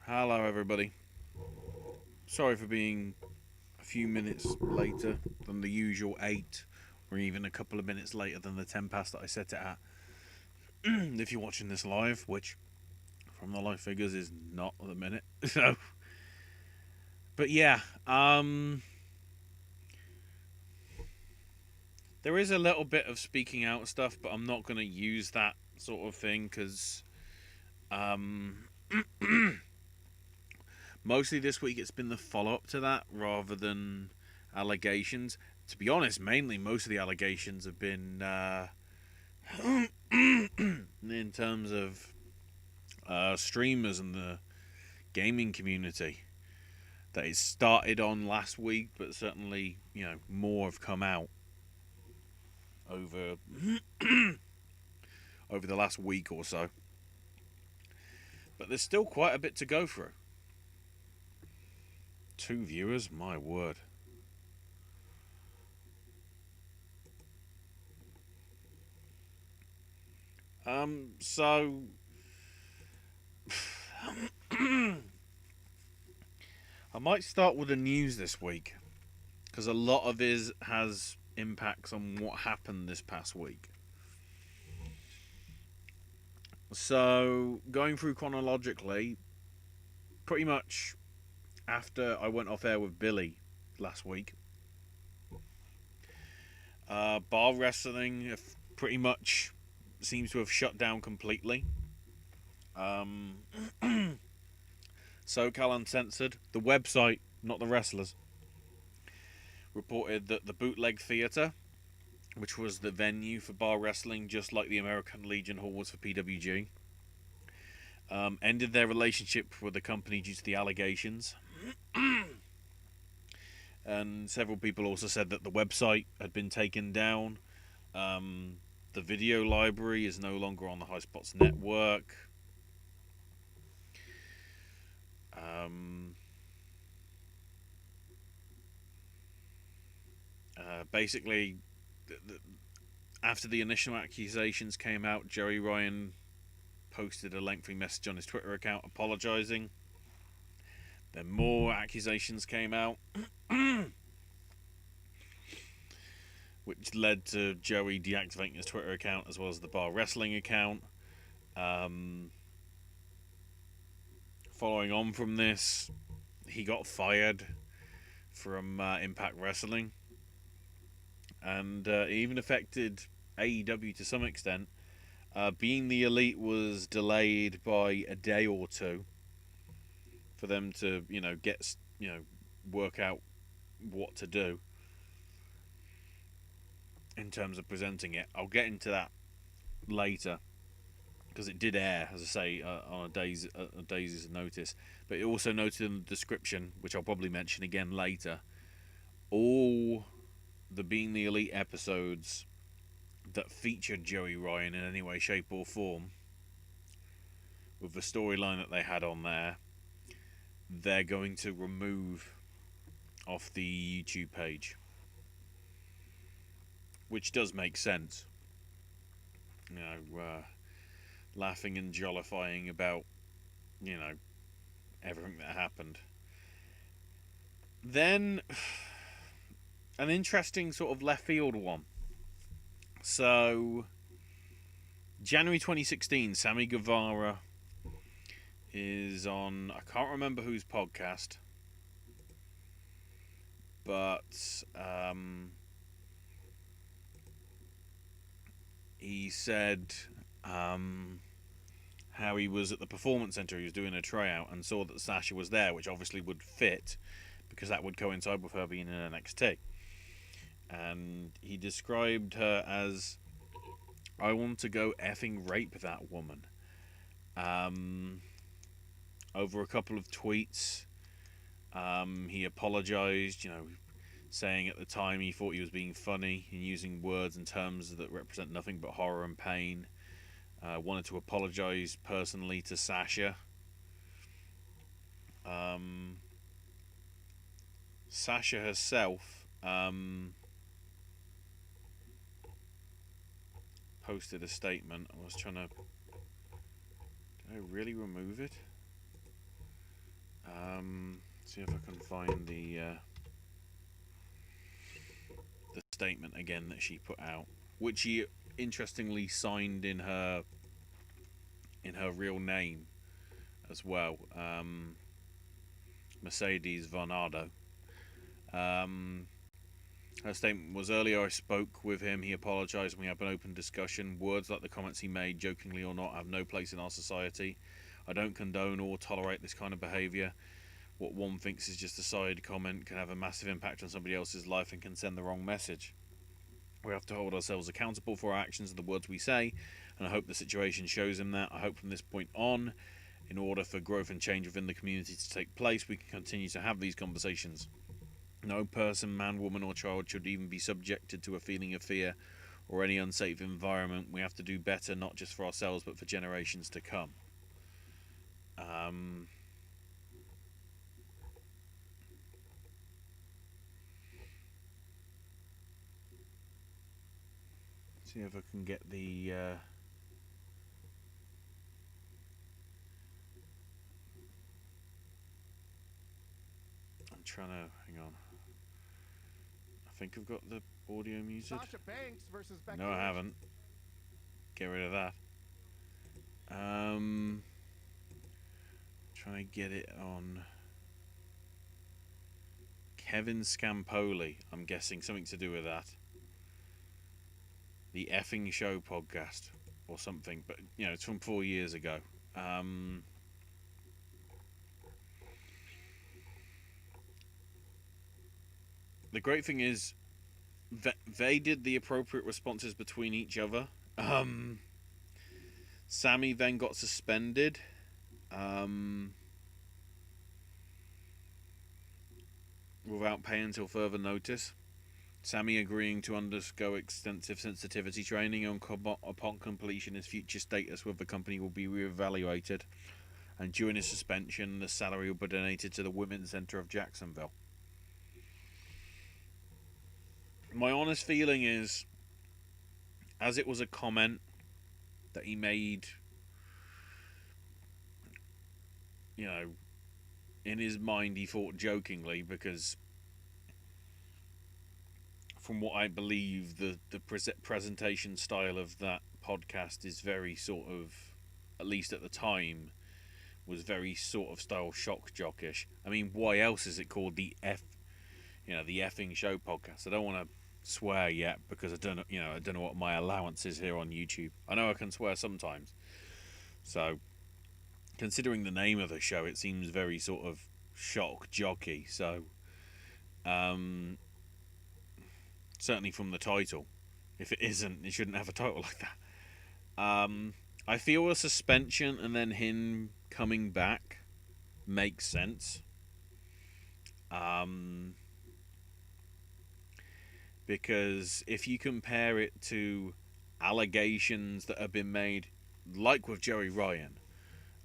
Hello, everybody. Sorry for being a few minutes later than the usual 8, or even a couple of minutes later than the 10 past that I set it at. If you're watching this live, which from the live figures is not at the minute. So, but yeah, there is a little bit of speaking out stuff, but I'm not going to use that sort of thing because mostly this week it's been the follow up to that rather than allegations. To be honest, mainly most of the allegations have been in terms of streamers and the gaming community. That it started on last week, but certainly more have come out over over the last week or so. But there's still quite a bit to go through. 2 viewers, my word. So I might start with the news this week because a lot of it has impacts on what happened this past week. So going through chronologically, pretty much after I went off air with Billy last week, bar wrestling pretty much seems to have shut down completely. SoCal Uncensored, the website, not the wrestlers, reported that the Bootleg Theatre, which was the venue for bar wrestling, just like the American Legion Hall was for PWG, ended their relationship with the company due to the allegations. And several people also said that the website had been taken down. The video library is no longer on the High Spots network. Basically, after the initial accusations came out, Joey Ryan posted a lengthy message on his Twitter account apologising. Then more accusations came out, which led to Joey deactivating his Twitter account as well as the Bar Wrestling account. Following on from this, he got fired from Impact Wrestling, and it even affected AEW to some extent. Being the Elite was delayed by a day or two for them to, get, work out what to do in terms of presenting it. I'll get into that later because it did air, as I say, on a day's notice. But it also noted in the description, which I'll probably mention again later, all the Being the Elite episodes that featured Joey Ryan in any way, shape or form, with the storyline that they had on there, they're going to remove off the YouTube page. Which does make sense. Laughing and jollifying about, everything that happened. Then, an interesting sort of left field one. So, January 2016, Sammy Guevara is on, I can't remember whose podcast, but he said how he was at the Performance Center, he was doing a tryout and saw that Sasha was there, which obviously would fit because that would coincide with her being in NXT. And he described her as, I want to go effing rape that woman. Over a couple of tweets, he apologized, saying at the time he thought he was being funny and using words and terms that represent nothing but horror and pain. Wanted to apologize personally to Sasha. Sasha herself posted a statement. I was trying to... Did I really remove it? See if I can find the statement again that she put out, which she interestingly signed in her real name as well, Mercedes Varnado. Her statement was, earlier I spoke with him, he apologised and we had an open discussion. Words like the comments he made, jokingly or not, have no place in our society. I don't condone or tolerate this kind of behaviour. What one thinks is just a side comment can have a massive impact on somebody else's life and can send the wrong message. We have to hold ourselves accountable for our actions and the words we say, and I hope the situation shows him that. I hope from this point on, in order for growth and change within the community to take place, we can continue to have these conversations. No person, man, woman or child should even be subjected to a feeling of fear or any unsafe environment. We have to do better, not just for ourselves, but for generations to come. See if I can get the... I'm trying to... Hang on. I think I've got the audio muted. No, I haven't. Get rid of that. Trying to get it on Kevin Scampoli. I'm guessing something to do with that. The Effing Show podcast or something, but you know, it's from 4 years ago. The great thing is that they did the appropriate responses between each other. Sammy then got suspended. Without pay until further notice. Sammy agreeing to undergo extensive sensitivity training upon completion. His future status with the company will be reevaluated, and during his suspension, the salary will be donated to the Women's Center of Jacksonville. My honest feeling is, as it was a comment that he made, you know, in his mind he thought jokingly, because from what I believe, the presentation style of that podcast is very sort of, at least at the time, was very sort of style shock jockish. I mean, why else is it called the Effing Show podcast? I don't want to swear yet because I don't know what my allowance is here on YouTube. I know I can swear sometimes. So, considering the name of the show, it seems very sort of shock jockey. So, certainly from the title. If it isn't, it shouldn't have a title like that. I feel a suspension and then him coming back makes sense. Because if you compare it to allegations that have been made, like with Joey Ryan,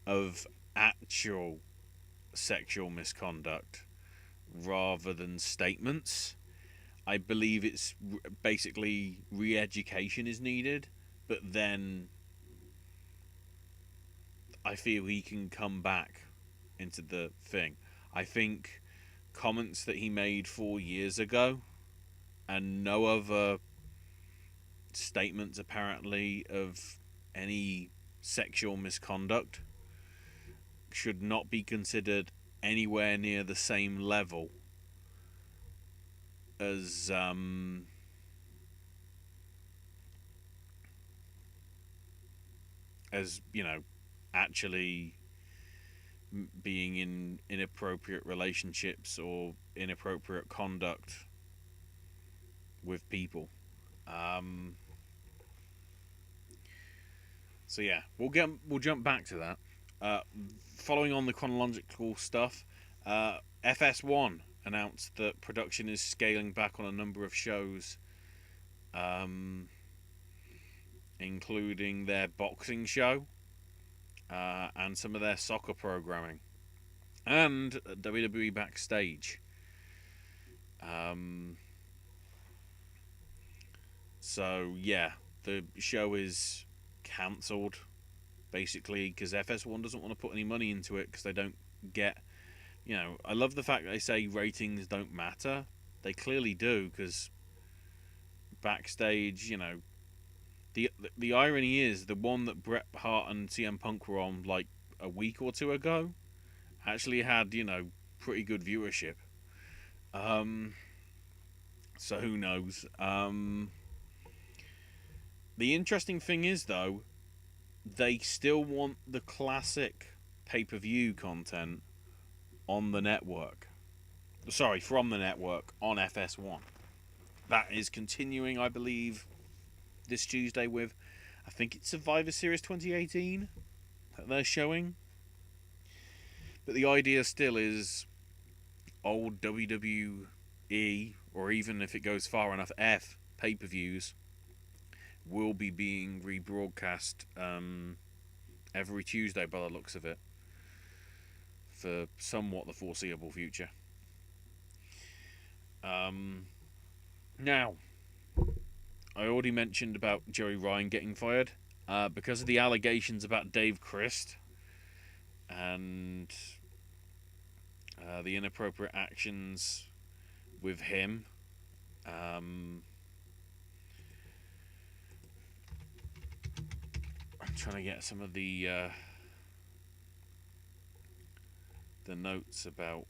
of actual sexual misconduct rather than statements, I believe it's basically re-education is needed, but then I feel he can come back into the thing. I think comments that he made 4 years ago and no other statements apparently of any sexual misconduct should not be considered anywhere near the same level as you know, actually being in inappropriate relationships or inappropriate conduct with people. So yeah, we'll jump back to that. Following on the chronological stuff, FS1 announced that production is scaling back on a number of shows, including their boxing show and some of their soccer programming, and WWE Backstage. So yeah, the show is cancelled basically because FS1 doesn't want to put any money into it because they don't get I love the fact that they say ratings don't matter. They clearly do, because backstage, the irony is the one that Bret Hart and CM Punk were on like a week or two ago actually had, pretty good viewership. So who knows? The interesting thing is, though, they still want the classic pay-per-view content on the network. Sorry, from the network on FS1. That is continuing, I believe, this Tuesday with, I think it's Survivor Series 2018 that they're showing. But the idea still is old WWE, or even if it goes far enough, pay-per-views will be being rebroadcast every Tuesday by the looks of it, for somewhat the foreseeable future. Now, I already mentioned about Joey Ryan getting fired because of the allegations about Dave Christ and the inappropriate actions with him. I'm trying to get some of the notes about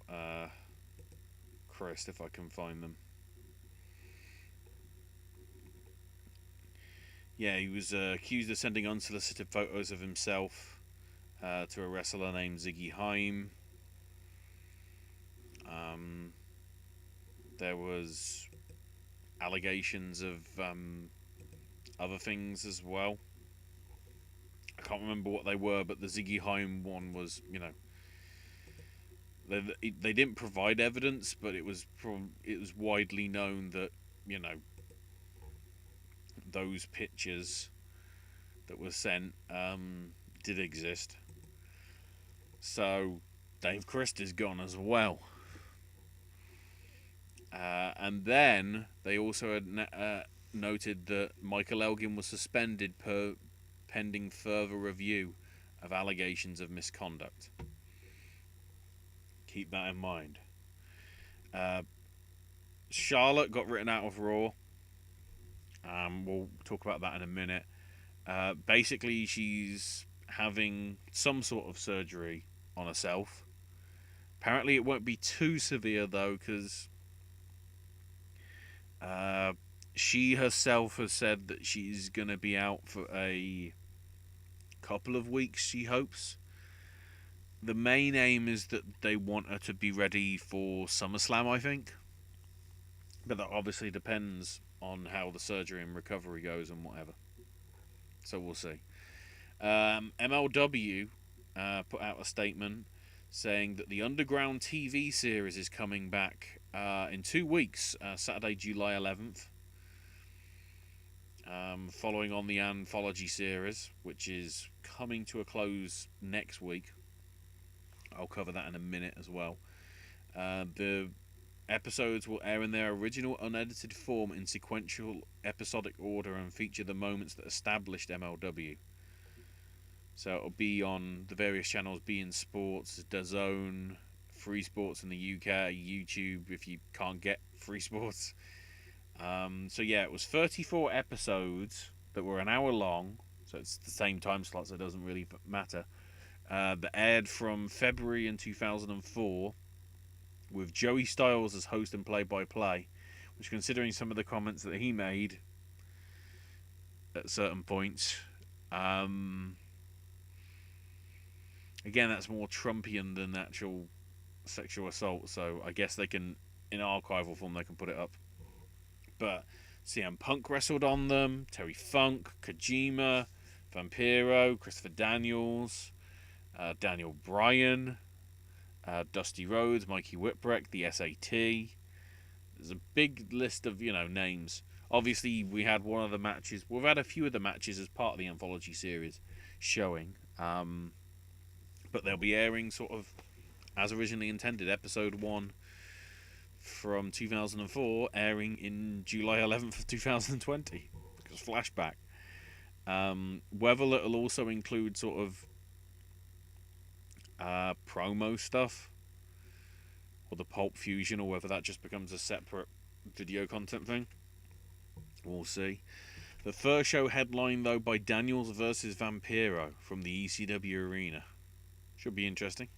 Christ, if I can find them. Yeah, he was accused of sending unsolicited photos of himself to a wrestler named Ziggy Haim. There was allegations of other things as well. I can't remember what they were, but the Ziggy Haim one was, they didn't provide evidence, but it was widely known that, those pictures that were sent did exist. So Dave Christ is gone as well. And then they also had noted that Michael Elgin was suspended pending further review of allegations of misconduct. Keep that in mind. Charlotte got written out of Raw. We'll talk about that in a minute. Basically, she's having some sort of surgery on herself. Apparently, it won't be too severe, though, because she herself has said that she's going to be out for a couple of weeks, she hopes. The main aim is that they want her to be ready for SummerSlam, I think. But that obviously depends on how the surgery and recovery goes and whatever. So we'll see. MLW put out a statement saying that the Underground TV series is coming back in 2 weeks, Saturday, July 11th. Following on the Anthology series, which is coming to a close next week. I'll cover that in a minute as well. The episodes will air in their original unedited form in sequential episodic order and feature the moments that established MLW. So it'll be on the various channels, beIN Sports, DAZN, Free Sports in the UK, YouTube if you can't get Free Sports. So yeah, it was 34 episodes that were an hour long, so it's the same time slot, so it doesn't really matter. That aired from February in 2004, with Joey Styles as host and play-by-play, which, considering some of the comments that he made at certain points, again, that's more Trumpian than actual sexual assault, so I guess they can, in archival form, they can put it up. But CM Punk wrestled on them, Terry Funk, Kojima, Vampiro, Christopher Daniels, Daniel Bryan, Dusty Rhodes, Mikey Whipwreck, the SAT. There's a big list of, names. Obviously, we had one of the matches. We've had a few of the matches as part of the Anthology series showing. But they'll be airing sort of as originally intended. Episode 1 from 2004 airing in July 11th of 2020. Because flashback. Whether it'll also include sort of promo stuff, or the Pulp Fusion, or whether that just becomes a separate video content thing. We'll see. The first show headlined, though, by Daniels versus Vampiro from the ECW arena. Should be interesting.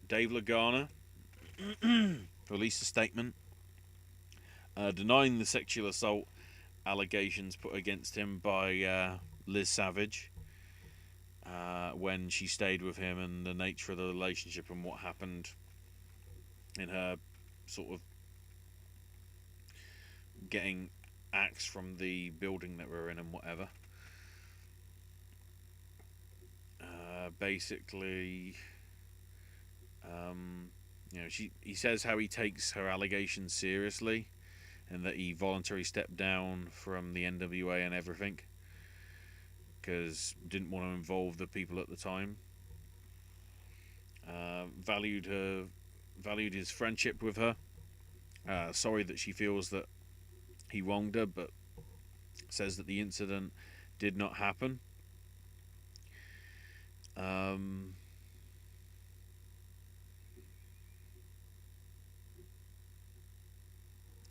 Dave Lagana released a statement denying the sexual assault allegations put against him by Liz Savage when she stayed with him, and the nature of the relationship and what happened in her sort of getting axed from the building that we're in and whatever. Basically, he says how he takes her allegations seriously, and that he voluntarily stepped down from the NWA and everything because didn't want to involve the people at the time. Valued his friendship with her. Sorry that she feels that he wronged her, but says that the incident did not happen.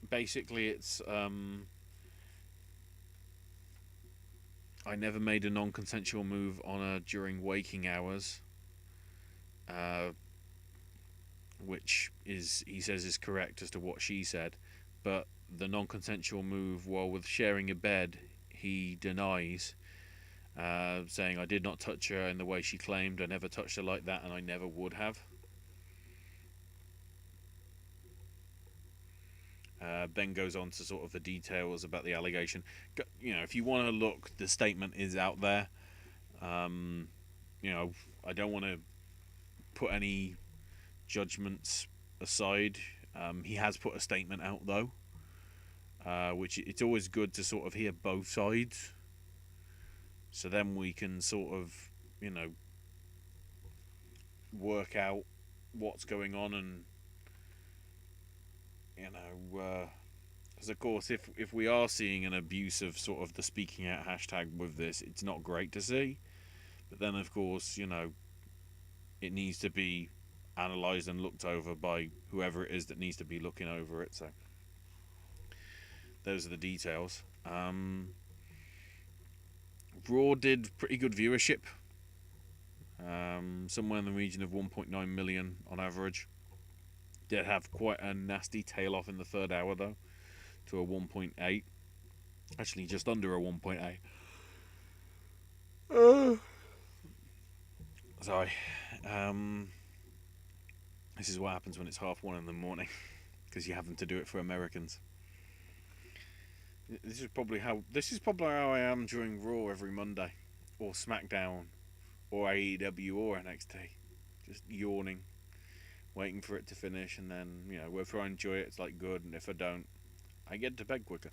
Basically, it's I never made a non-consensual move on her during waking hours, which he says is correct as to what she said, but the non-consensual move while with sharing a bed he denies, saying, I did not touch her in the way she claimed, I never touched her like that, and I never would have. Ben goes on to sort of the details about the allegation. If you want to look, the statement is out there. I don't want to put any judgments aside. He has put a statement out, though, which it's always good to sort of hear both sides. So then we can sort of, work out what's going on, and because of course if we are seeing an abuse of sort of the speaking out hashtag with this, it's not great to see. But then of course, it needs to be analysed and looked over by whoever it is that needs to be looking over it. So those are the details. Raw did pretty good viewership, somewhere in the region of 1.9 million on average. Did have quite a nasty tail off in the third hour, though, to a 1.8. Actually, just under a 1.8. Sorry. This is what happens when it's 1:30 in the morning, because you're having to do it for Americans. This is probably how I am during Raw every Monday, or SmackDown, or AEW, or NXT. Just yawning, waiting for it to finish, and then, whether I enjoy it, it's like good, and if I don't, I get to bed quicker.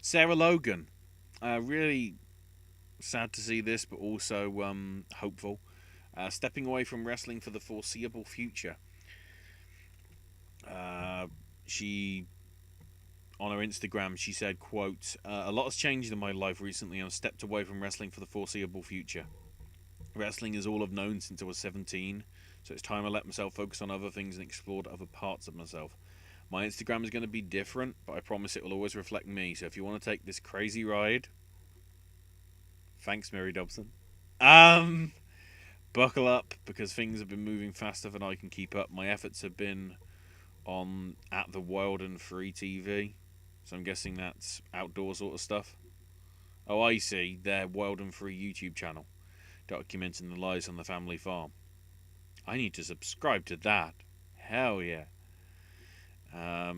Sarah Logan, really sad to see this, but also hopeful. Stepping away from wrestling for the foreseeable future. She, on her Instagram, she said, quote, a lot has changed in my life recently, and I've stepped away from wrestling for the foreseeable future. Wrestling is all I've known since I was 17, so it's time I let myself focus on other things and explored other parts of myself. My Instagram is going to be different, but I promise it will always reflect me, so if you want to take this crazy ride, thanks, Mary Dobson. Buckle up, because things have been moving faster than I can keep up. My efforts have been on At the Wild and Free TV, so I'm guessing that's outdoor sort of stuff. Oh, I see, their Wild and Free YouTube channel, documenting the lives on the family farm. I need to subscribe to that. Hell yeah. I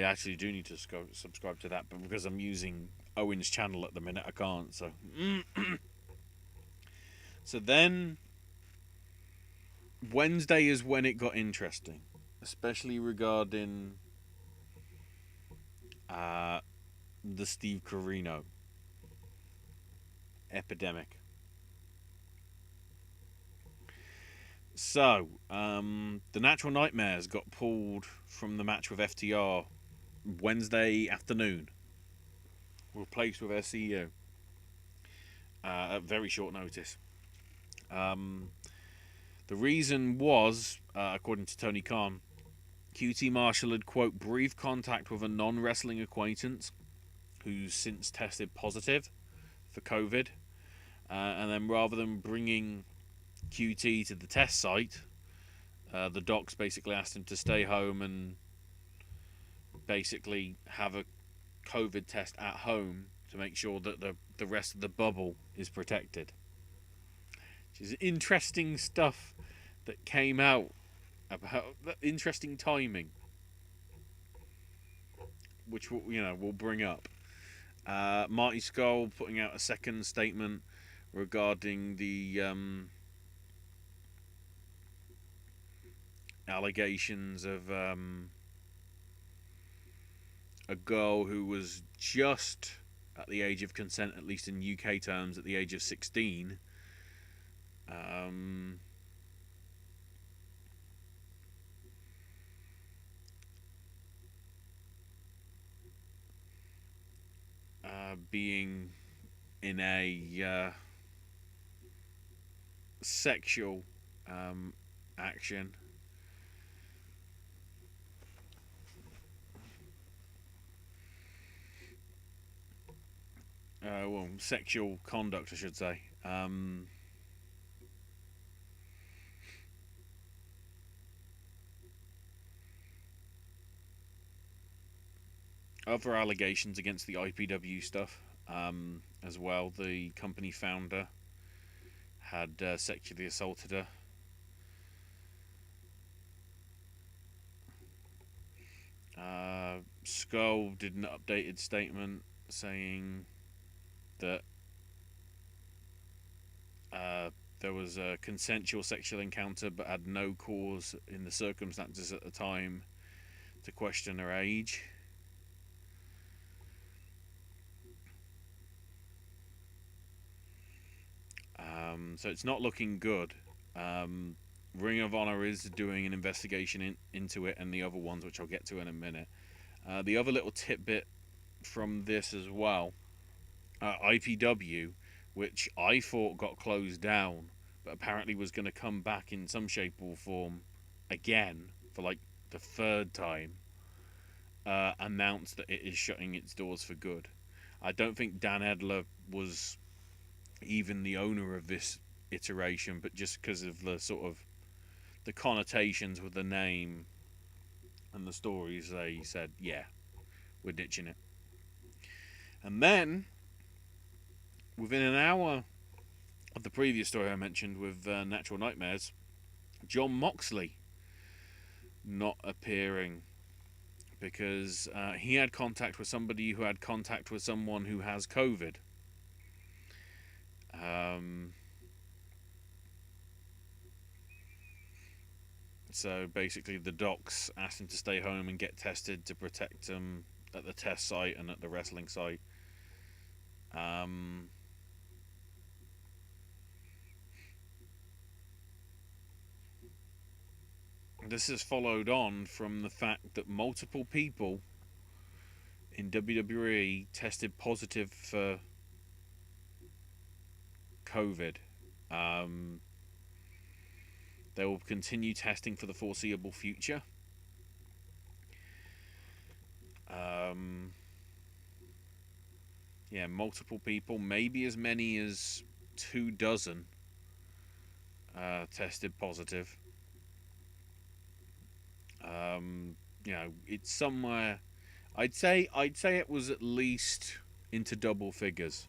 actually do need to subscribe to that, but because I'm using Owen's channel at the minute, I can't, so. So then, Wednesday is when it got interesting, especially regarding the Steve Corino epidemic. So, the Natural Nightmares got pulled from the match with FTR Wednesday afternoon. replaced with their CEO at very short notice. The reason was, according to Tony Khan, QT Marshall had, quote, brief contact with a non-wrestling acquaintance who's since tested positive for COVID. And then rather than bringing QT to the test site, the docs basically asked him to stay home and basically have a COVID test at home to make sure that the rest of the bubble is protected. Which is interesting stuff that came out about interesting timing, which we'll bring up. Marty Scurll putting out a second statement regarding the allegations of a girl who was just at the age of consent, at least in UK terms, at the age of 16. Being in a sexual action. Sexual conduct, I should say. Other allegations against the IPW stuff as well. The company founder had sexually assaulted her. Skull did an updated statement saying that there was a consensual sexual encounter but had no cause in the circumstances at the time to question her age. So it's not looking good. Ring of Honor is doing an investigation into it and the other ones, which I'll get to in a minute. The other little tidbit from this as well, IPW, which I thought got closed down, but apparently was going to come back in some shape or form again for like the third time, announced that it is shutting its doors for good. I don't think Dan Edler was even the owner of this iteration, but just because of the sort of the connotations with the name and the stories, they said, yeah, we're ditching it. And then, within an hour of the previous story I mentioned with Natural Nightmares, Jon Moxley not appearing because he had contact with somebody who had contact with someone who has COVID. So basically the docs asked him to stay home and get tested to protect him at the test site and at the wrestling site. This is followed on from the fact that multiple people in WWE tested positive for COVID. They will continue testing for the foreseeable future. Multiple people, maybe as many as 24 tested positive. It's somewhere. I'd say it was at least into double figures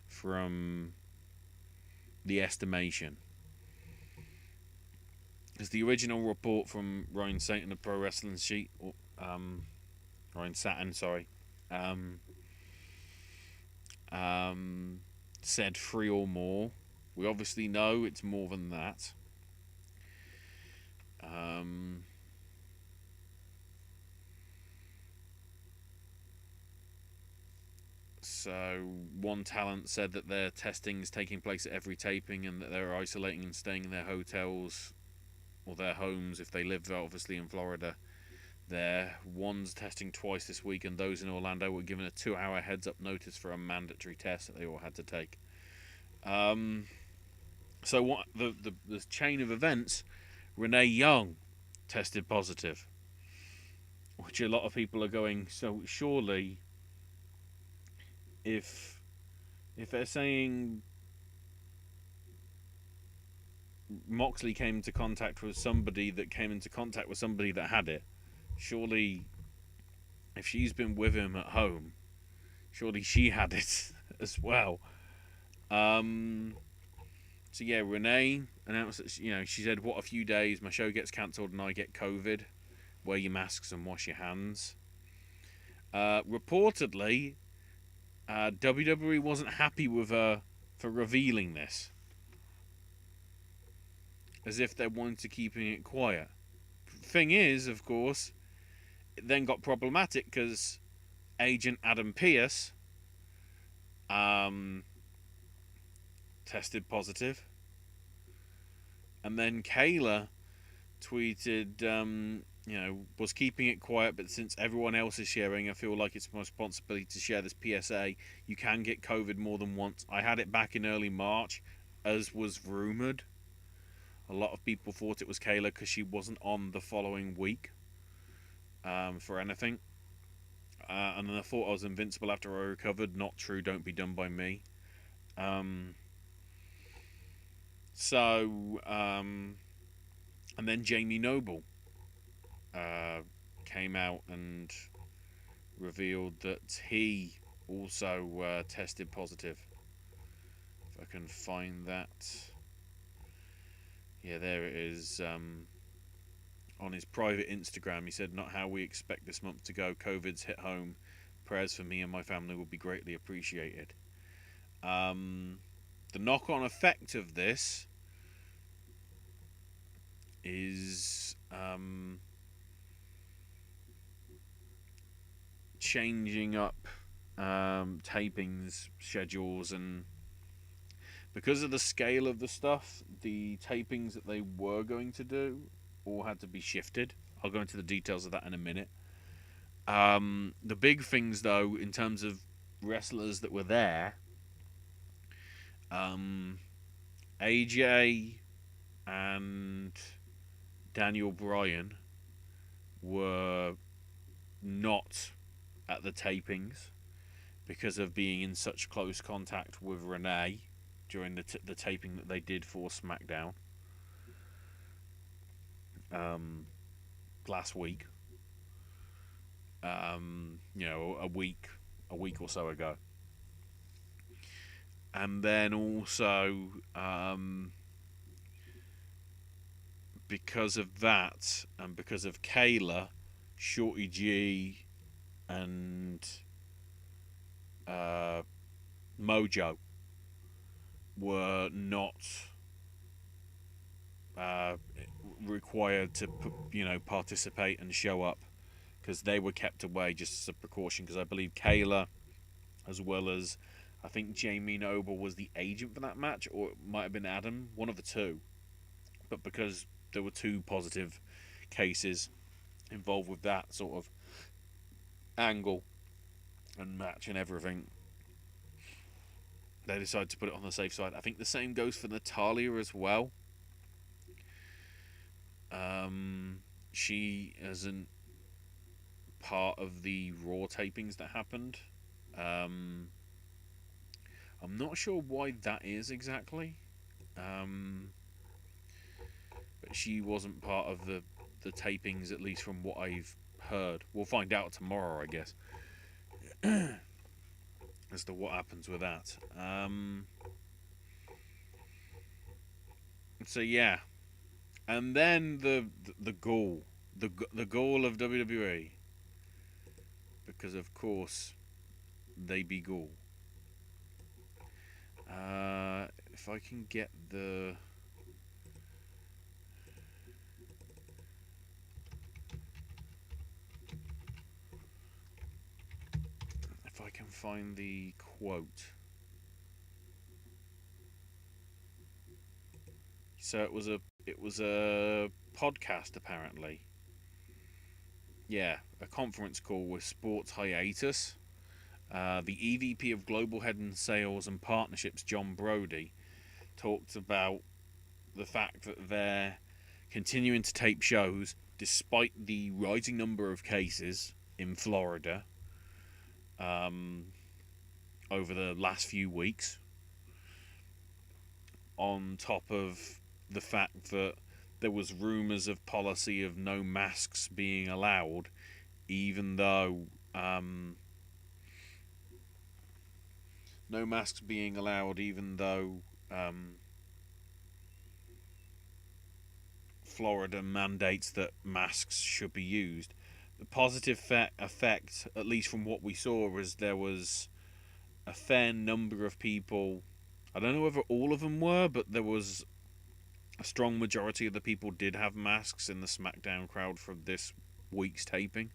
from the estimation. Because the original report from Ryan Satin of Pro Wrestling Sheet, Ryan Satin, sorry, said 3 or more. We obviously know it's more than that. So one talent said that their testing is taking place at every taping and that they're isolating and staying in their hotels or their homes if they live obviously in Florida there. One's testing twice this week, and those in Orlando were given a 2-hour heads-up notice for a mandatory test that they all had to take. So what the chain of events? Renee Young tested positive, which a lot of people are going. So surely, if they're saying Moxley came into contact with somebody that had it, surely if she's been with him at home, surely she had it as well. So yeah, Renee announced that she said, "What a few days, my show gets cancelled and I get COVID. Wear your masks and wash your hands." Reportedly, WWE wasn't happy with her for revealing this, as if they wanted to keeping it quiet. Thing is, of course, it then got problematic because Agent Adam Pearce tested positive, and then Kayla tweeted, was keeping it quiet, but since everyone else is sharing, I feel like it's my responsibility to share this PSA. You can get COVID more than once. I had it back in early March, as was rumoured. A lot of people thought it was Kayla because she wasn't on the following week for anything. And then I thought I was invincible after I recovered. Not true, don't be done by me. And then Jamie Noble came out and revealed that he also tested positive. If I can find that. Yeah, there it is. On his private Instagram, he said, "Not how we expect this month to go. COVID's hit home. Prayers for me and my family would be greatly appreciated." The knock-on effect of this is changing up tapings schedules, and because of the scale of the stuff, the tapings that they were going to do all had to be shifted. I'll go into the details of that in a minute. The big things, though, in terms of wrestlers that were there, AJ and Daniel Bryan were not at the tapings because of being in such close contact with Renee during the taping that they did for SmackDown last week. A week or so ago. And then also, because of that, and because of Kayla, Shorty G, and Mojo were not required to, participate and show up, because they were kept away just as a precaution. Because I believe Kayla, as well as I think Jamie Noble, was the agent for that match, or it might have been Adam, one of the two. But because there were 2 positive cases involved with that sort of angle and match and everything, they decided to put it on the safe side. I think the same goes for Natalya as well. She isn't part of the Raw tapings that happened. I'm not sure why that is exactly. But she wasn't part of the tapings, at least from what I've heard. We'll find out tomorrow, I guess, as to what happens with that. So yeah, and then the goal of WWE, because of course they be Gaul. If I can get the... If I can find the quote. So it was a podcast, apparently, a conference call with Sports Hiatus. The EVP of Global Head and Sales and Partnerships, John Brody, talked about the fact that they're continuing to tape shows despite the rising number of cases in Florida over the last few weeks, on top of the fact that there was rumours of policy of no masks being allowed, even though Florida mandates that masks should be used. The positive effect, at least from what we saw, was there was a fair number of people. I don't know whether all of them were, but there was a strong majority of the people did have masks in the SmackDown crowd for this week's taping.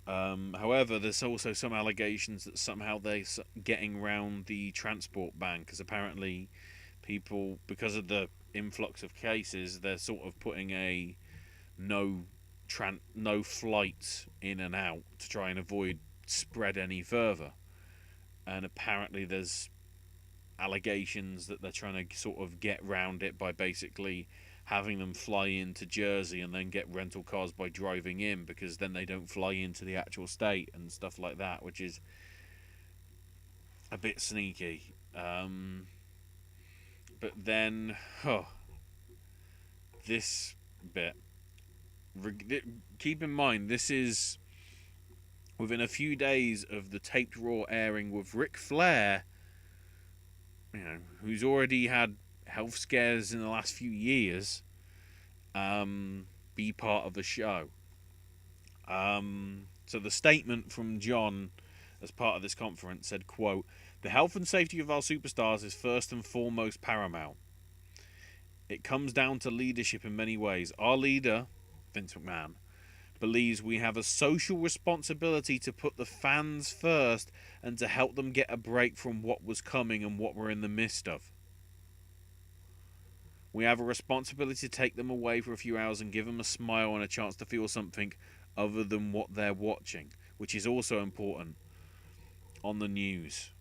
However, there's also some allegations that somehow they're getting around the transport ban, because apparently people, because of the influx of cases, they're sort of putting a no flights in and out to try and avoid spread any further. And apparently there's allegations that they're trying to sort of get round it by basically having them fly into Jersey and then get rental cars by driving in, because then they don't fly into the actual state and stuff like that, which is a bit sneaky. But then, this bit, keep in mind, this is within a few days of the taped Raw airing with Ric Flair, who's already had health scares in the last few years, be part of the show. So the statement from John as part of this conference said, quote, "The health and safety of our superstars is first and foremost paramount. It comes down to leadership in many ways. Our leader, Vince McMahon, believes we have a social responsibility to put the fans first and to help them get a break from what was coming and what we're in the midst of. We have a responsibility to take them away for a few hours and give them a smile and a chance to feel something other than what they're watching," which is also important on the news.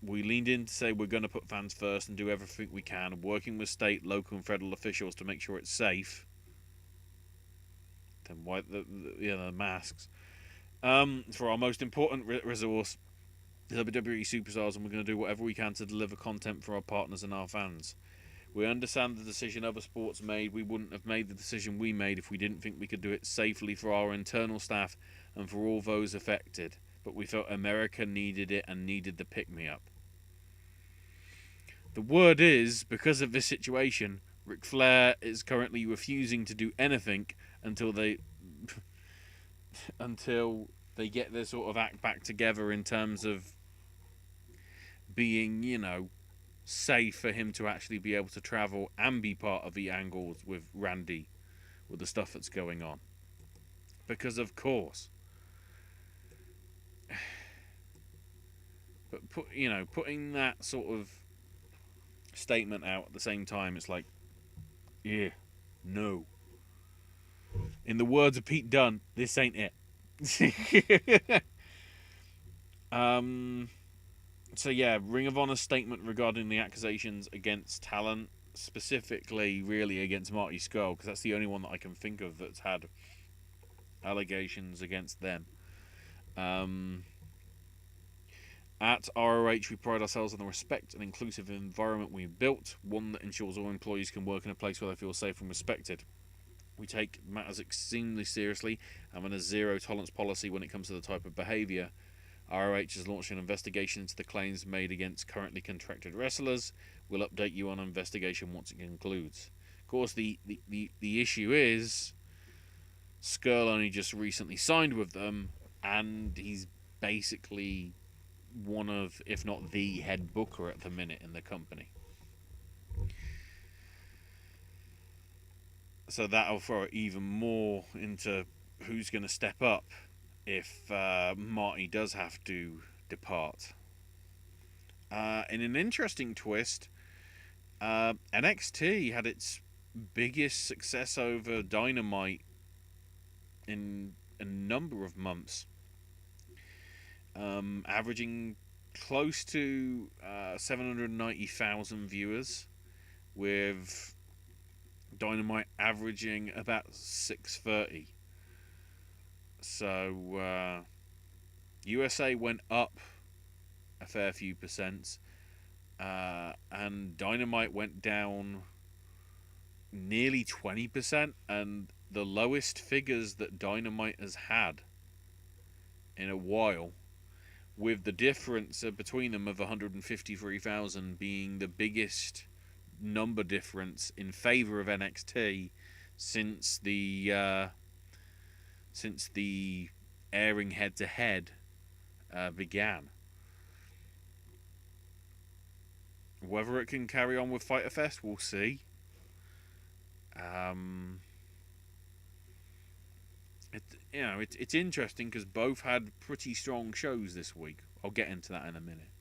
We leaned in to say we're going to put fans first and do everything we can, working with state, local and federal officials to make sure it's safe. Then why the masks? For our most important resource, the WWE superstars, and we're going to do whatever we can to deliver content for our partners and our fans. We understand the decision other sports made. We wouldn't have made the decision we made if we didn't think we could do it safely for our internal staff and for all those affected. But we felt America needed it and needed the pick-me-up. The word is, because of this situation, Ric Flair is currently refusing to do anything until they get their sort of act back together in terms of being, safe for him to actually be able to travel and be part of the angles with Randy, with the stuff that's going on. Because of course. But putting that sort of statement out at the same time, it's like, yeah, no. In the words of Pete Dunne, this ain't it. So yeah, Ring of Honor's statement regarding the accusations against talent, specifically really against Marty Scurll, because that's the only one that I can think of that's had allegations against them. At ROH, we pride ourselves on the respect and inclusive environment we've built, one that ensures all employees can work in a place where they feel safe and respected. We take matters extremely seriously and have a zero-tolerance policy when it comes to the type of behaviour. ROH has launched an investigation into the claims made against currently contracted wrestlers. We'll update you on an investigation once it concludes. Of course, the issue is Scurll only just recently signed with them, and he's basically one of, if not the head booker at the minute in the company. So that'll throw it even more into who's going to step up if Marty does have to depart. In an interesting twist, NXT had its biggest success over Dynamite in a number of months, averaging close to 790,000 viewers, with Dynamite averaging about 630. So USA went up a fair few percent, and Dynamite went down nearly 20%, and the lowest figures that Dynamite has had in a while, with the difference between them of 153,000 being the biggest number difference in favor of NXT since the airing head to head began. Whether it can carry on with Fyter Fest, we'll see. It's interesting because both had pretty strong shows this week. I'll get into that in a minute.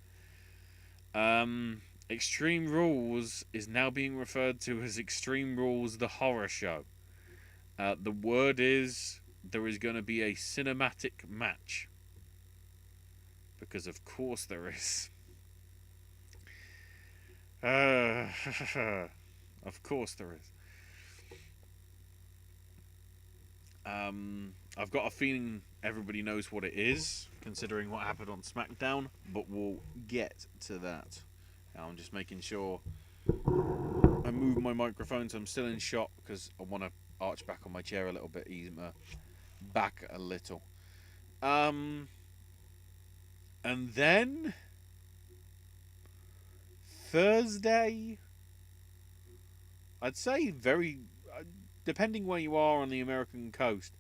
Extreme Rules is now being referred to as Extreme Rules the Horror Show. The word is there is going to be a cinematic match. Because of course there is. Of course there is. I've got a feeling everybody knows what it is, considering what happened on SmackDown, but we'll get to that. I'm just making sure I move my microphone so I'm still in shot, because I want to arch back on my chair a little bit, ease my back a little. And then Thursday, I'd say very... depending where you are on the American coast,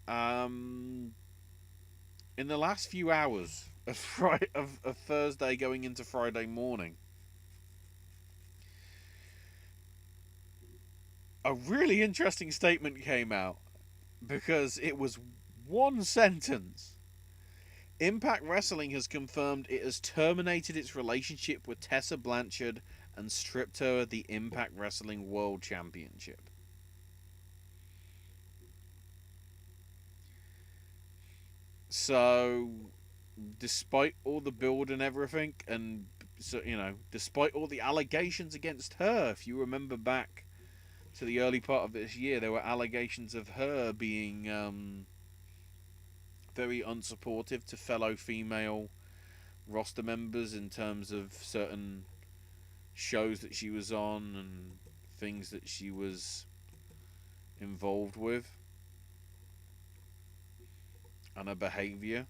in the last few hours of Thursday going into Friday morning, a really interesting statement came out, because it was one sentence. Impact Wrestling has confirmed it has terminated its relationship with Tessa Blanchard and stripped her the Impact Wrestling World Championship. So, despite all the build and everything, and so despite all the allegations against her, if you remember back to the early part of this year, there were allegations of her being very unsupportive to fellow female roster members in terms of certain shows that she was on and things that she was involved with, and her behaviour.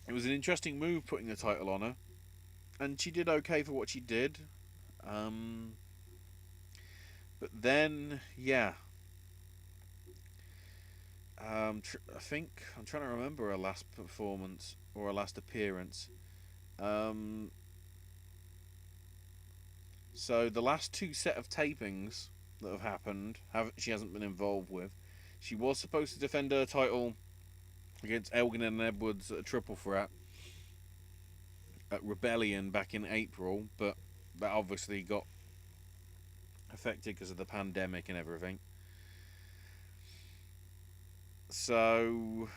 It was an interesting move putting the title on her, and she did okay for what she did. But then, yeah. I think I'm trying to remember her last performance or her last appearance. So the last two set of tapings that have happened, she hasn't been involved with. She was supposed to defend her title against Elgin and Edwards at a triple threat at Rebellion back in April, but that obviously got affected because of the pandemic and everything. So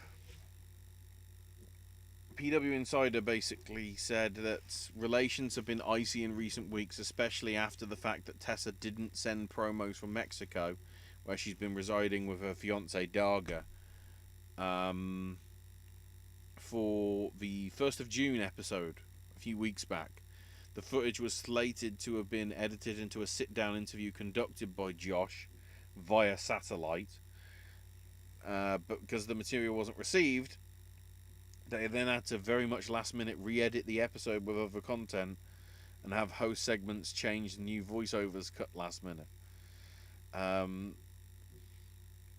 PW Insider basically said that relations have been icy in recent weeks, especially after the fact that Tessa didn't send promos from Mexico, where she's been residing with her fiance Daga, for the 1st of June episode a few weeks back. The footage was slated to have been edited into a sit-down interview conducted by Josh via satellite, but because the material wasn't received, they then had to very much last minute re-edit the episode with other content and have host segments changed and new voiceovers cut last minute.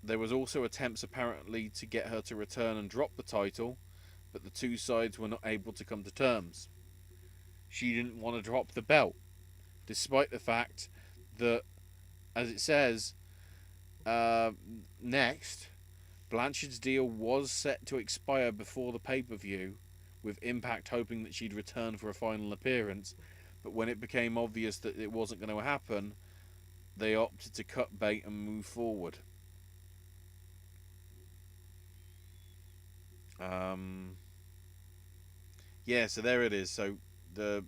There was also attempts apparently to get her to return and drop the title, but the two sides were not able to come to terms. She didn't want to drop the belt, despite the fact that, as it says, next, Blanchard's deal was set to expire before the pay-per-view, with Impact hoping that she'd return for a final appearance, But when it became obvious that it wasn't going to happen, they opted to cut bait and move forward. Yeah, so there it is. So the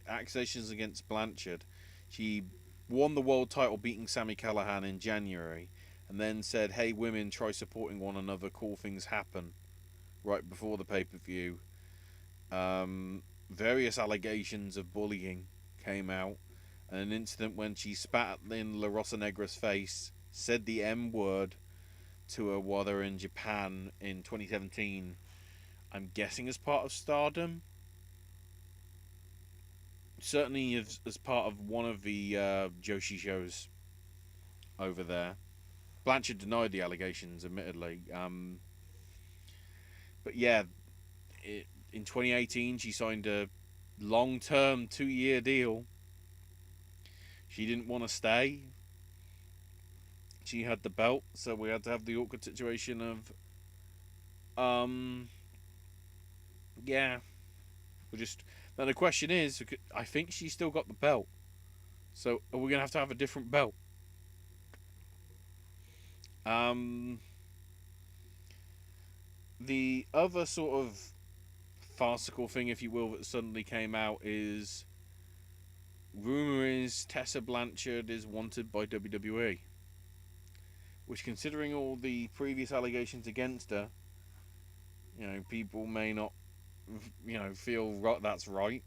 accusations against Blanchard, she won the world title beating Sami Callihan in January, and then said, "Hey, women, try supporting one another. Cool things happen." Right before the pay-per-view, various allegations of bullying came out, and an incident when she spat in La Rosa Negra's face, said the M word to her while they were in Japan in 2017. I'm guessing as part of Stardom. Certainly as part of one of the Joshi shows over there. Blanchard denied the allegations, admittedly. But yeah, in 2018 she signed a long-term 2-year deal. She didn't want to stay. She had the belt, so we had to have the awkward situation of, yeah, we just. Now the question is, I think she's still got the belt, so are we gonna have a different belt? The other sort of farcical thing, if you will, that suddenly came out is rumor is Tessa Blanchard is wanted by WWE, which, considering all the previous allegations against her, people may not, feel that's right.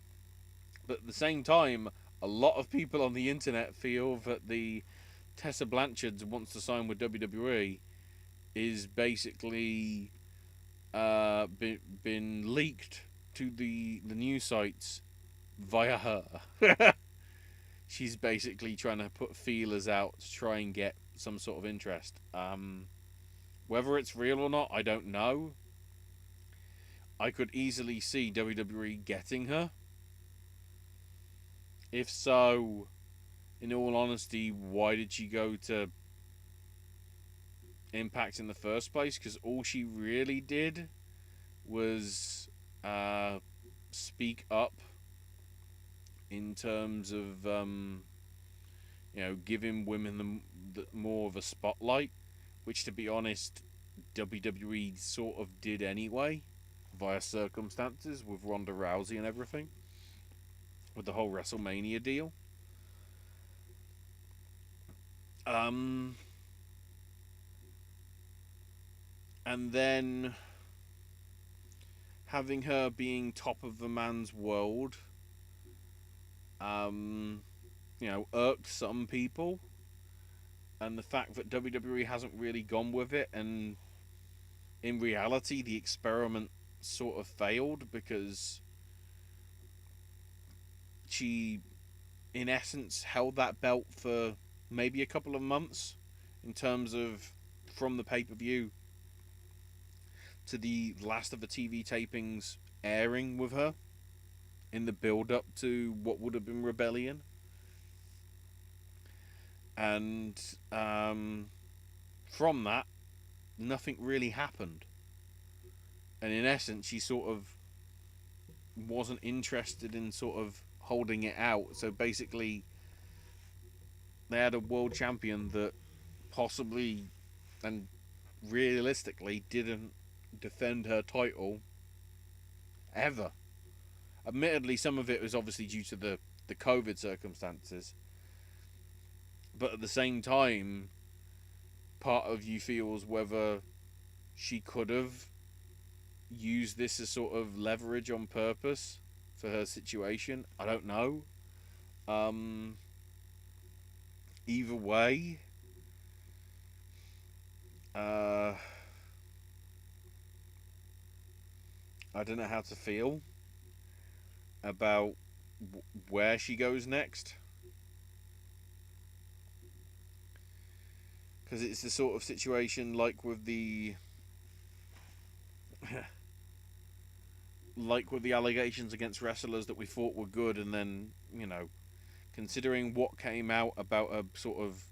But at the same time, a lot of people on the internet feel that the Tessa Blanchard wants to sign with WWE is basically been leaked to the news sites via her. She's basically trying to put feelers out to try and get some sort of interest. Whether it's real or not, I don't know. I could easily see WWE getting her. If so, in all honesty, why did she go to Impact in the first place? Because all she really did was speak up in terms of giving women more of a spotlight, which, to be honest, WWE sort of did anyway via circumstances with Ronda Rousey and everything, with the whole WrestleMania deal. And then having her being top of the man's world, irked some people. And the fact that WWE hasn't really gone with it, and in reality the experiment sort of failed because she, in essence, held that belt for maybe a couple of months in terms of from the pay-per-view to the last of the TV tapings airing with her in the build-up to what would have been Rebellion. And from that, nothing really happened. And in essence, she sort of wasn't interested in sort of holding it out. So basically, they had a world champion that possibly and realistically didn't defend her title ever. Admittedly, some of it was obviously due to the COVID circumstances. But at the same time, part of you feels whether she could have used this as sort of leverage on purpose for her situation. I don't know. Either way, I don't know how to feel about where she goes next. Because it's the sort of situation like with the allegations against wrestlers that we thought were good, and then, considering what came out about a sort of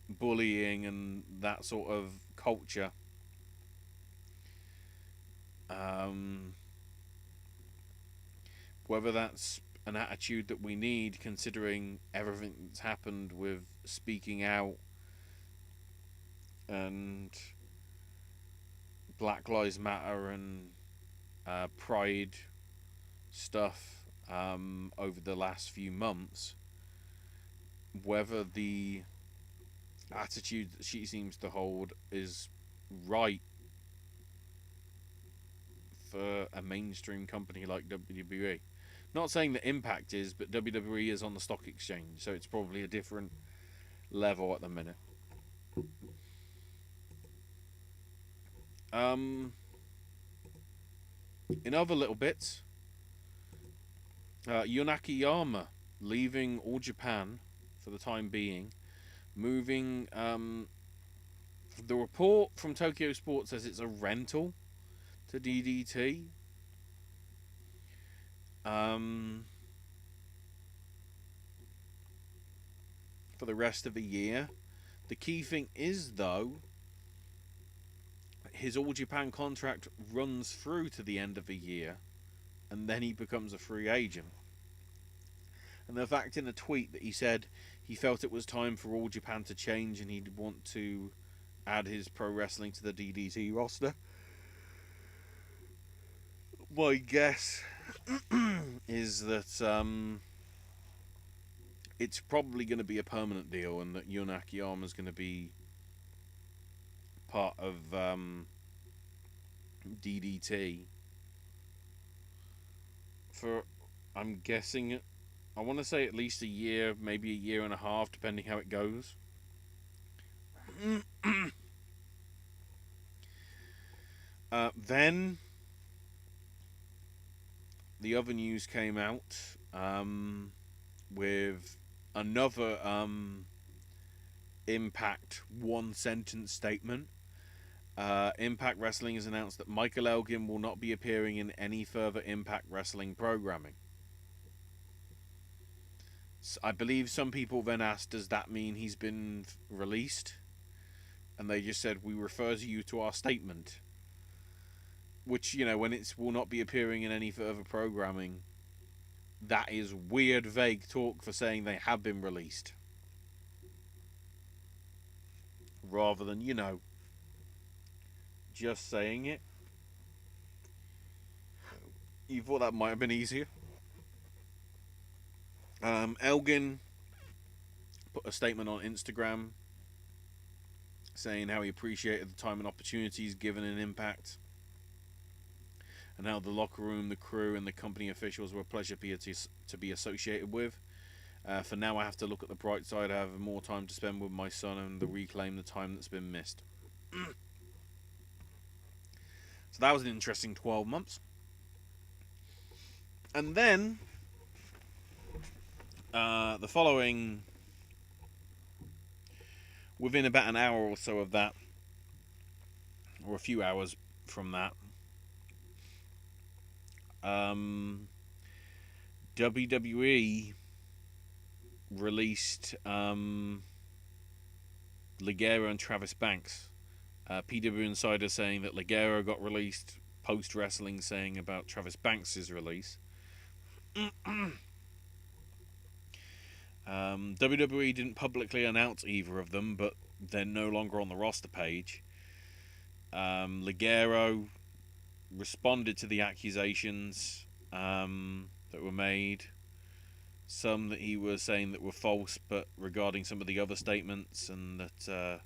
bullying and that sort of culture, whether that's an attitude that we need, considering everything that's happened with speaking out and Black Lives Matter and Pride stuff over the last few months. Whether the attitude that she seems to hold is right for a mainstream company like WWE. Not saying that Impact is, but WWE is on the stock exchange, so it's probably a different level at the minute. In other little bits, Yanakiyama leaving All Japan for the time being, moving. The report from Tokyo Sports says it's a rental to DDT. For the rest of the year. The key thing is, though, his All Japan contract runs through to the end of the year, and then he becomes a free agent. And the fact in a tweet that he said he felt it was time for All Japan to change and he'd want to add his pro wrestling to the DDT roster. My guess is that it's probably going to be a permanent deal, and that Yanakiyama is going to be part of DDT for, I'm guessing, I want to say at least a year, maybe a year and a half, depending how it goes. Then the other news came out with another Impact one-sentence statement. Impact Wrestling has announced that Michael Elgin will not be appearing in any further Impact Wrestling programming. I believe some people then asked, does that mean he's been released? And they just said, we refer you to our statement. Which, you know, when it's will not be appearing in any further programming, that is weird, vague talk for saying they have been released. Rather than, you know, just saying it. You thought that might have been easier. Elgin put a statement on Instagram saying how he appreciated the time and opportunities given in Impact, and how the locker room, the crew, and the company officials were a pleasure to be associated with. For now, I have to look at the bright side. I have more time to spend with my son and to reclaim the time that's been missed. So that was an interesting 12 months. And then, the following, within about an hour or so of that, or a few hours from that, WWE released Ligero and Travis Banks. PW Insider saying that Ligero got released post wrestling, saying about Travis Banks' release. WWE didn't publicly announce either of them, but they're no longer on the roster page. Ligero responded to the accusations that were made. Some that he was saying that were false, but regarding some of the other statements, and that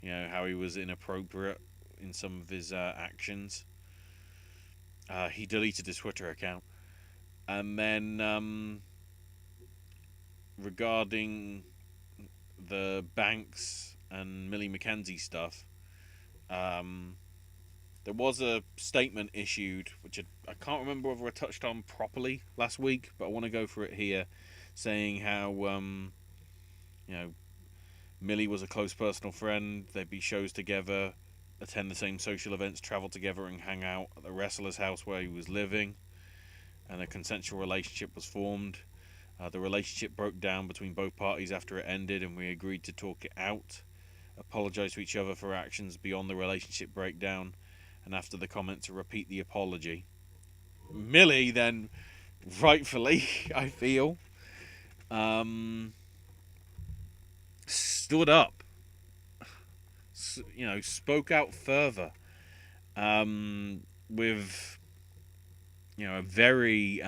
you know, how he was inappropriate in some of his actions. He deleted his Twitter account. And then regarding the Banks and Millie McKenzie stuff, there was a statement issued, which I can't remember whether I touched on properly last week, but I want to go through it here, saying how you know, Millie was a close personal friend. They'd be shows together, attend the same social events, travel together, and hang out at the wrestler's house where he was living. And a consensual relationship was formed. The relationship broke down between both parties after it ended, and we agreed to talk it out, apologise to each other for actions beyond the relationship breakdown, and after the comment to repeat the apology. Millie then rightfully, I feel, stood up, spoke out further, with a very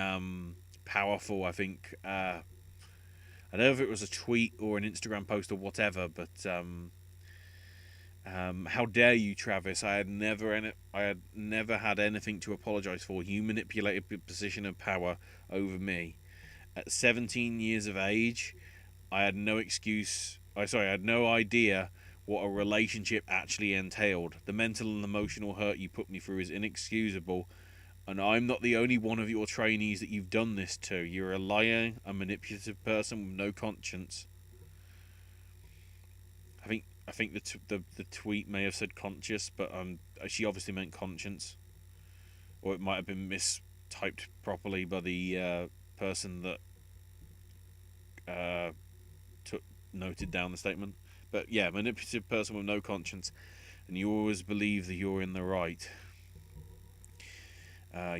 powerful, I think. I don't know if it was a tweet or an Instagram post or whatever, but how dare you, Travis? I had never had anything to apologise for. You manipulated the position of power over me. At 17 years of age, I had no excuse. I had no idea what a relationship actually entailed. The mental and emotional hurt you put me through is inexcusable, and I'm not the only one of your trainees that you've done this to. You're a liar, a manipulative person with no conscience. I think the tweet may have said conscious, but she obviously meant conscience, or it might have been mistyped properly by the person that noted down the statement. But yeah, manipulative person with no conscience, and you always believe that you're in the right.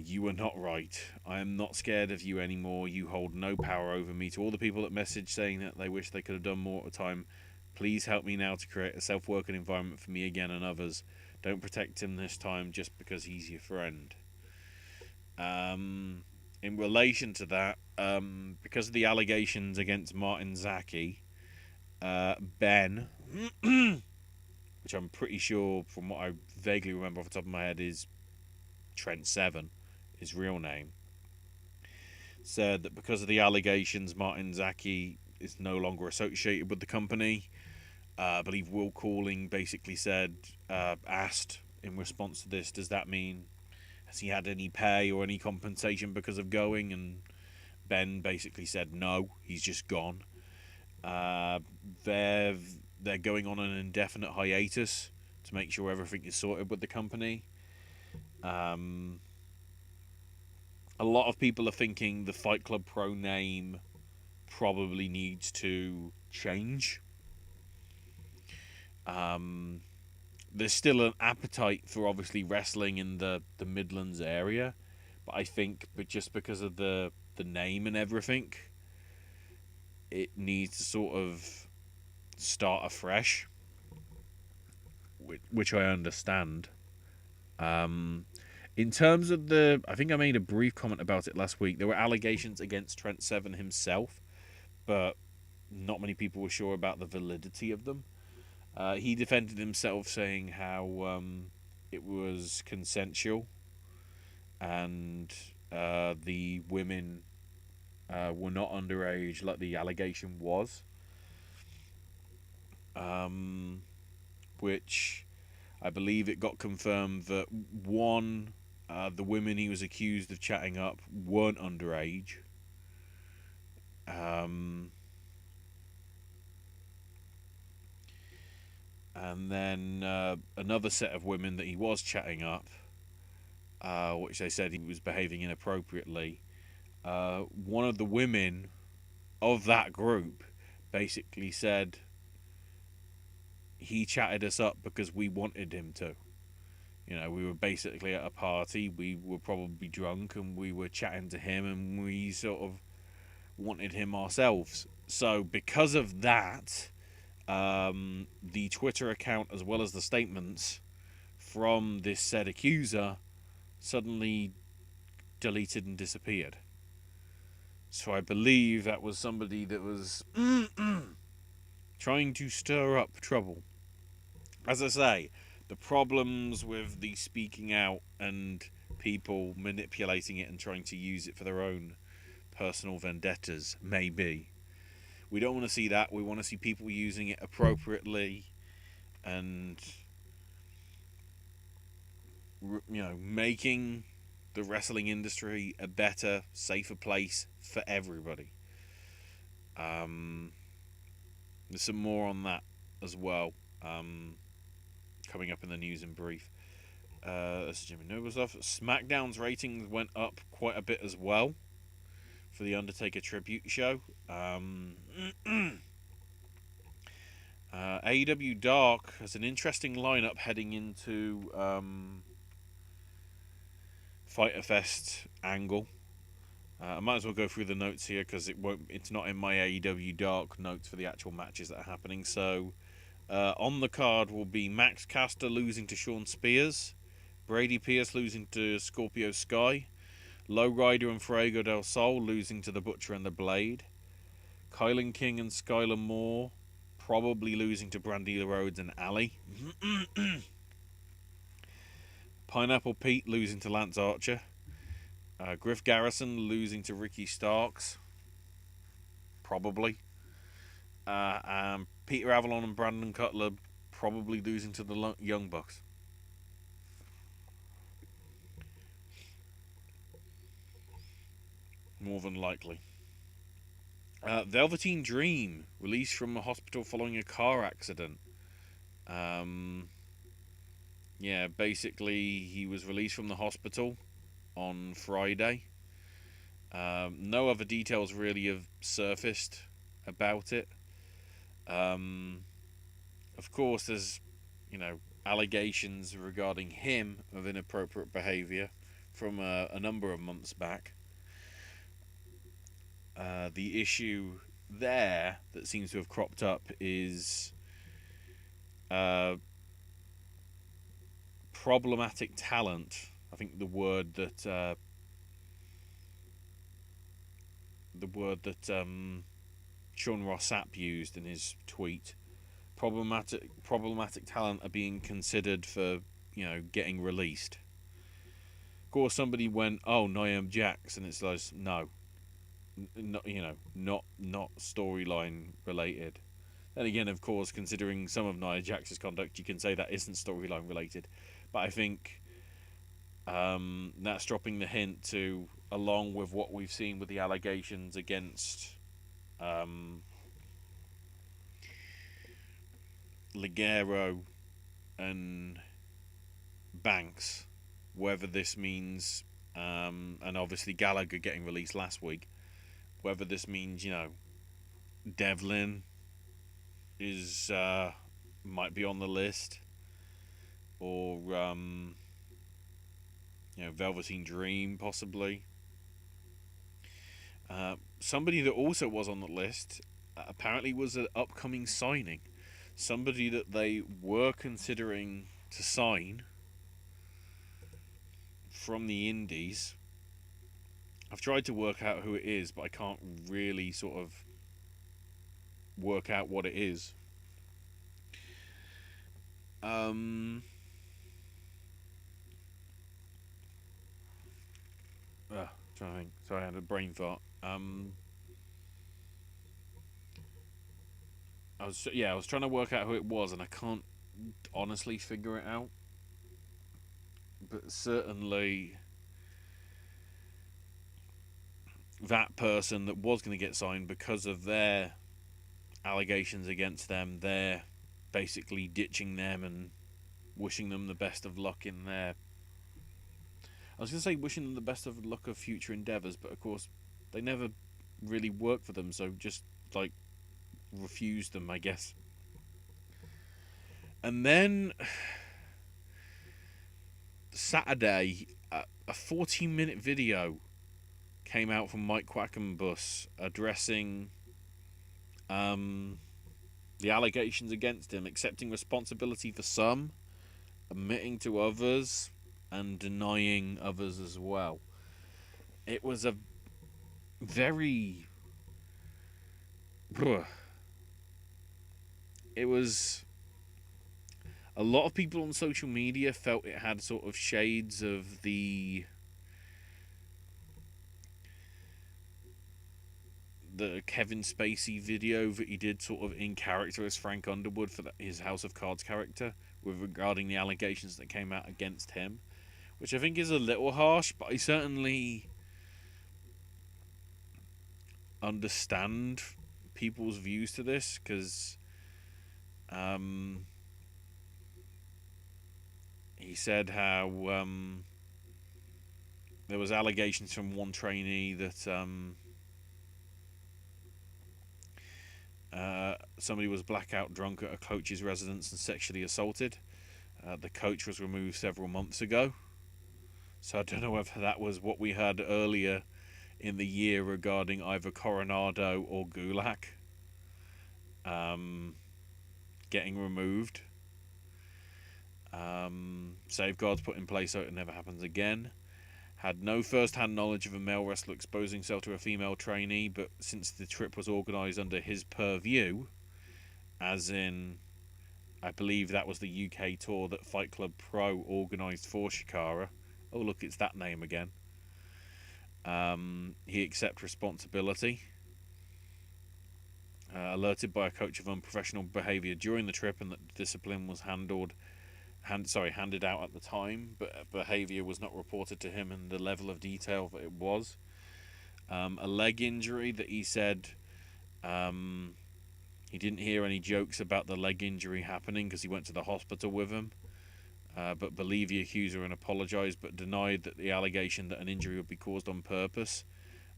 You are not right. I am not scared of you anymore. You hold no power over me. To all the people that message saying that they wish they could have done more at the time, please help me now to create a self-working environment for me again and others. Don't protect him this time just because he's your friend. In relation to that, because of the allegations against Martin Zaki, Ben, which I'm pretty sure, from what I vaguely remember off the top of my head, is Trent Seven, his real name, said that because of the allegations, Martin Zaki is no longer associated with the company. I believe Will Calling basically asked in response to this, does that mean, has he had any pay or any compensation because of going? And Ben basically said no, he's just gone. They're going on an indefinite hiatus to make sure everything is sorted with the company. A lot of people are thinking the Fight Club Pro name probably needs to change. There's still an appetite for obviously wrestling in the Midlands area, but I think just because of the name and everything, it needs to sort of start afresh, which I understand. In terms of I think I made a brief comment about it last week. There were allegations against Trent Seven himself, but not many people were sure about the validity of them. He defended himself, saying how it was consensual and the women were not underage like the allegation was, which I believe it got confirmed that the women he was accused of chatting up weren't underage. And then another set of women that he was chatting up, which they said he was behaving inappropriately. One of the women of that group basically said he chatted us up because we wanted him to. We were basically at a party, we were probably drunk, and we were chatting to him, and we sort of wanted him ourselves. So because of that, the Twitter account as well as the statements from this said accuser suddenly deleted and disappeared. So I believe that was somebody that was trying to stir up trouble. As I say, the problems with the speaking out and people manipulating it and trying to use it for their own personal vendettas may be. We don't want to see that. We want to see people using it appropriately and, making the wrestling industry a better, safer place for everybody. There's some more on that as well, coming up in the news in brief. This is Jimmy Noble's stuff. SmackDown's ratings went up quite a bit as well for the Undertaker tribute show. AEW Dark has an interesting lineup heading into Fighter Fest angle. I might as well go through the notes here because it's not in my AEW Dark notes for the actual matches that are happening. So on the card will be Max Caster losing to Sean Spears, Brady Pierce losing to Scorpio Sky, Lowrider and Fuego del Sol losing to the Butcher and the Blade, Kylan King and Skylar Moore probably losing to Brandila Rhodes and Ali. Pineapple Pete losing to Lance Archer. Griff Garrison losing to Ricky Starks. Probably. And Peter Avalon and Brandon Cutler probably losing to the Young Bucks. More than likely. Velveteen Dream released from the hospital following a car accident. Yeah, basically he was released from the hospital on Friday. No other details really have surfaced about it. Of course, there's, allegations regarding him of inappropriate behaviour from a number of months back. The issue there that seems to have cropped up is problematic talent. I think the word that Sean Ross Sapp used in his tweet. Problematic talent are being considered for getting released. Of course, somebody went, "Oh, Nia Jax," and it's like, no, not storyline related. Then again, of course, considering some of Nia Jax's conduct, you can say that isn't storyline related. But I think that's dropping the hint to, along with what we've seen with the allegations against Ligero and Banks, whether this means, and obviously Gallagher getting released last week, whether this means, Devlin is might be on the list, or Velveteen Dream possibly. Somebody that also was on the list apparently was an upcoming signing. Somebody that they were considering to sign from the indies. I've tried to work out who it is, but I can't really sort of work out what it is. Trying to think. Sorry, I had a brain fart. I was trying to work out who it was, and I can't honestly figure it out. But certainly, that person that was going to get signed, because of their allegations against them, they're basically ditching them and wishing them the best of luck in their... I was going to say wishing them the best of luck of future endeavours, but of course, they never really worked for them, so just, refuse them, I guess. And then Saturday, a 14-minute video came out from Mike Quackenbus addressing the allegations against him, accepting responsibility for some, admitting to others, and denying others as well. It was a very... It was... A lot of people on social media felt it had sort of shades of the Kevin Spacey video that he did sort of in character as Frank Underwood for his House of Cards character, with regarding the allegations that came out against him, which I think is a little harsh, but I certainly understand people's views to this, because he said how there was allegations from one trainee that somebody was blackout drunk at a coach's residence and sexually assaulted. The coach was removed several months ago. So I don't know whether that was what we heard earlier in the year regarding either Coronado or Gulak getting removed. Safeguards put in place so it never happens again. Had no first-hand knowledge of a male wrestler exposing himself to a female trainee, but since the trip was organised under his purview, as in, I believe that was the UK tour that Fight Club Pro organised for Shikara. Oh, look, it's that name again. He accepts responsibility. Alerted by a coach of unprofessional behaviour during the trip, and that the discipline was handed out at the time, but behaviour was not reported to him in the level of detail that it was. A leg injury that he said he didn't hear any jokes about the leg injury happening because he went to the hospital with him, but believed the accuser and apologised, but denied that the allegation that an injury would be caused on purpose,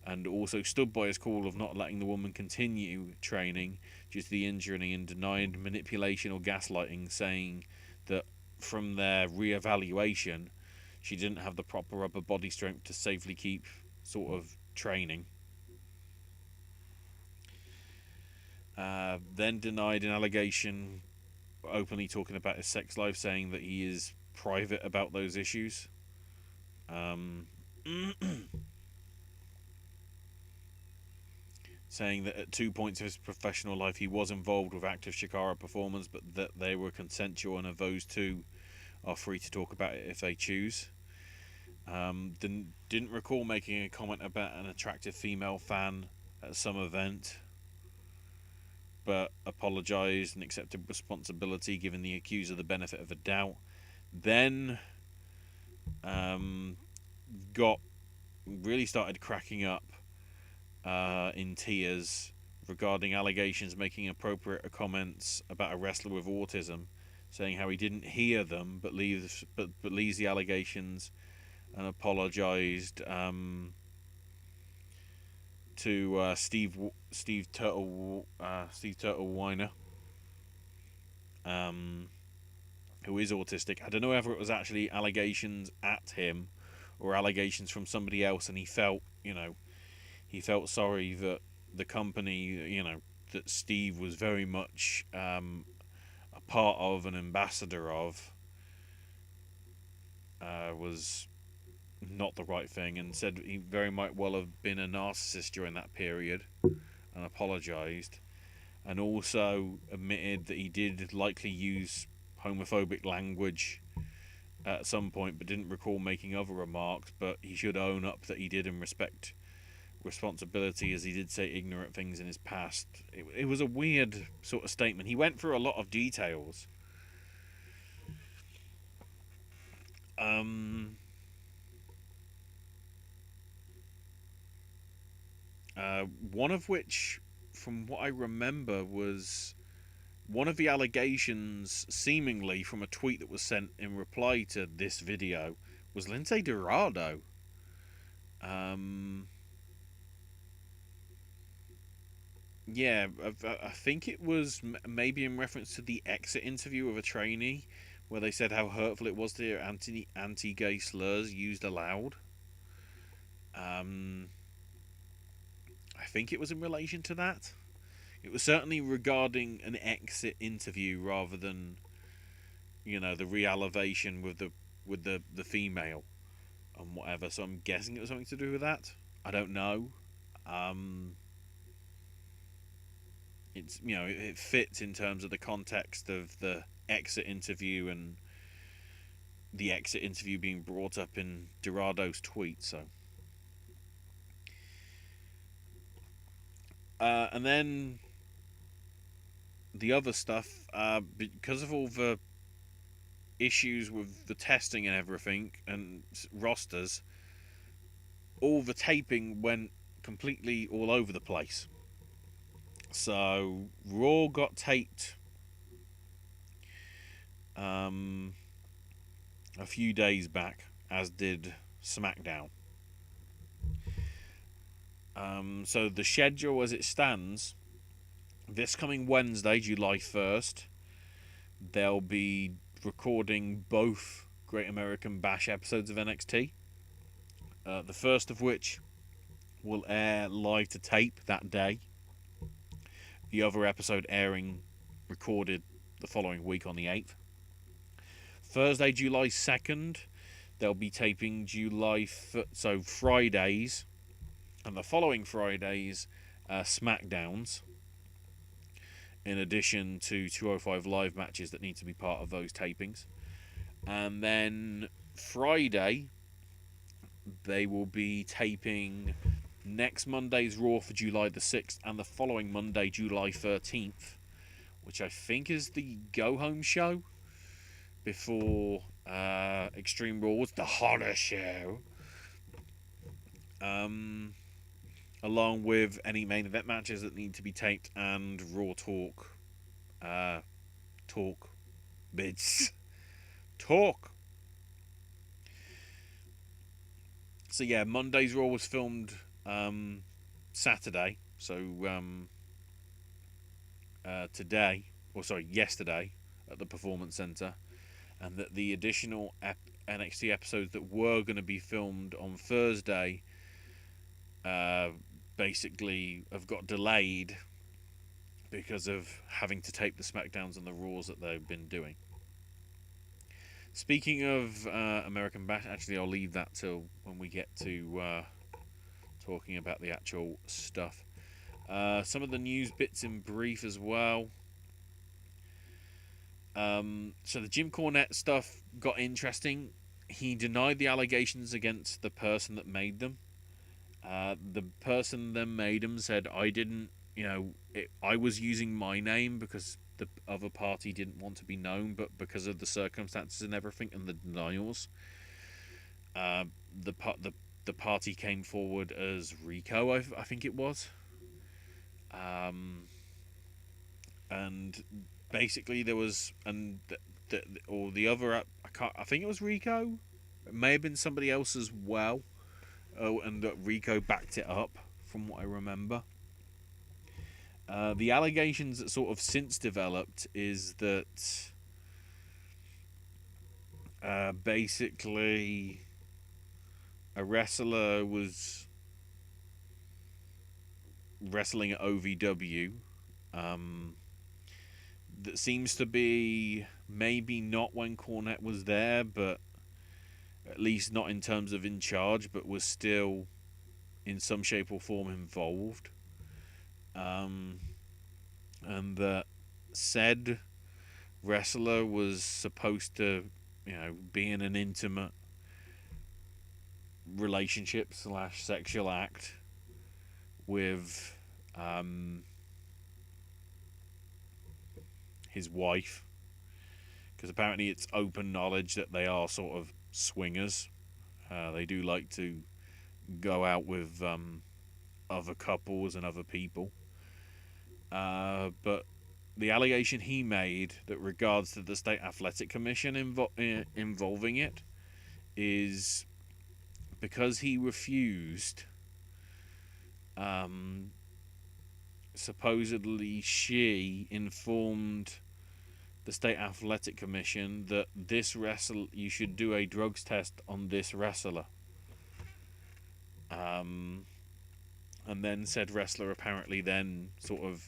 and also stood by his call of not letting the woman continue training due to the injury, and denied manipulation or gaslighting, saying that from their re-evaluation she didn't have the proper upper body strength to safely keep sort of training. Then denied an allegation openly talking about his sex life, saying that he is private about those issues. Saying that at 2 points of his professional life he was involved with active Shikara performers, but that they were consensual, and those two are free to talk about it if they choose. Didn't recall making a comment about an attractive female fan at some event, but apologised and accepted responsibility, giving the accuser the benefit of a doubt. Then started cracking up in tears regarding allegations, making appropriate comments about a wrestler with autism, saying how he didn't hear them but believes the allegations, and apologised to Steve Turtle Weiner, who is autistic. I don't know whether it was actually allegations at him or allegations from somebody else, and he felt sorry that the company, that Steve was very much a part of, an ambassador of, was not the right thing, and said he very might well have been a narcissist during that period, and apologised, and also admitted that he did likely use homophobic language at some point, but didn't recall making other remarks, but he should own up that he did and respect responsibility, as he did say ignorant things in his past. It was a weird sort of statement. He went through a lot of details. One of which, from what I remember, was one of the allegations, seemingly from a tweet that was sent in reply to this video, was Lindsay Dorado. Yeah, I think it was maybe in reference to the exit interview of a trainee, where they said how hurtful it was to hear anti-gay slurs used aloud. I think it was in relation to that. It was certainly regarding an exit interview rather than, the re-elevation with the female and whatever. So I'm guessing it was something to do with that. I don't know. It's it fits in terms of the context of the exit interview, and the exit interview being brought up in Dorado's tweet. So. And then the other stuff, because of all the issues with the testing and everything and rosters, all the taping went completely all over the place. So Raw got taped a few days back, as did SmackDown. So the schedule as it stands, this coming Wednesday, July 1st, they'll be recording both Great American Bash episodes of NXT. The first of which will air live to tape that day. The other episode airing recorded the following week on the 8th. Thursday, July 2nd, they'll be taping so Fridays, and the following Fridays, SmackDowns, in addition to 205 live matches that need to be part of those tapings. And then Friday, they will be taping next Monday's Raw for July the 6th and the following Monday, July 13th, which I think is the go-home show before Extreme Rules, the horror show. Along with any main event matches that need to be taped and Raw talk. Talk. So yeah, Monday's Raw was filmed Saturday. So yesterday at the Performance Center, and that the additional NXT episodes that were going to be filmed on Thursday basically have got delayed because of having to tape the SmackDowns and the Raws that they've been doing. Speaking of American Bash, actually I'll leave that till when we get to talking about the actual stuff. Some of the news bits in brief as well. So the Jim Cornette stuff got interesting. He denied the allegations against the person that made them. The person that made them said, I didn't, I was using my name because the other party didn't want to be known, but because of the circumstances and everything and the denials, the party came forward as Rico, I think it was. And basically there was, the other, I think it was Rico. It may have been somebody else as well. Oh, and Rico backed it up, from what I remember. The allegations that sort of since developed is that basically a wrestler was wrestling at OVW. That seems to be maybe not when Cornette was there, but at least not in terms of in charge, but was still in some shape or form involved. And that said wrestler was supposed to, be in an intimate relationship / sexual act with his wife, because apparently it's open knowledge that they are sort of swingers. They do like to go out with other couples and other people. But the allegation he made that regards to the State Athletic Commission involving it is because he refused. Supposedly she informed the State Athletic Commission that you should do a drugs test on this wrestler. And then said wrestler apparently then sort of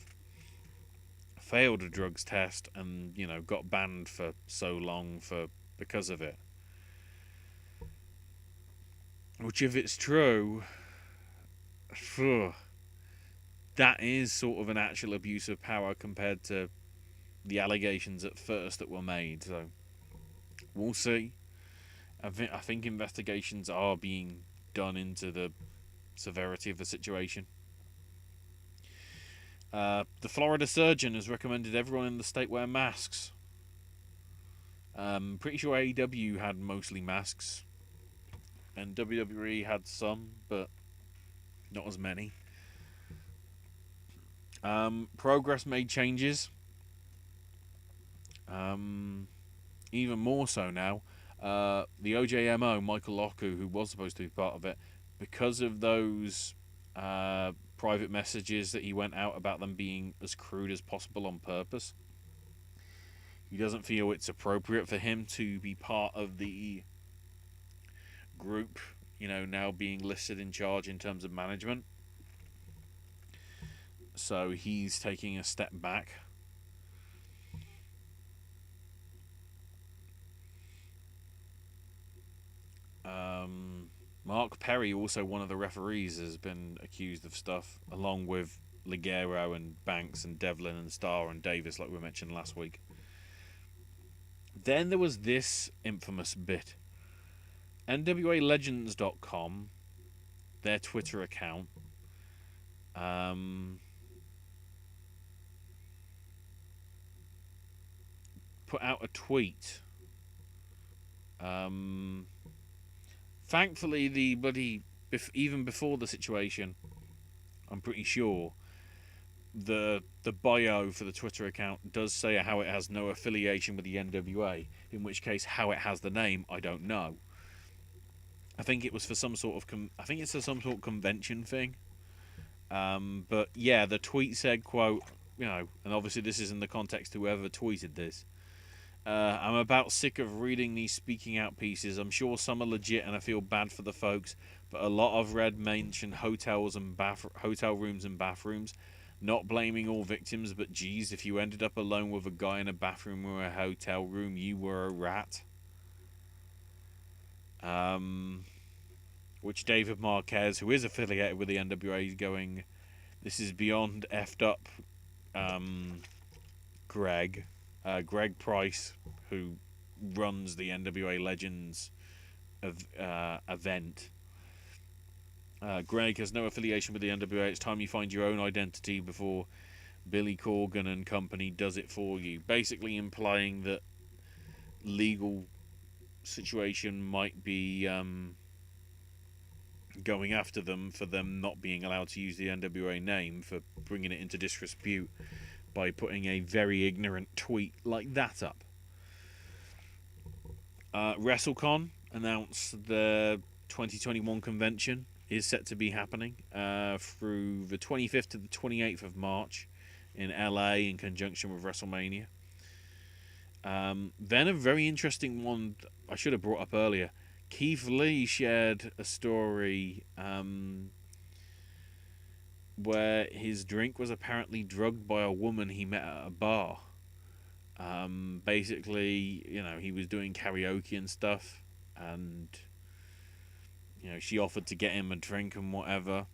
failed a drugs test and, got banned for so long because of it. Which, if it's true, that is sort of an actual abuse of power compared to the allegations at first that were made. So we'll see. I think investigations are being done into the severity of the situation. The Florida surgeon has recommended everyone in the state wear masks. Pretty sure AEW had mostly masks, and WWE had some, but not as many. Progress made changes. Even more so now. The OJMO, Michael Oku, who was supposed to be part of it, because of those private messages that he went out about them being as crude as possible on purpose, he doesn't feel it's appropriate for him to be part of the group now being listed in charge in terms of management. So he's taking a step back. Mark Perry, also one of the referees, has been accused of stuff, along with Ligero and Banks and Devlin and Starr and Davis, like we mentioned last week. Then there was this infamous bit. NWALegends.com, their Twitter account, put out a tweet. Thankfully, even before the situation, I'm pretty sure the bio for the Twitter account does say how it has no affiliation with the NWA. In which case, how it has the name, I don't know. I think it was for some sort of I think it's for some sort of convention thing. But yeah, the tweet said, quote, and obviously this is in the context of whoever tweeted this. I'm about sick of reading these speaking out pieces. I'm sure some are legit and I feel bad for the folks, but a lot I've read mention hotel rooms and bathrooms. Not blaming all victims, but geez, if you ended up alone with a guy in a bathroom or a hotel room, you were a rat. Which David Marquez, who is affiliated with the NWA, is going, this is beyond effed up. Greg Price, who runs the NWA Legends event. Greg has no affiliation with the NWA. It's time you find your own identity before Billy Corgan and company does it for you. Basically implying that legal situation might be going after them for them not being allowed to use the NWA name, for bringing it into disrepute by putting a very ignorant tweet like that up. WrestleCon announced the 2021 convention is set to be happening through the 25th to the 28th of March in LA in conjunction with WrestleMania. Then a very interesting one I should have brought up earlier. Keith Lee shared a story where his drink was apparently drugged by a woman he met at a bar. Basically, he was doing karaoke and stuff, and she offered to get him a drink and whatever.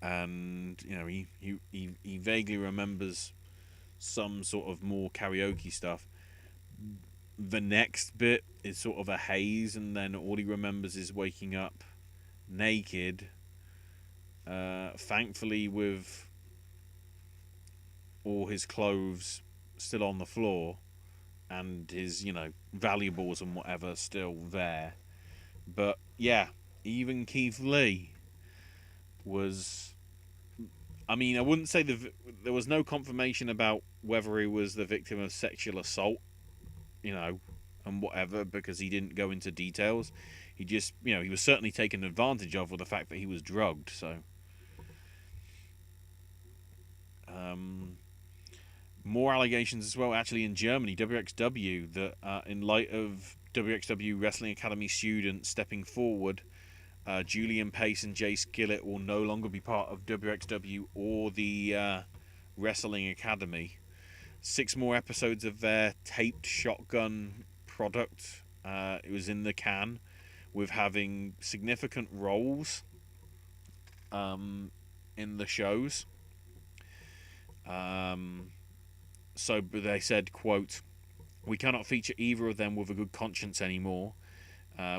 And he vaguely remembers some sort of more karaoke stuff. The next bit is sort of a haze, and then all he remembers is waking up naked, thankfully with all his clothes still on the floor and his valuables and whatever still there. But yeah, even Keith Lee was, I wouldn't say there was no confirmation about whether he was the victim of sexual assault, and whatever, because he didn't go into details. He just, he was certainly taken advantage of with the fact that he was drugged. So more allegations as well, actually, in Germany, WXW, that in light of WXW Wrestling Academy students stepping forward, Julian Pace and Jay Skillett will no longer be part of WXW or the Wrestling Academy. 6 more episodes of their taped Shotgun product. It was in the can, with having significant roles in the shows. So they said, quote, "We cannot feature either of them with a good conscience anymore.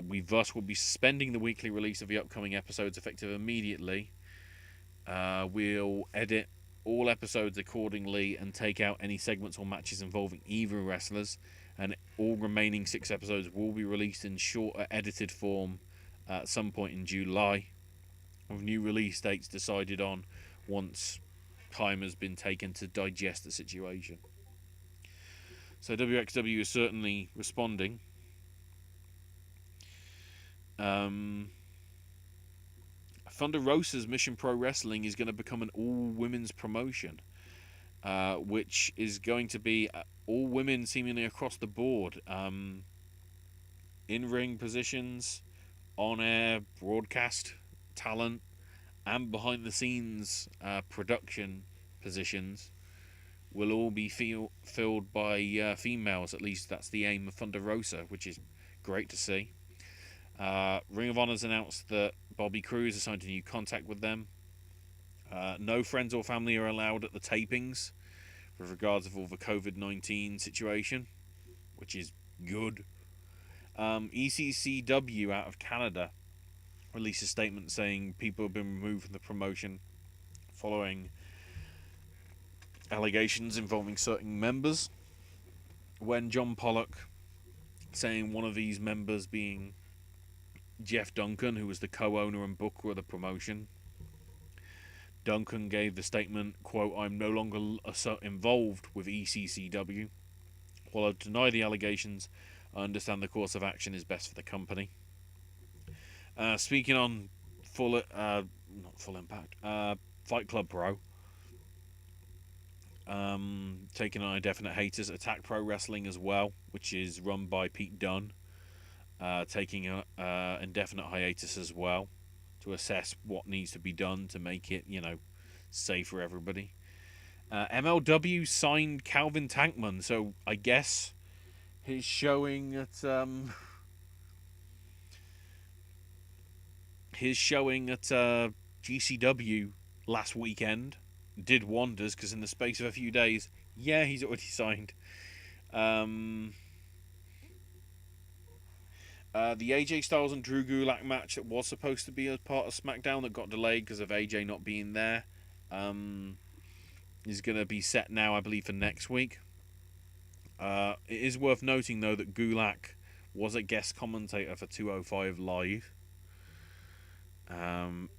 We thus will be suspending the weekly release of the upcoming episodes effective immediately. We'll edit all episodes accordingly and take out any segments or matches involving either wrestlers, and all remaining 6 episodes will be released in shorter edited form at some point in July, with new release dates decided on once time has been taken to digest the situation." So WXW is certainly responding. Thunder Rosa's Mission Pro Wrestling is going to become an all-women's promotion, which is going to be all women seemingly across the board. In-ring positions, on-air broadcast talent and behind-the-scenes production positions will all be filled by females. At least that's the aim of Thunder Rosa, which is great to see. Ring of Honor's announced that Bobby Cruise has signed a new contract with them. No friends or family are allowed at the tapings with regards of all the COVID-19 situation, which is good. ECCW out of Canada released a statement saying people have been removed from the promotion following allegations involving certain members. When John Pollock, saying one of these members being Jeff Duncan, who was the co-owner and booker of the promotion, Duncan gave the statement, quote, "I'm no longer involved with ECCW. While I deny the allegations, I understand the course of action is best for the company." Speaking on not Full Impact, Fight Club Pro, taking on Indefinite Haters, Attack Pro Wrestling as well, which is run by Pete Dunne, taking an indefinite hiatus as well to assess what needs to be done to make it, safe for everybody. MLW signed Calvin Tankman, so I guess his showing at GCW last weekend did wonders, because in the space of a few days, he's already signed. The AJ Styles and Drew Gulak match that was supposed to be a part of SmackDown that got delayed because of AJ not being there is going to be set now, I believe, for next week. It is worth noting, though, that Gulak was a guest commentator for 205 Live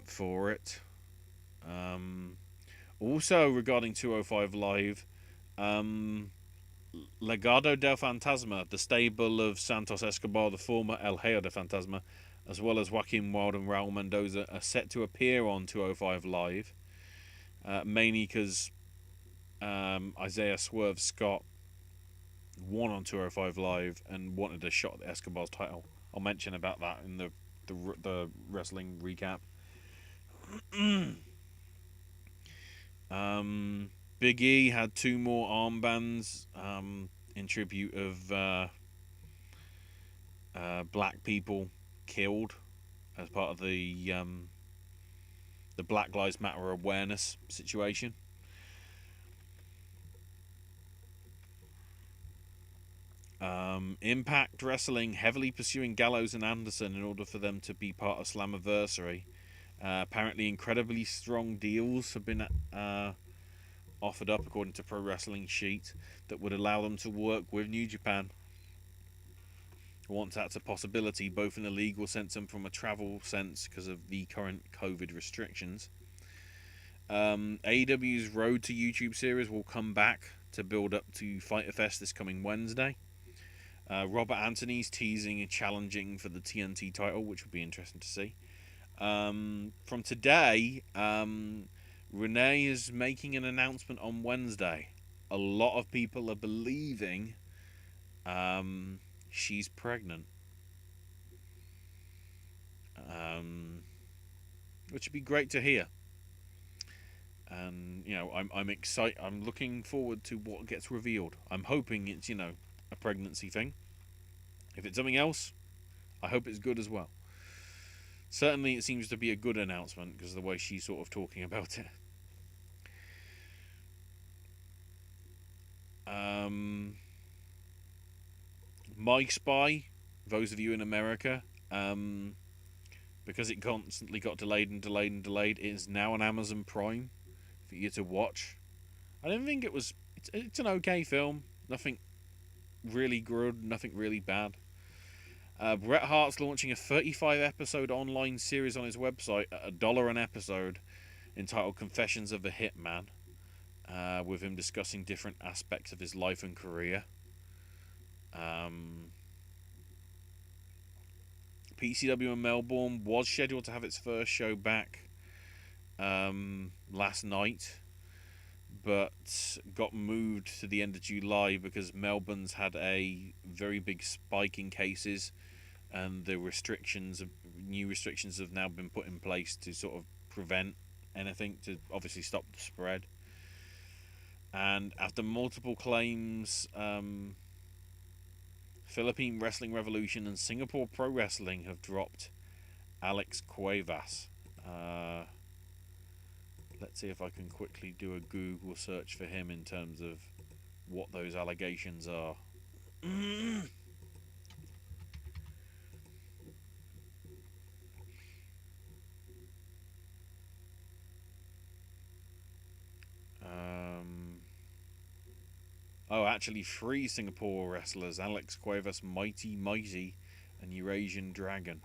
for it. Also, regarding 205 Live, Legado del Fantasma, the stable of Santos Escobar, the former El Hijo de Fantasma, as well as Joaquin Wilde and Raul Mendoza, are set to appear on 205 Live, mainly because Isaiah Swerve Scott won on 205 Live and wanted a shot at the Escobar's title. I'll mention about that in the wrestling recap. Big E had 2 more armbands in tribute of black people killed as part of the Black Lives Matter awareness situation. Impact Wrestling heavily pursuing Gallows and Anderson in order for them to be part of Slammiversary. Apparently incredibly strong deals have been offered up, according to Pro Wrestling Sheet, that would allow them to work with New Japan once that's a possibility, both in a legal sense and from a travel sense because of the current COVID restrictions. AEW's Road to YouTube series will come back to build up to Fyter Fest this coming Wednesday. Robert Anthony's teasing and challenging for the TNT title, which would be interesting to see. From today, Renee is making an announcement on Wednesday. A lot of people are believing she's pregnant, which would be great to hear. And I'm excited. I'm looking forward to what gets revealed. I'm hoping it's a pregnancy thing. If it's something else, I hope it's good as well. Certainly, it seems to be a good announcement because of the way she's sort of talking about it. My Spy, those of you in America, because it constantly got delayed, it is now on Amazon Prime for you to watch. I don't think it was. It's an okay film. Nothing really good, nothing really bad. Bret Hart's launching a 35-episode online series on his website at $1 an episode, entitled Confessions of a Hitman, with him discussing different aspects of his life and career. PCW in Melbourne was scheduled to have its first show back last night, but got moved to the end of July because Melbourne's had a very big spike in cases and the new restrictions have now been put in place to sort of prevent anything, to obviously stop the spread. And after multiple claims, Philippine Wrestling Revolution and Singapore Pro Wrestling have dropped Alex Cuevas. Let's see if I can quickly do a Google search for him in terms of what those allegations are. Actually, 3 Singapore wrestlers: Alex Cuevas, Mighty Mighty, and Eurasian Dragon.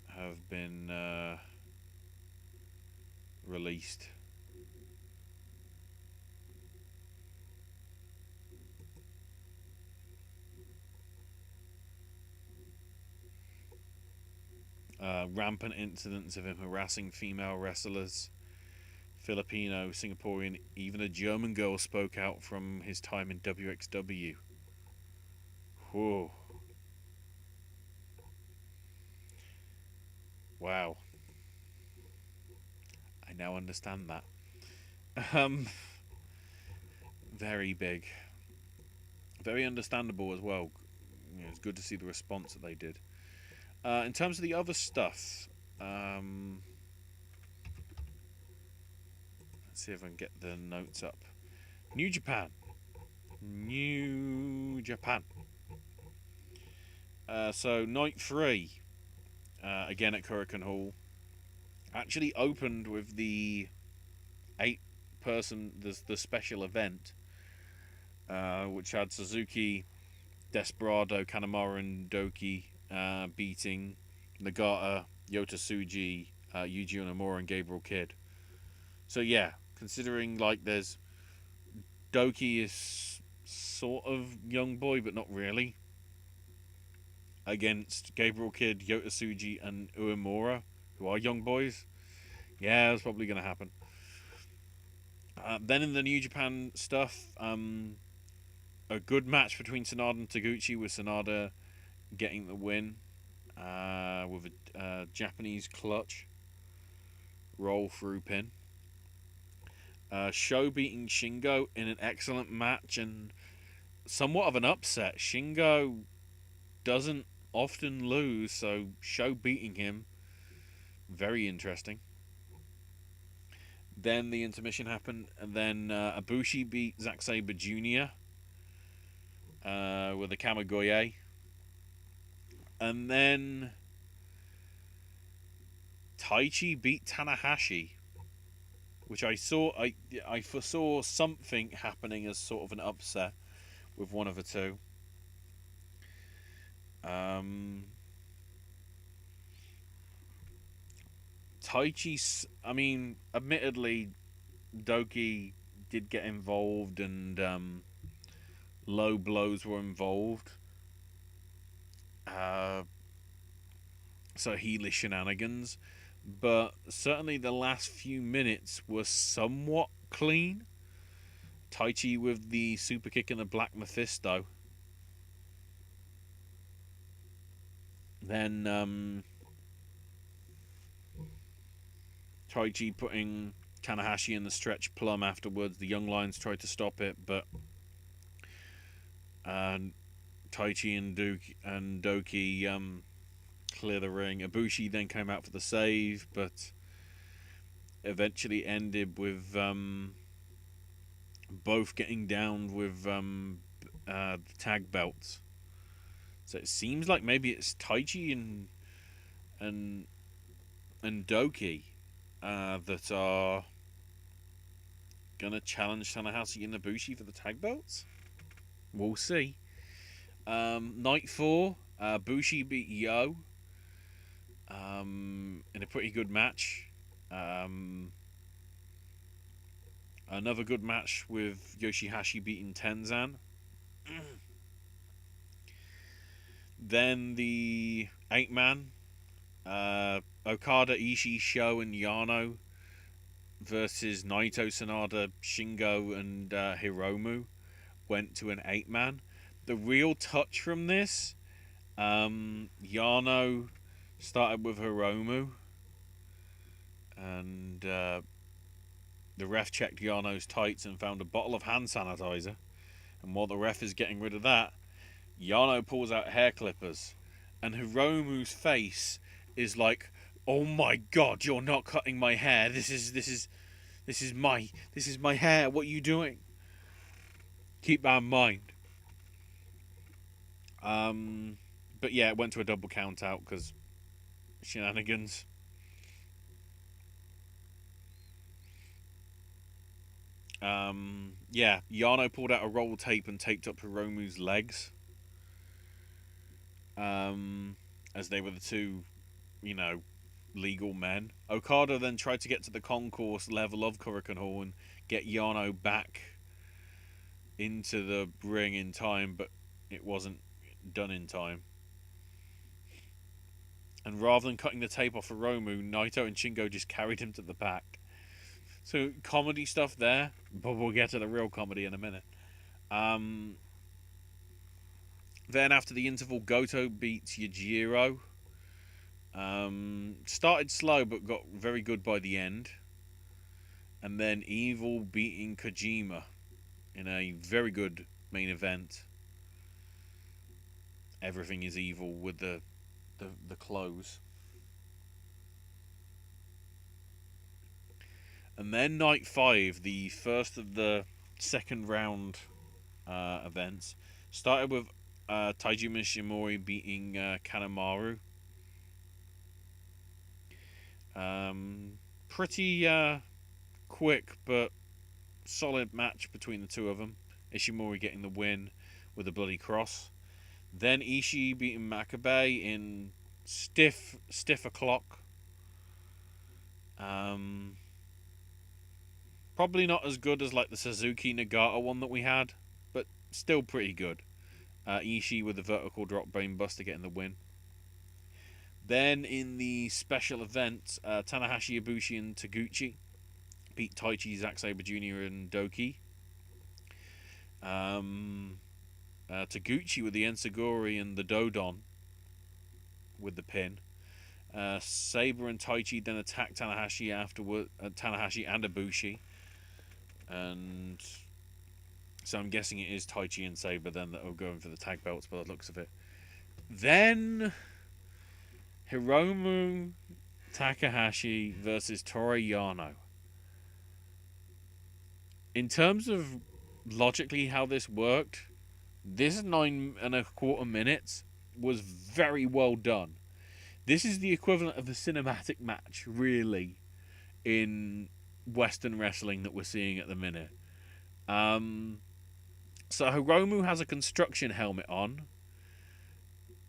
Have been released. Rampant incidents of him harassing female wrestlers. Filipino, Singaporean, even a German girl spoke out from his time in WXW. Whoa. Wow. I now understand that. Very big. Very understandable as well. You know, it's good to see the response that they did. In terms of the other stuff, let's see if I can get the notes up. New Japan. So night 3, again at Korakuen Hall, actually opened with the 8-person, the special event, which had Suzuki, Desperado, Kanemaru, and Doki beating Nagata, Yota Tsuji, Yuji Uemura, and Gabriel Kidd. So yeah, considering like there's Doki is sort of young boy, but not really, against Gabriel Kidd, Yota Tsuji, and Uemura, who are young boys. Yeah, that's probably going to happen. Then in the New Japan stuff, a good match between Sanada and Taguchi, with Sanada getting the win with a Japanese clutch roll through pin. Sho beating Shingo in an excellent match and somewhat of an upset. Shingo doesn't often lose, so Sho beating him, very interesting. Then the intermission happened, and then Ibushi beat Zack Sabre Jr. With a Kamigoye. And then Taichi beat Tanahashi, which I foresaw something happening as sort of an upset with one of the two. Taichi, I mean, admittedly, Doki did get involved and low blows were involved. So heelish shenanigans. But certainly the last few minutes were somewhat clean. Taichi with the super kick and the Black Mephisto. Then Taichi putting Tanahashi in the stretch plum afterwards. The Young Lions tried to stop it, but Taichi and Doki clear the ring. Ibushi then came out for the save, but eventually ended with both getting down with the tag belts. So it seems like maybe it's Taichi and Doki that are gonna challenge Tanahashi and Ibushi for the tag belts. We'll see. Night 4, Bushi beat Yo in a pretty good match. Another good match with Yoshihashi beating Tenzan. Then the 8-man, Okada, Ishii, Sho, and Yano versus Naito, Sanada, Shingo, and Hiromu. went to an 8-man. The real touch from this, Yano started with Hiromu, and the ref checked Yano's tights and found a bottle of hand sanitizer. And while the ref is getting rid of that, Yano pulls out hair clippers, and Hiromu's face is like, "Oh my God, you're not cutting my hair. This is my hair. What are you doing?" Keep that in mind. But yeah, it went to a double count out because shenanigans. Yeah, Yano pulled out a roll tape and taped up Hiromu's legs. As they were the two, legal men. Okada then tried to get to the concourse level of Korakuen Hall and get Yano back into the ring in time, but it wasn't done in time. And rather than cutting the tape off Hiromu, Naito and Shingo just carried him to the back. So comedy stuff there, but we'll get to the real comedy in a minute. Then after the interval, Goto beats Yujiro. Started slow but got very good by the end. And then Evil beating Kojima in a very good main event. Everything is evil with the close. And then night 5, the first of the second round events, started with Taiji Mishimori beating Kanemaru. Pretty quick but solid match between the two of them. Ishimori getting the win with a bloody cross. Then Ishii beating Makabe in stiff o'clock. Probably not as good as like the Suzuki Nagata one that we had, but still pretty good. Ishii with the vertical drop brainbuster getting the win. Then in the special event, Tanahashi, Ibushi and Taguchi beat Taichi, Zack Sabre Jr. and Doki. Taguchi with the Ensagori and the Dodon with the pin. Sabre and Taichi then attack Tanahashi afterward. Tanahashi and Ibushi, and so I'm guessing it is Taichi and Sabre then that are going for the tag belts by the looks of it. Then Hiromu Takahashi versus Toriyano. In terms of logically how this worked, this 9.25 minutes was very well done. This is the equivalent of a cinematic match, really, in Western wrestling that we're seeing at the minute. So Hiromu has a construction helmet on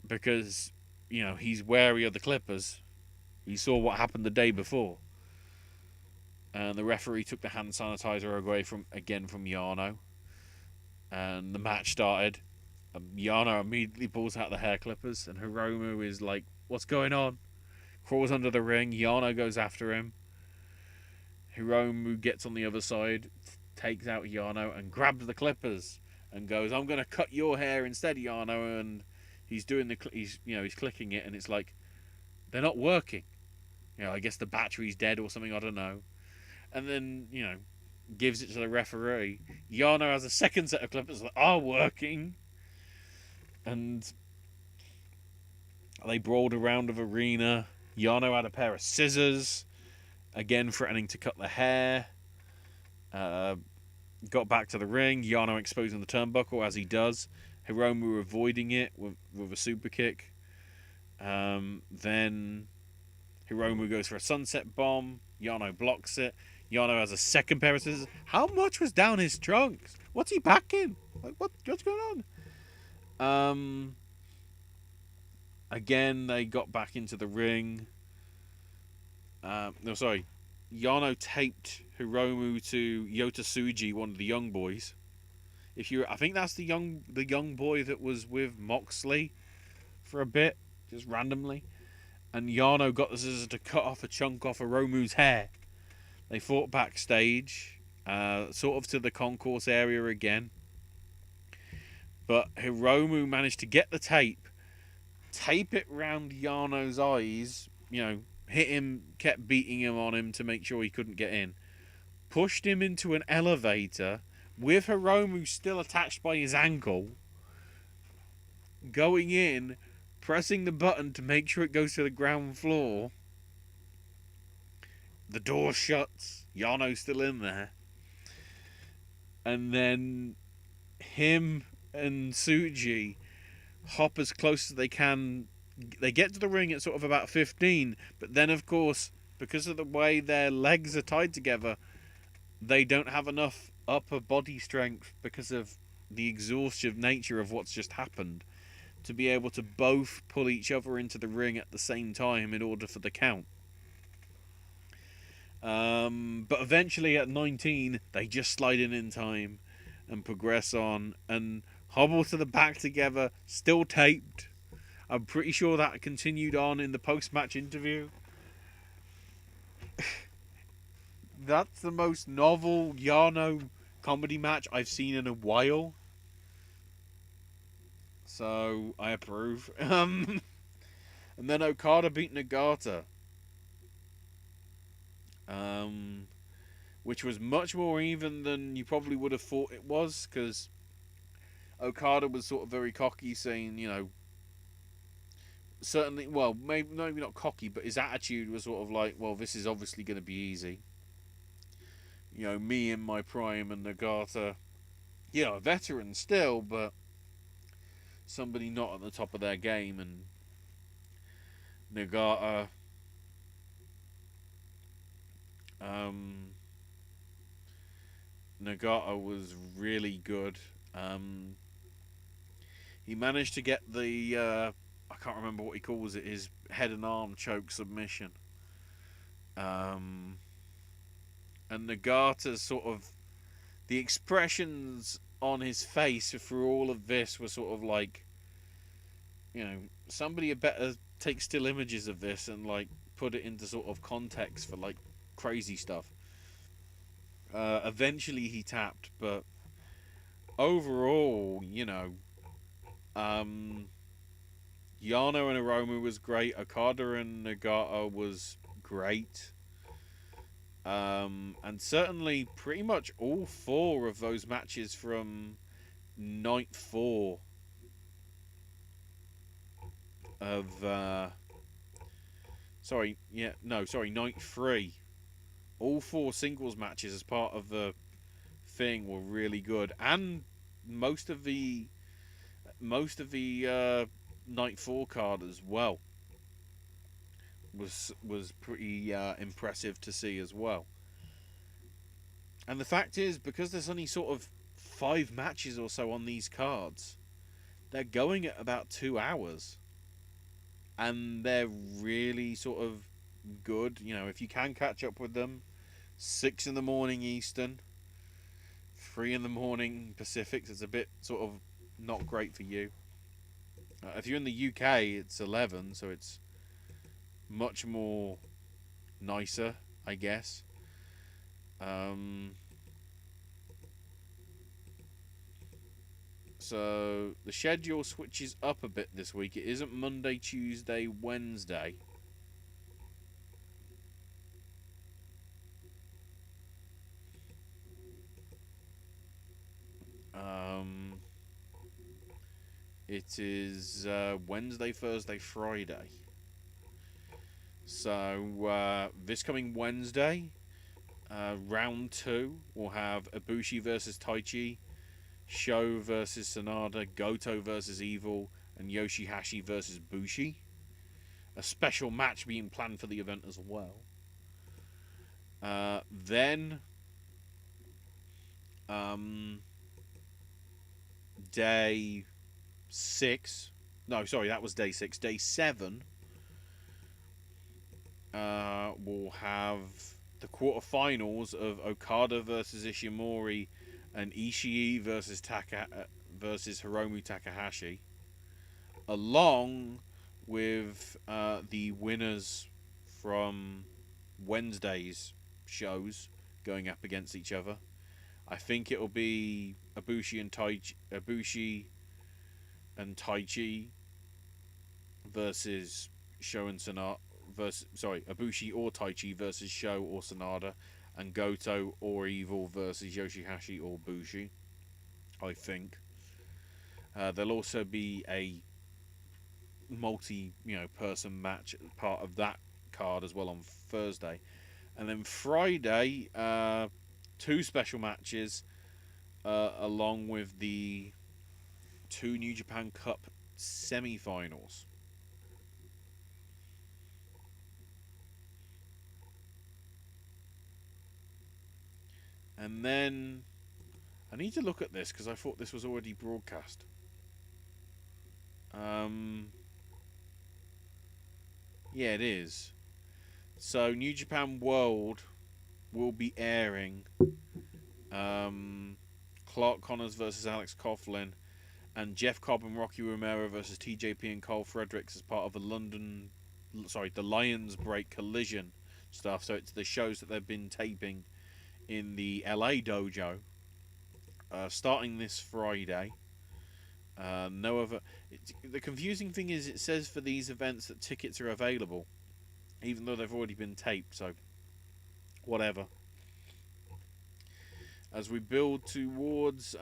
because, he's wary of the Clippers. He saw what happened the day before. And the referee took the hand sanitizer away from Yano. And the match started. Yano immediately pulls out the hair clippers, and Hiromu is like, "What's going on?" Crawls under the ring. Yano goes after him. Hiromu gets on the other side, takes out Yano, and grabs the clippers and goes, "I'm going to cut your hair instead, Yano." And he's doing he's clicking it, and it's like they're not working. I guess the battery's dead or something. I don't know. And then gives it to the referee. Yano has a second set of clippers that are working. And they brawled around the arena. Yano had a pair of scissors, again threatening to cut the hair. Got back to the ring. Yano exposing the turnbuckle as he does. Hiromu avoiding it with a super kick. Then Hiromu goes for a sunset bomb. Yano blocks it. Yano has a second pair of scissors. How much was down his trunks? What's he packing? Like, what's going on? Again, they got back into the ring. Yano taped Hiromu to Yota Tsuji, one of the young boys. I think that's the young boy that was with Moxley for a bit, just randomly. And Yano got the scissors to cut off a chunk off Hiromu's hair. They fought backstage, sort of to the concourse area again. But Hiromu managed to get the tape it round Yano's eyes, hit him, kept beating him on him to make sure he couldn't get in. Pushed him into an elevator with Hiromu still attached by his ankle. Going in, pressing the button to make sure it goes to the ground floor. The door shuts. Yano's still in there. And then him and Tsuji hop as close as they can. They get to the ring at sort of about 15, but then, of course, because of the way their legs are tied together, they don't have enough upper body strength because of the exhaustive nature of what's just happened to be able to both pull each other into the ring at the same time in order for the count. But eventually at 19, they just slide in time and progress on and hobble to the back together, still taped. I'm pretty sure that continued on in the post-match interview. That's the most novel Yano comedy match I've seen in a while. So, I approve. And then Okada beat Nagata. Which was much more even than you probably would have thought it was, because Okada was sort of very cocky, saying, certainly, well, maybe not cocky, but his attitude was sort of like, well, this is obviously going to be easy. Me in my prime and Nagata, a veteran still, but somebody not at the top of their game, and Nagata was really good. He managed to get the I can't remember what he calls it, his head and arm choke submission. And Nagata's sort of, the expressions on his face through all of this were sort of like, somebody had better take still images of this and like put it into sort of context for like crazy stuff. Eventually he tapped, but overall, Yano and Hiromu was great. Okada and Nagata was great. And certainly pretty much all 4 of those matches from night 4 of night 3. All 4 singles matches as part of the thing were really good, and most of the night 4 card as well was pretty impressive to see as well. And the fact is, because there's only sort of 5 matches or so on these cards, they're going at about 2 hours, and they're really sort of good. If you can catch up with them, 6 in the morning Eastern, 3 in the morning Pacific. It's a bit sort of not great for you. If you're in the UK, it's 11, so it's much more nicer, I guess. So the schedule switches up a bit this week. It isn't Monday, Tuesday, Wednesday. It is Wednesday, Thursday, Friday. So this coming Wednesday, round 2, we'll have Ibushi versus Taichi, Sho versus Sanada, Goto versus Evil, and Yoshihashi versus Bushi. A special match being planned for the event as well. Then day 6. No, sorry, that was day 6. Day 7, we'll have the quarterfinals of Okada versus Ishimori and Ishii versus Hiromu Takahashi, along with the winners from Wednesday's shows going up against each other. I think it'll be Ibushi and Taichi versus Sho and Sonata Ibushi or Taichi versus Sho or Sonata, and Goto or Evil versus Yoshihashi or Bushi, I think. There'll also be a person match part of that card as well on Thursday. And then Friday, two special matches along with the two New Japan Cup semi-finals. And then I need to look at this because I thought this was already broadcast. Yeah, it is. So New Japan World will be airing Clark Connors versus Alex Coughlin and Jeff Cobb and Rocky Romero versus TJP and Cole Fredericks as part of the Lions Break Collision stuff. So it's the shows that they've been taping in the LA dojo, starting this Friday. No other. The confusing thing is, it says for these events that tickets are available, even though they've already been taped. So, whatever. As we build towards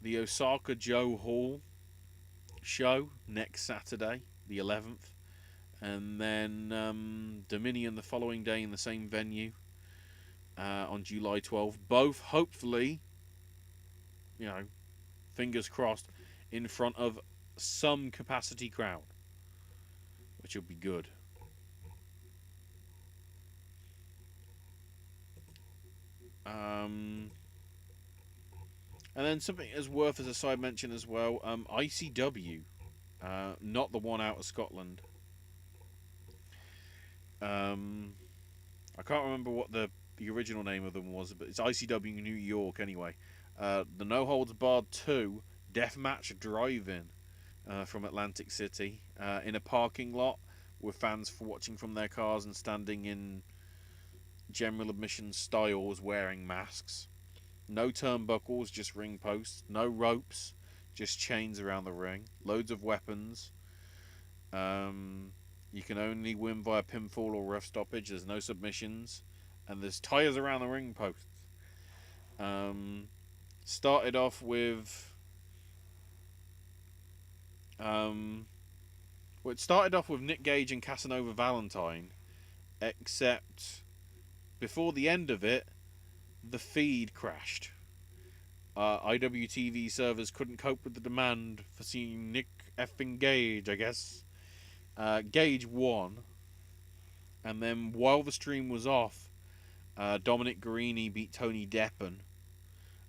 the Osaka Joe Hall show next Saturday, the 11th, and then Dominion the following day in the same venue on July 12th. Both, hopefully, fingers crossed, in front of some capacity crowd, which will be good. And then something as worth as a side mention as well, ICW, not the one out of Scotland. I can't remember what the original name of them was, but it's ICW New York anyway. The No Holds Barred 2 Deathmatch Drive-In from Atlantic City in a parking lot with fans watching from their cars and standing in general admission styles wearing masks. No turnbuckles, just ring posts. No ropes, just chains around the ring. Loads of weapons. You can only win via pinfall or ref stoppage. There's no submissions. And there's tires around the ring posts. Started off with... it started off with Nick Gage and Casanova Valentine. Except, before the end of it, the feed crashed. IWTV servers couldn't cope with the demand for seeing Nick effing Gage, I guess. Gage won. And then while the stream was off, Dominic Guarini beat Tony Deppen.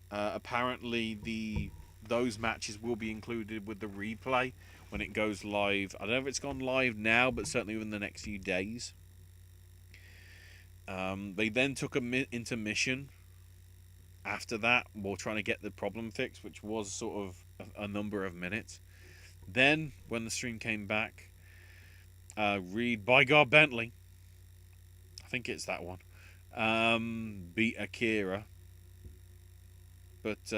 Apparently those matches will be included with the replay when it goes live. I don't know if it's gone live now, but certainly within the next few days. They then took an intermission after that while trying to get the problem fixed, which was sort of a number of minutes. Then, when the stream came back, Reed by God Bentley, I think it's that one, beat Akira. But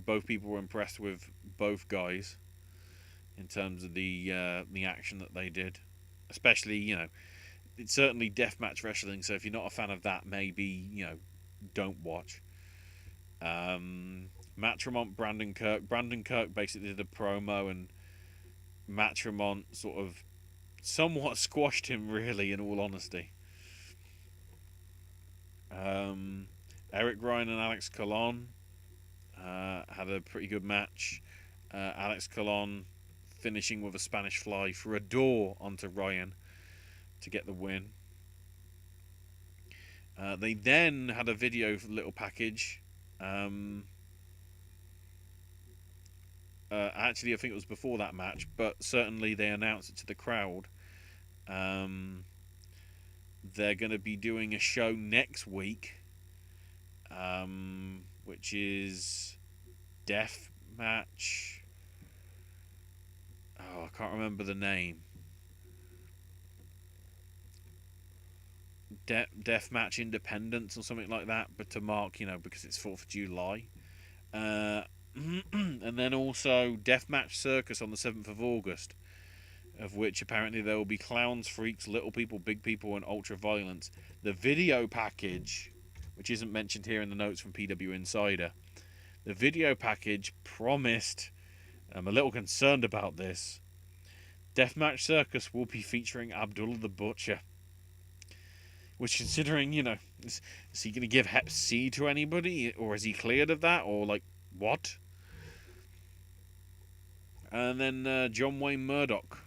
both people were impressed with both guys in terms of the action that they did, especially it's certainly deathmatch wrestling. So if you're not a fan of that, maybe don't watch. Matrimont, Brandon Kirk basically did a promo, and Matrimont sort of somewhat squashed him, really, in all honesty. Eric Ryan and Alex Colon had a pretty good match. Alex Colon finishing with a Spanish fly through a door onto Ryan to get the win. They then had a video little package. Actually, I think it was before that match, but certainly they announced it to the crowd. They're going to be doing a show next week, which is Death Match. Oh, I can't remember the name. Death Match Independence or something like that, but to mark, because it's 4th of July. Uh, and then also Deathmatch Circus on the 7th of August, of which apparently there will be clowns, freaks, little people, big people, and ultra violence. The video package, which isn't mentioned here in the notes from PW Insider, the video package promised, I'm a little concerned about this, Deathmatch Circus will be featuring Abdullah the Butcher. Which, considering, is he going to give Hep C to anybody? Or is he cleared of that? Or, what? And then John Wayne Murdoch.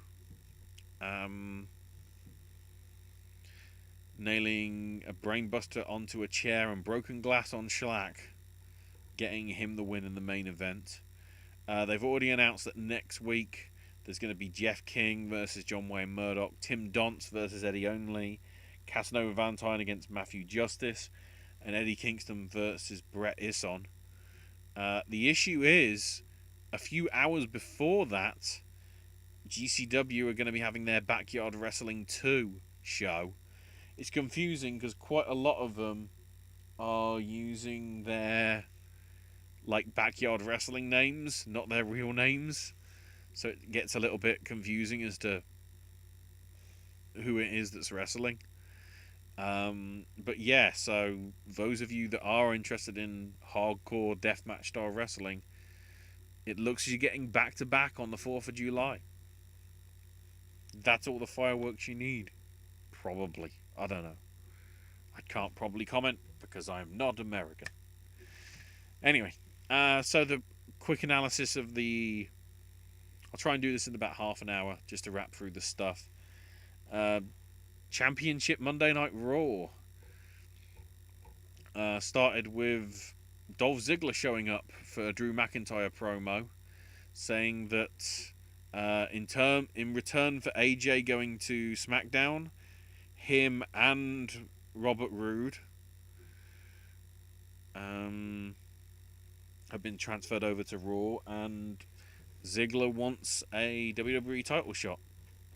Nailing a brainbuster onto a chair and broken glass on Shellac. Getting him the win in the main event. They've already announced that next week there's going to be Jeff King versus John Wayne Murdoch. Tim Donst versus Eddie Only. Casanova Valentine against Matthew Justice, and Eddie Kingston versus Bret Ison. The issue is, a few hours before that, GCW are going to be having their Backyard Wrestling 2 show. It's confusing because quite a lot of them are using their Backyard Wrestling names, not their real names. So it gets a little bit confusing as to who it is that's wrestling. But yeah, so those of you that are interested in hardcore deathmatch style wrestling, it looks as you're getting back to back on the 4th of July. That's all the fireworks you need. Probably. I don't know. I can't probably comment because I'm not American. Anyway, so the quick analysis of the... I'll try and do this in about half an hour just to wrap through the stuff. Championship Monday Night Raw started with Dolph Ziggler showing up for a Drew McIntyre promo, saying that in return for AJ going to SmackDown, him and Robert Roode have been transferred over to Raw, and Ziggler wants a WWE title shot,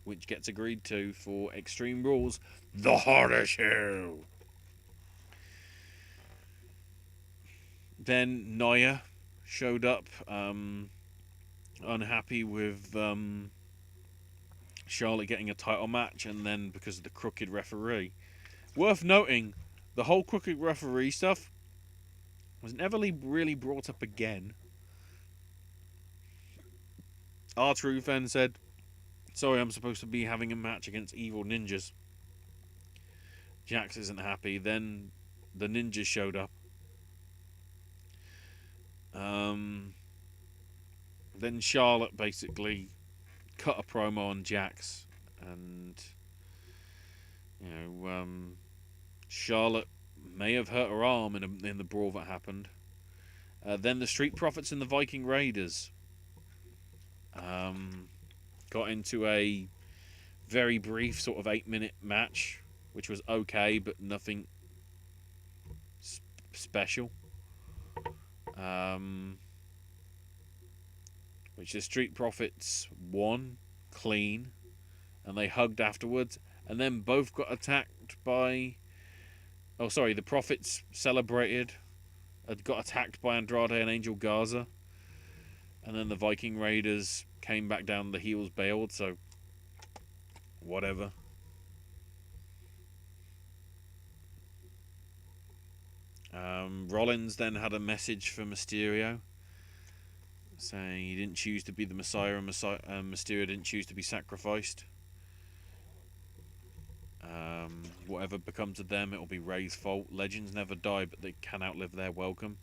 which gets agreed to for Extreme Rules, The Hardest Show. Then Nia showed up, unhappy with Charlotte getting a title match, and then because of the crooked referee. Worth noting, the whole crooked referee stuff was never really brought up again. R-Truth then said, sorry, I'm supposed to be having a match against evil ninjas. Jax isn't happy. Then the ninjas showed up. Then Charlotte basically cut a promo on Jax, and Charlotte may have hurt her arm in the brawl that happened. Then the Street Profits and the Viking Raiders got into a very brief sort of 8-minute match, which was okay, but nothing special. Which the Street Profits won clean, and they hugged afterwards, and then both got attacked by... Oh, sorry, the Profits celebrated, got attacked by Andrade and Angel Garza, and then the Viking Raiders came back down, the heels bailed, so whatever. Rollins then had a message for Mysterio, saying he didn't choose to be the Messiah, and Mysterio didn't choose to be sacrificed. Whatever becomes of them, it'll be Rey's fault. Legends never die, but they can outlive their welcome.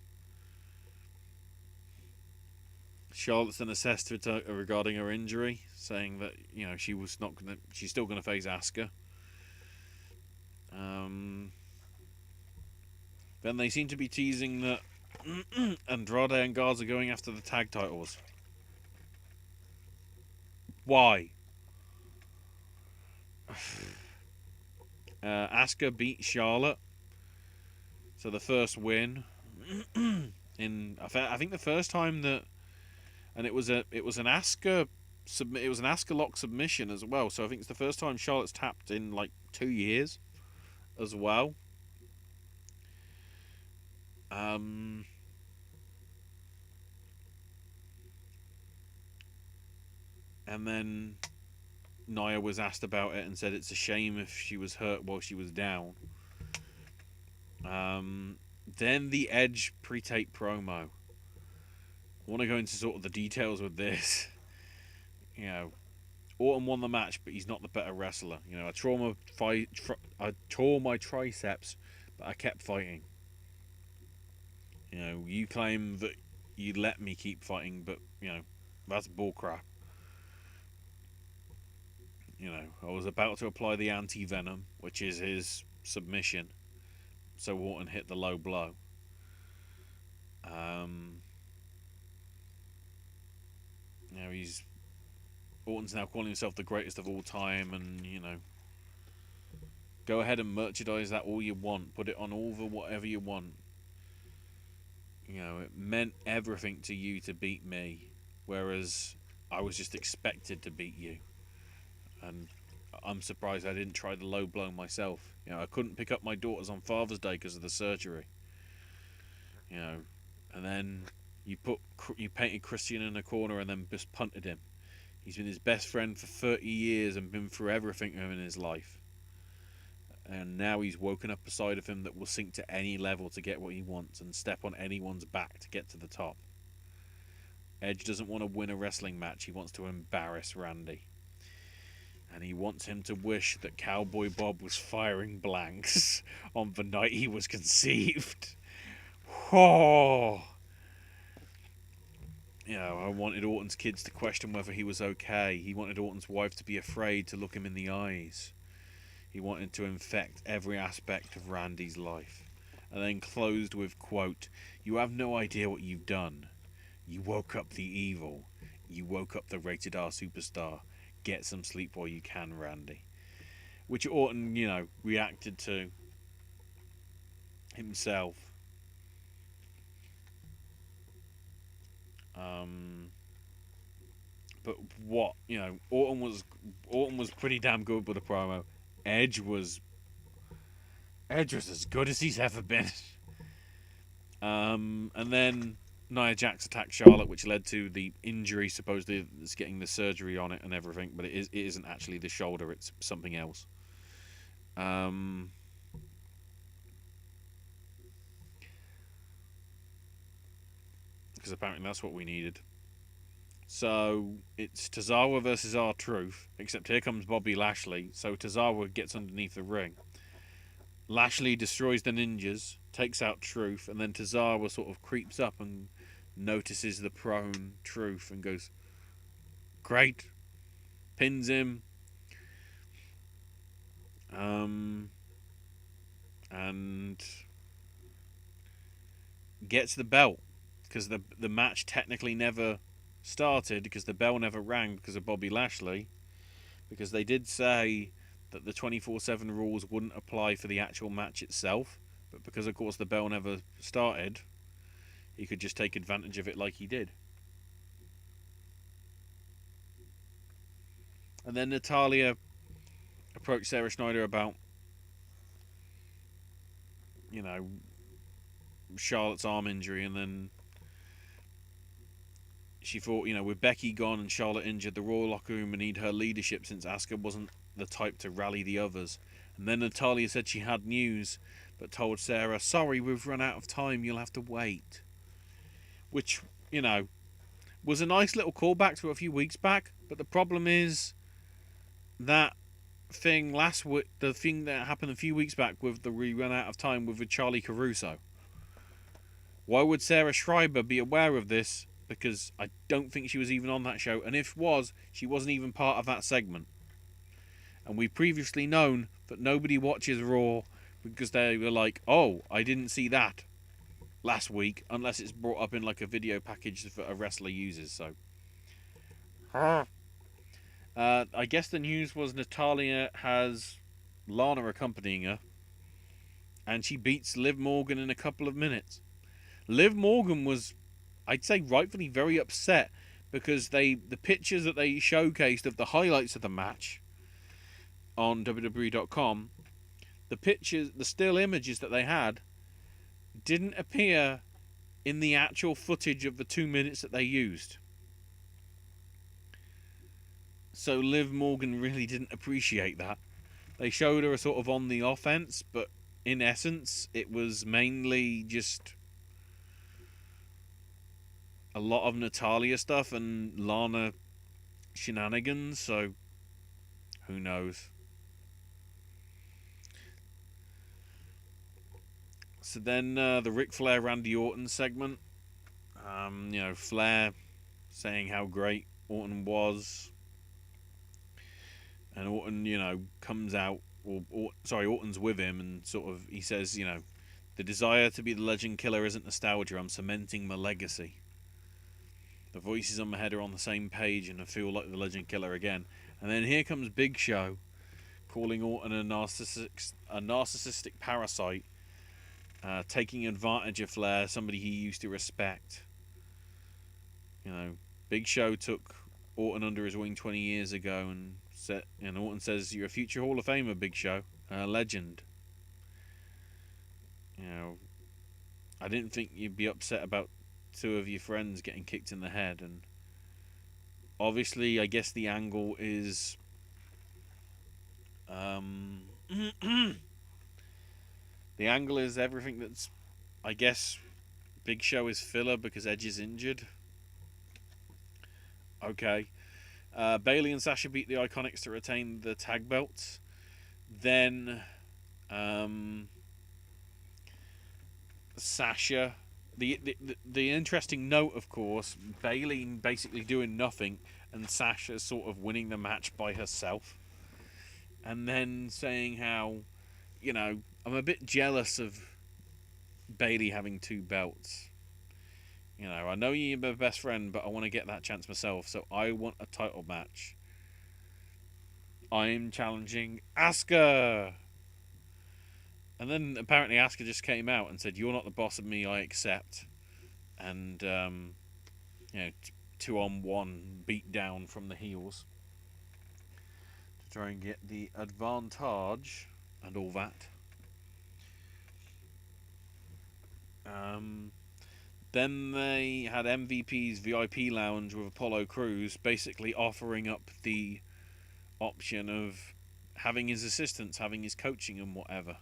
Charlotte's then assessed regarding her injury, saying that she's still gonna face Asuka. Then they seem to be teasing that Andrade and Garza are going after the tag titles. Why? Asuka beat Charlotte, so the first win I think the first time that, and it was an Asuka lock submission as well. So I think it's the first time Charlotte's tapped in 2 years as well. And then Nia was asked about it and said it's a shame if she was hurt while she was down. Then the Edge pre-tape promo. I want to go into sort of the details with this. You know, Orton won the match, but he's not the better wrestler. You know, I tore my triceps, but I kept fighting. You know, you claim that you let me keep fighting, but, you know, that's bullcrap. You know, I was about to apply the anti-venom, which is his submission, so Orton hit the low blow. You know, Orton's now calling himself the greatest of all time, and, you know, go ahead and merchandise that all you want. Put it on over whatever you want. You know, it meant everything to you to beat me, whereas I was just expected to beat you. And I'm surprised I didn't try the low blow myself. You know, I couldn't pick up my daughters on Father's Day because of the surgery. You know, and then you painted Christian in a corner and then just punted him. He's been his best friend for 30 years and been through everything in his life. And now he's woken up a side of him that will sink to any level to get what he wants and step on anyone's back to get to the top. Edge doesn't want to win a wrestling match. He wants to embarrass Randy. And he wants him to wish that Cowboy Bob was firing blanks on the night he was conceived. Oh! You know, I wanted Orton's kids to question whether he was okay. He wanted Orton's wife to be afraid to look him in the eyes. He wanted to infect every aspect of Randy's life. And then closed with, quote, "You have no idea what you've done. You woke up the evil. You woke up the rated R superstar. Get some sleep while you can, Randy." Which Orton, you know, reacted to himself. But what, you know, Orton was pretty damn good with the promo. Edge was as good as he's ever been. And then Nia Jax attacked Charlotte, which led to the injury. Supposedly, it's getting the surgery on it and everything, but it isn't actually the shoulder; it's something else. Because apparently that's what we needed. So it's Tozawa versus R-Truth, except here comes Bobby Lashley. So Tozawa gets underneath the ring. Lashley destroys the ninjas, takes out Truth, and then Tozawa sort of creeps up and notices the prone Truth and goes, "Great," pins him, and gets the belt, because the match technically never started because the bell never rang because of Bobby Lashley, because they did say that the 24/7 rules wouldn't apply for the actual match itself, but because of course the bell never started, he could just take advantage of it like he did. And then Natalya approached Sarah Schneider about, you know, Charlotte's arm injury, and then she thought, you know, with Becky gone and Charlotte injured, the Raw locker room would need her leadership since Asuka wasn't the type to rally the others. And then Natalya said she had news, but told Sarah, "Sorry, we've run out of time, you'll have to wait." Which, you know, was a nice little callback to a few weeks back, but the problem is that thing last week, the thing that happened a few weeks back with the we run out of time with Charlie Caruso. Why would Sarah Schreiber be aware of this? Because I don't think she was even on that show, and if was, she wasn't even part of that segment. And we've previously known that nobody watches Raw because they were like, "Oh, I didn't see that last week," unless it's brought up in like a video package that a wrestler uses. So, I guess the news was Natalya has Lana accompanying her, and she beats Liv Morgan in a couple of minutes. Liv Morgan was, I'd say, rightfully very upset because the pictures that they showcased of the highlights of the match on WWE.com, the still images that they had didn't appear in the actual footage of the 2 minutes that they used. So Liv Morgan really didn't appreciate that. They showed her sort of on the offense, but in essence, it was mainly just a lot of Natalya stuff and Lana shenanigans, so who knows. So then the Ric Flair Randy Orton segment. Flair saying how great Orton was. And Orton, comes out, Orton's with him and sort of, he says, the desire to be the legend killer isn't nostalgia, I'm cementing my legacy. The voices on my head are on the same page and I feel like the legend killer again. And then here comes Big Show, calling Orton a narcissistic parasite, taking advantage of Flair, somebody he used to respect. Big Show took Orton under his wing 20 years ago and Orton says, you're a future Hall of Famer, Big Show, a legend. I didn't think you'd be upset about two of your friends getting kicked in the head, and obviously I guess the angle is the angle is everything that's, I guess, Big Show is filler because Edge is injured. Okay. Bayley and Sasha beat the Iconics to retain the tag belts. Then Sasha, the interesting note, of course, Bayley basically doing nothing and Sasha sort of winning the match by herself, and then saying how, I'm a bit jealous of Bayley having two belts. I know you're my best friend, but I want to get that chance myself, so I want a title match. I'm challenging Asuka. And then apparently Asuka just came out and said, you're not the boss of me, I accept. And, 2-on-1 beat down from the heels to try and get the advantage and all that. Then they had MVP's VIP lounge with Apollo Crews, basically offering up the option of having his assistants, having his coaching and whatever.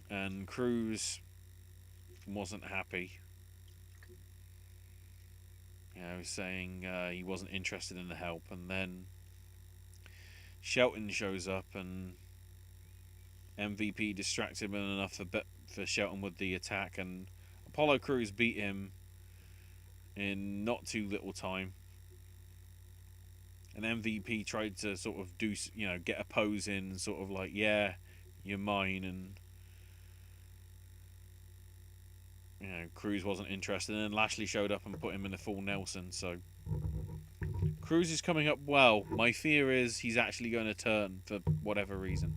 And Crews wasn't happy. Saying he wasn't interested in the help. And then Shelton shows up and MVP distracted him enough for Shelton with the attack, and Apollo Crews beat him in not too little time. And MVP tried to sort of get a pose in, sort of like, yeah, you're mine, and Crews wasn't interested, and then Lashley showed up and put him in a full Nelson. So Crews is coming up well. My fear is he's actually going to turn for whatever reason.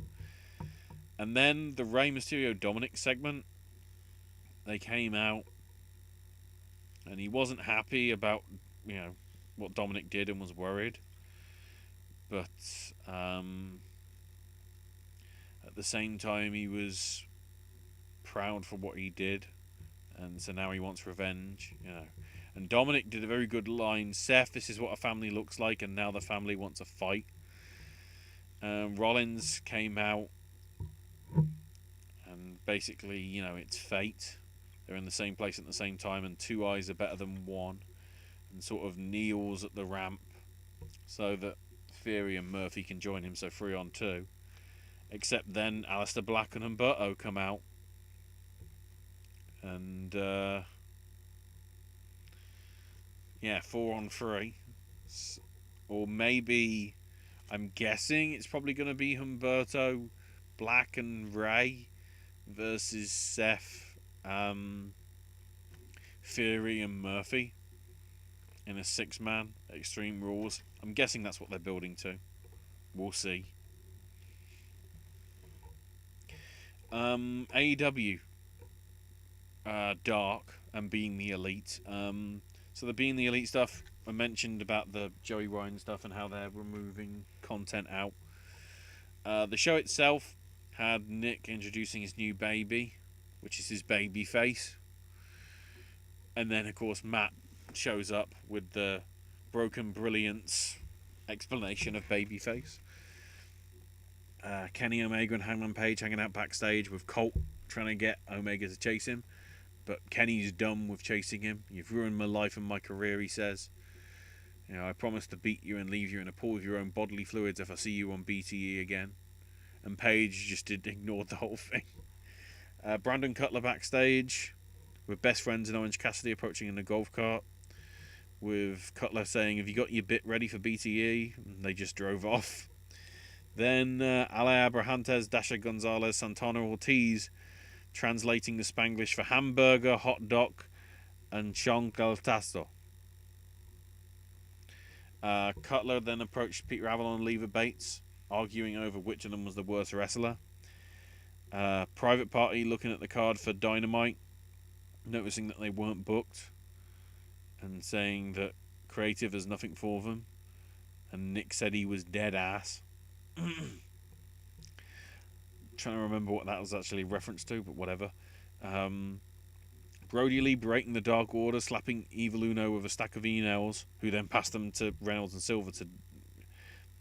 And then the Rey Mysterio Dominic segment, they came out and he wasn't happy about what Dominic did and was worried, but at the same time he was proud for what he did, and so now he wants revenge. And Dominic did a very good line, Seth, this is what a family looks like, and now the family wants a fight. Rollins came out and basically, it's fate. They're in the same place at the same time, and two eyes are better than one, and sort of kneels at the ramp so that Theory and Murphy can join him, so 3-on-2. Except then Aleister Black and Humberto come out, and 4-on-3, or maybe, I'm guessing it's probably going to be Humberto, Black and Ray versus Seth, Theory and Murphy in a 6-man Extreme Rules. I'm guessing that's what they're building to. We'll see. AEW Dark and Being the Elite. So the Being the Elite stuff, I mentioned about the Joey Ryan stuff and how they're removing content out. The show itself had Nick introducing his new baby, which is his baby face. And then, of course, Matt shows up with the Broken Brilliance explanation of babyface. Kenny Omega and Hangman Page hanging out backstage with Colt trying to get Omega to chase him, but Kenny's done with chasing him. You've ruined my life and my career, he says. I promise to beat you and leave you in a pool of your own bodily fluids if I see you on BTE again. And Page just ignored the whole thing. Brandon Cutler backstage with best friends and Orange Cassidy approaching in a golf cart, with Cutler saying, "Have you got your bit ready for BTE?" And they just drove off. Then Ale Abrahantes, Dasha Gonzalez, Santana Ortiz translating the Spanglish for hamburger, hot dog, and choncaltazo. Cutler then approached Peter Avalon and Leva Bates, arguing over which of them was the worst wrestler. Private Party looking at the card for Dynamite, noticing that they weren't booked, and saying that creative has nothing for them. And Nick said he was dead ass. Trying to remember what that was actually a reference to, but whatever. Brody Lee breaking the Dark Order, slapping Evil Uno with a stack of emails, who then passed them to Reynolds and Silver to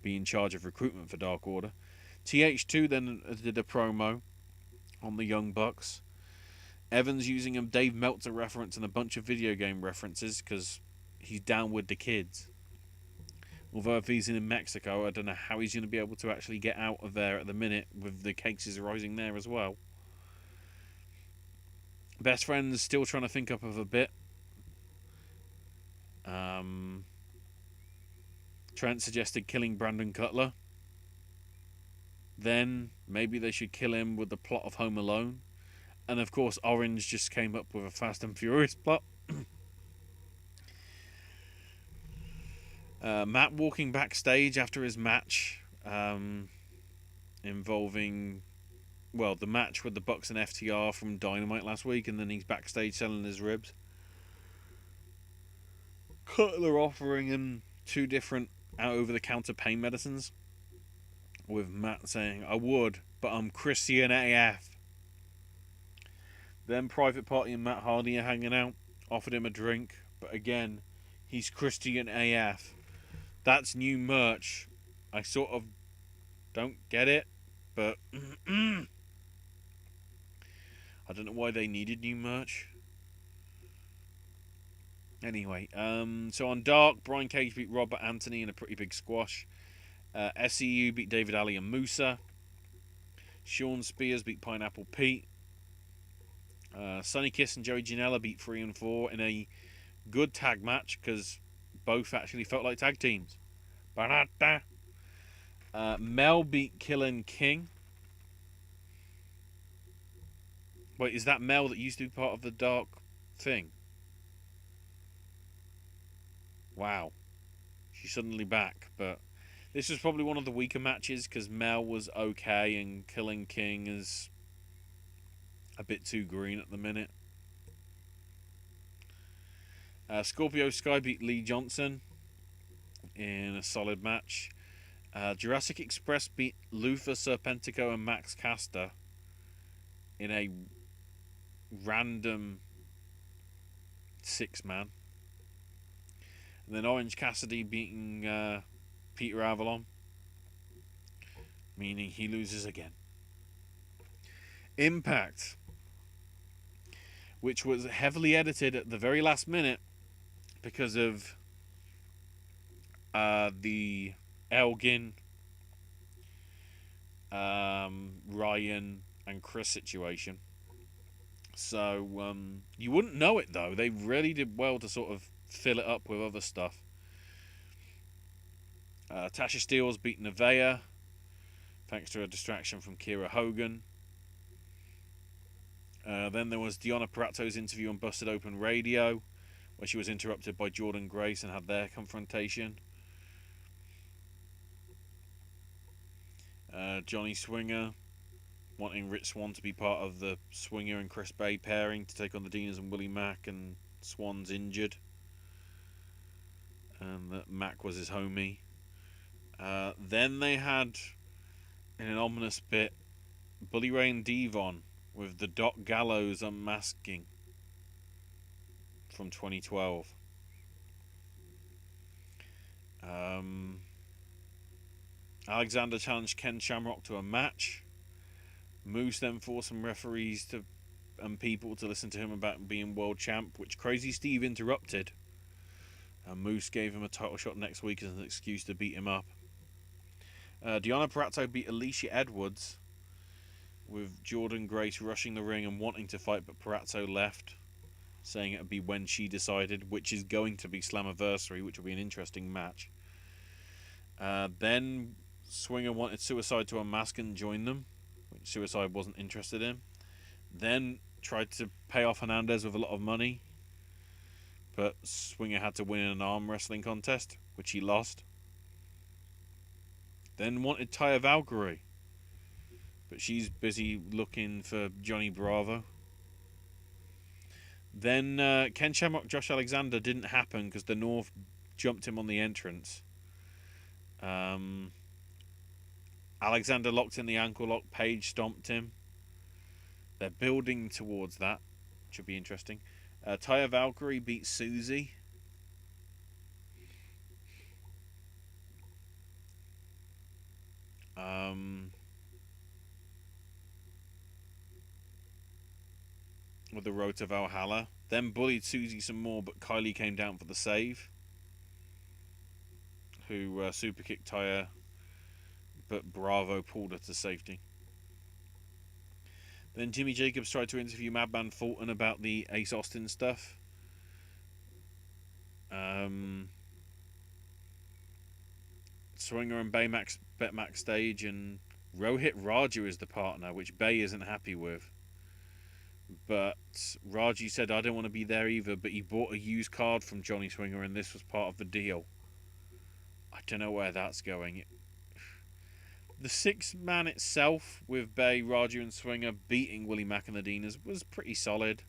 be in charge of recruitment for Dark Order. TH2 then did a promo on the Young Bucks. Evans using a Dave Meltzer reference and a bunch of video game references because he's down with the kids. Although if he's in Mexico, I don't know how he's going to be able to actually get out of there at the minute with the cases arising there as well. Best Friends still trying to think up of a bit. Trent suggested killing Brandon Cutler. Then maybe they should kill him with the plot of Home Alone. And of course Orange just came up with a Fast and Furious plot. Matt walking backstage after his match, involving, the match with the Bucks and FTR from Dynamite last week, and then he's backstage selling his ribs. Cutler offering him 2 different over-the-counter pain medicines, with Matt saying, "I would, but I'm Christian AF." Then Private Party and Matt Hardy are hanging out, offered him a drink, but again, he's Christian AF. That's new merch. I sort of don't get it, but I don't know why they needed new merch. Anyway, so on Dark, Brian Cage beat Robert Anthony in a pretty big squash. SCU beat David Alley and Musa. Sean Spears beat Pineapple Pete. Sonny Kiss and Joey Janela beat 3 and 4 in a good tag match because both actually felt like tag teams. Mel beat Killin King. Wait, is that Mel that used to be part of the Dark thing? Wow. She's suddenly back, but this was probably one of the weaker matches because Mel was okay and Killin King is a bit too green at the minute. Scorpio Sky beat Lee Johnson in a solid match. Jurassic Express beat Luther Serpentico and Max Caster in a random 6-man. And then Orange Cassidy beating Peter Avalon, meaning he loses again. Impact, which was heavily edited at the very last minute because of the Elgin, Ryan, and Chris situation. So you wouldn't know it though. They really did well to sort of fill it up with other stuff. Tasha Steelz beat Nevaeh thanks to a distraction from Kiera Hogan. Then there was Deonna Purrazzo's interview on Busted Open Radio, where she was interrupted by Jordan Grace and had their confrontation. Johnny Swinger wanting Rich Swann to be part of the Swinger and Chris Bay pairing to take on the Deaners and Willie Mack, and Swann's injured. And that Mack was his homie. Then they had, in an ominous bit, Bully Ray and Devon with the Doc Gallows unmasking from 2012. Alexander challenged Ken Shamrock to a match. Moose then forced some referees and people to listen to him about being world champ, which Crazy Steve interrupted. And Moose gave him a title shot next week as an excuse to beat him up. Deonna Perato beat Alicia Edwards, with Jordan Grace rushing the ring and wanting to fight, but Perato left, saying it would be when she decided, which is going to be Slammiversary, which will be an interesting match. Then Swinger wanted Suicide to unmask and join them, which Suicide wasn't interested in. Then tried to pay off Hernandez with a lot of money, but Swinger had to win in an arm wrestling contest, which he lost. Then wanted Taya Valkyrie, but she's busy looking for Johnny Bravo. Then Ken Shamrock, Josh Alexander didn't happen because the North jumped him on the entrance. Alexander locked in the ankle lock. Page stomped him. They're building towards that. Should be interesting. Taya Valkyrie beat Susie. With the road to Valhalla. Then bullied Susie some more, but Kylie came down for the save. Who super kicked Taya, but Bravo pulled her to safety. Then Jimmy Jacobs tried to interview Madman Fulton about the Ace Austin stuff. Swinger and Bay bet backstage, and Rohit Raju is the partner, which Bay isn't happy with. But Raju said, I don't want to be there either, but he bought a used card from Johnny Swinger and this was part of the deal. I don't know where that's going. The 6-man itself, with Bay, Raju and Swinger beating Willie Mack and the Dinas, was pretty solid.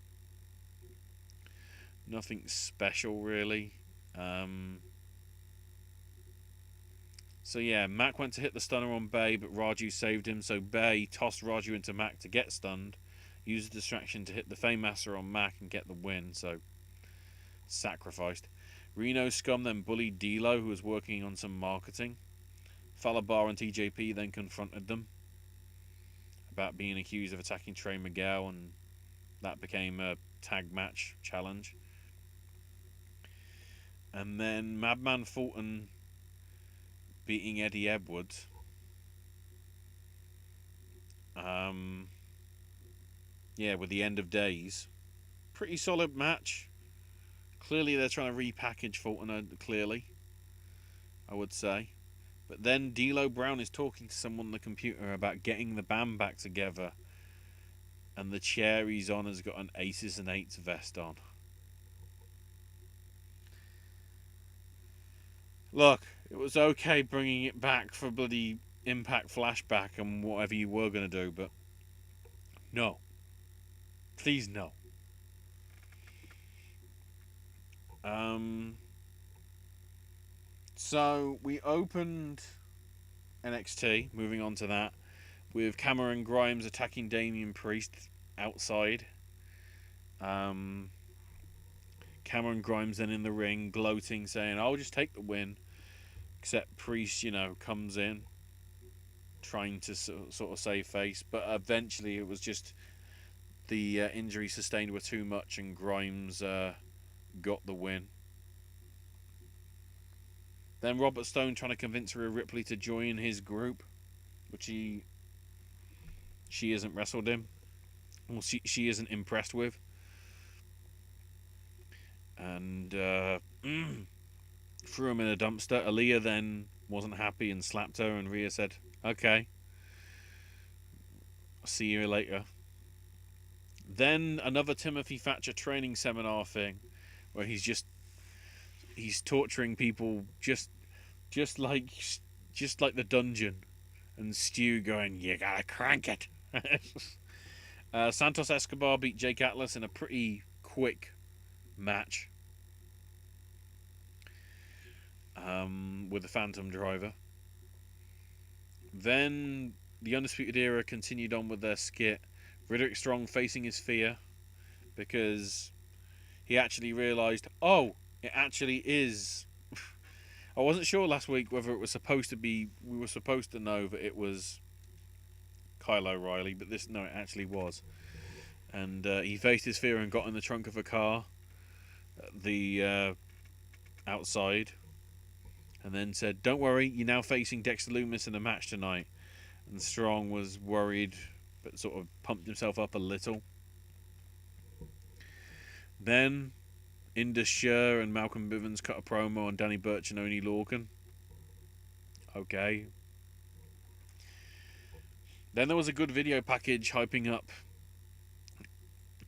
Nothing special, really. So yeah, Mack went to hit the stunner on Bay, but Raju saved him, so Bay tossed Raju into Mack to get stunned, used the distraction to hit the Fame-Master on Mack and get the win, so sacrificed. Reno Scum then bullied D'Lo, who was working on some marketing. Falabar and TJP then confronted them about being accused of attacking Trey Miguel, and that became a tag match challenge. And then Madman Fulton beating Eddie Edwards. With the end of days. Pretty solid match. Clearly they're trying to repackage Fulton, clearly, I would say. But then D'Lo Brown is talking to someone on the computer about getting the band back together. And the chair he's on has got an Aces and Eights vest on. Look, it was okay bringing it back for bloody Impact Flashback and whatever you were going to do, but no. Please no. So we opened NXT, moving on to that, with Cameron Grimes attacking Damian Priest outside. Cameron Grimes then in the ring, gloating, saying, I'll just take the win. Except Priest, comes in, trying to sort of save face. But eventually it was just the injuries sustained were too much and Grimes got the win. Then Robert Stone trying to convince Rhea Ripley to join his group, which she hasn't wrestled him. Well, she isn't impressed with. And threw him in a dumpster. Aaliyah then wasn't happy and slapped her, and Rhea said, okay, I'll see you later. Then another Timothy Thatcher training seminar thing, where he's torturing people just like the dungeon, and Stu going, you gotta crank it. Santos Escobar beat Jake Atlas in a pretty quick match with the Phantom Driver. Then the Undisputed Era continued on with their skit. Roderick Strong facing his fear because he actually realised, it actually is. I wasn't sure last week whether it was supposed to be. We were supposed to know that it was Kyle O'Reilly, but it actually was. And he faced his fear and got in the trunk of a car at the outside, and then said, "Don't worry, you're now facing Dexter Lumis in a match tonight." And Strong was worried, but sort of pumped himself up a little. Then Indus Sher and Malcolm Bivens cut a promo on Danny Burch and Oney Lorcan. Okay. Then there was a good video package hyping up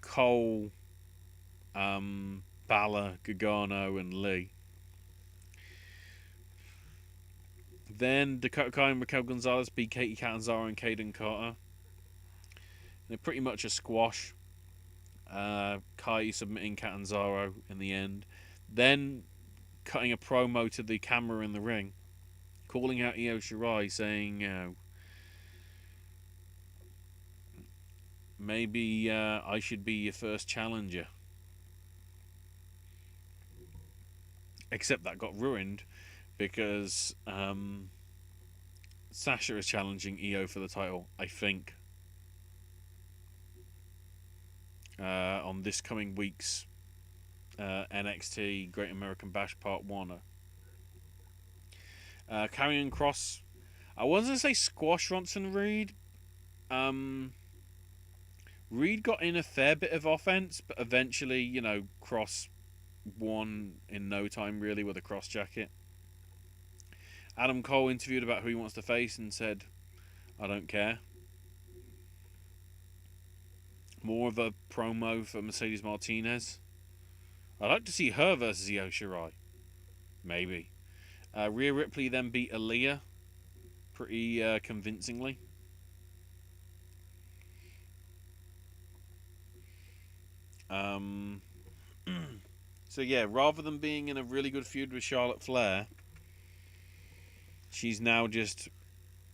Cole, Balor, Gargano, and Lee. Then Dakota Kai and Raquel Gonzalez beat Katie Catanzaro and Kaden Carter. And pretty much a squash. Kai submitting Catanzaro in the end. Then cutting a promo to the camera in the ring, calling out Io Shirai, saying, maybe I should be your first challenger. Except that got ruined because Sasha is challenging Io for the title, I think, on this coming week's NXT Great American Bash Part 1. Karrion Kross, I wasn't going to say squash Ronson Reed. Reed got in a fair bit of offense, but eventually, Kross won in no time, really, with a cross jacket. Adam Cole interviewed about who he wants to face and said, I don't care. More of a promo for Mercedes Martinez. I'd like to see her versus Io Shirai. Maybe. Rhea Ripley then beat Aaliyah pretty convincingly. So yeah, rather than being in a really good feud with Charlotte Flair, she's now just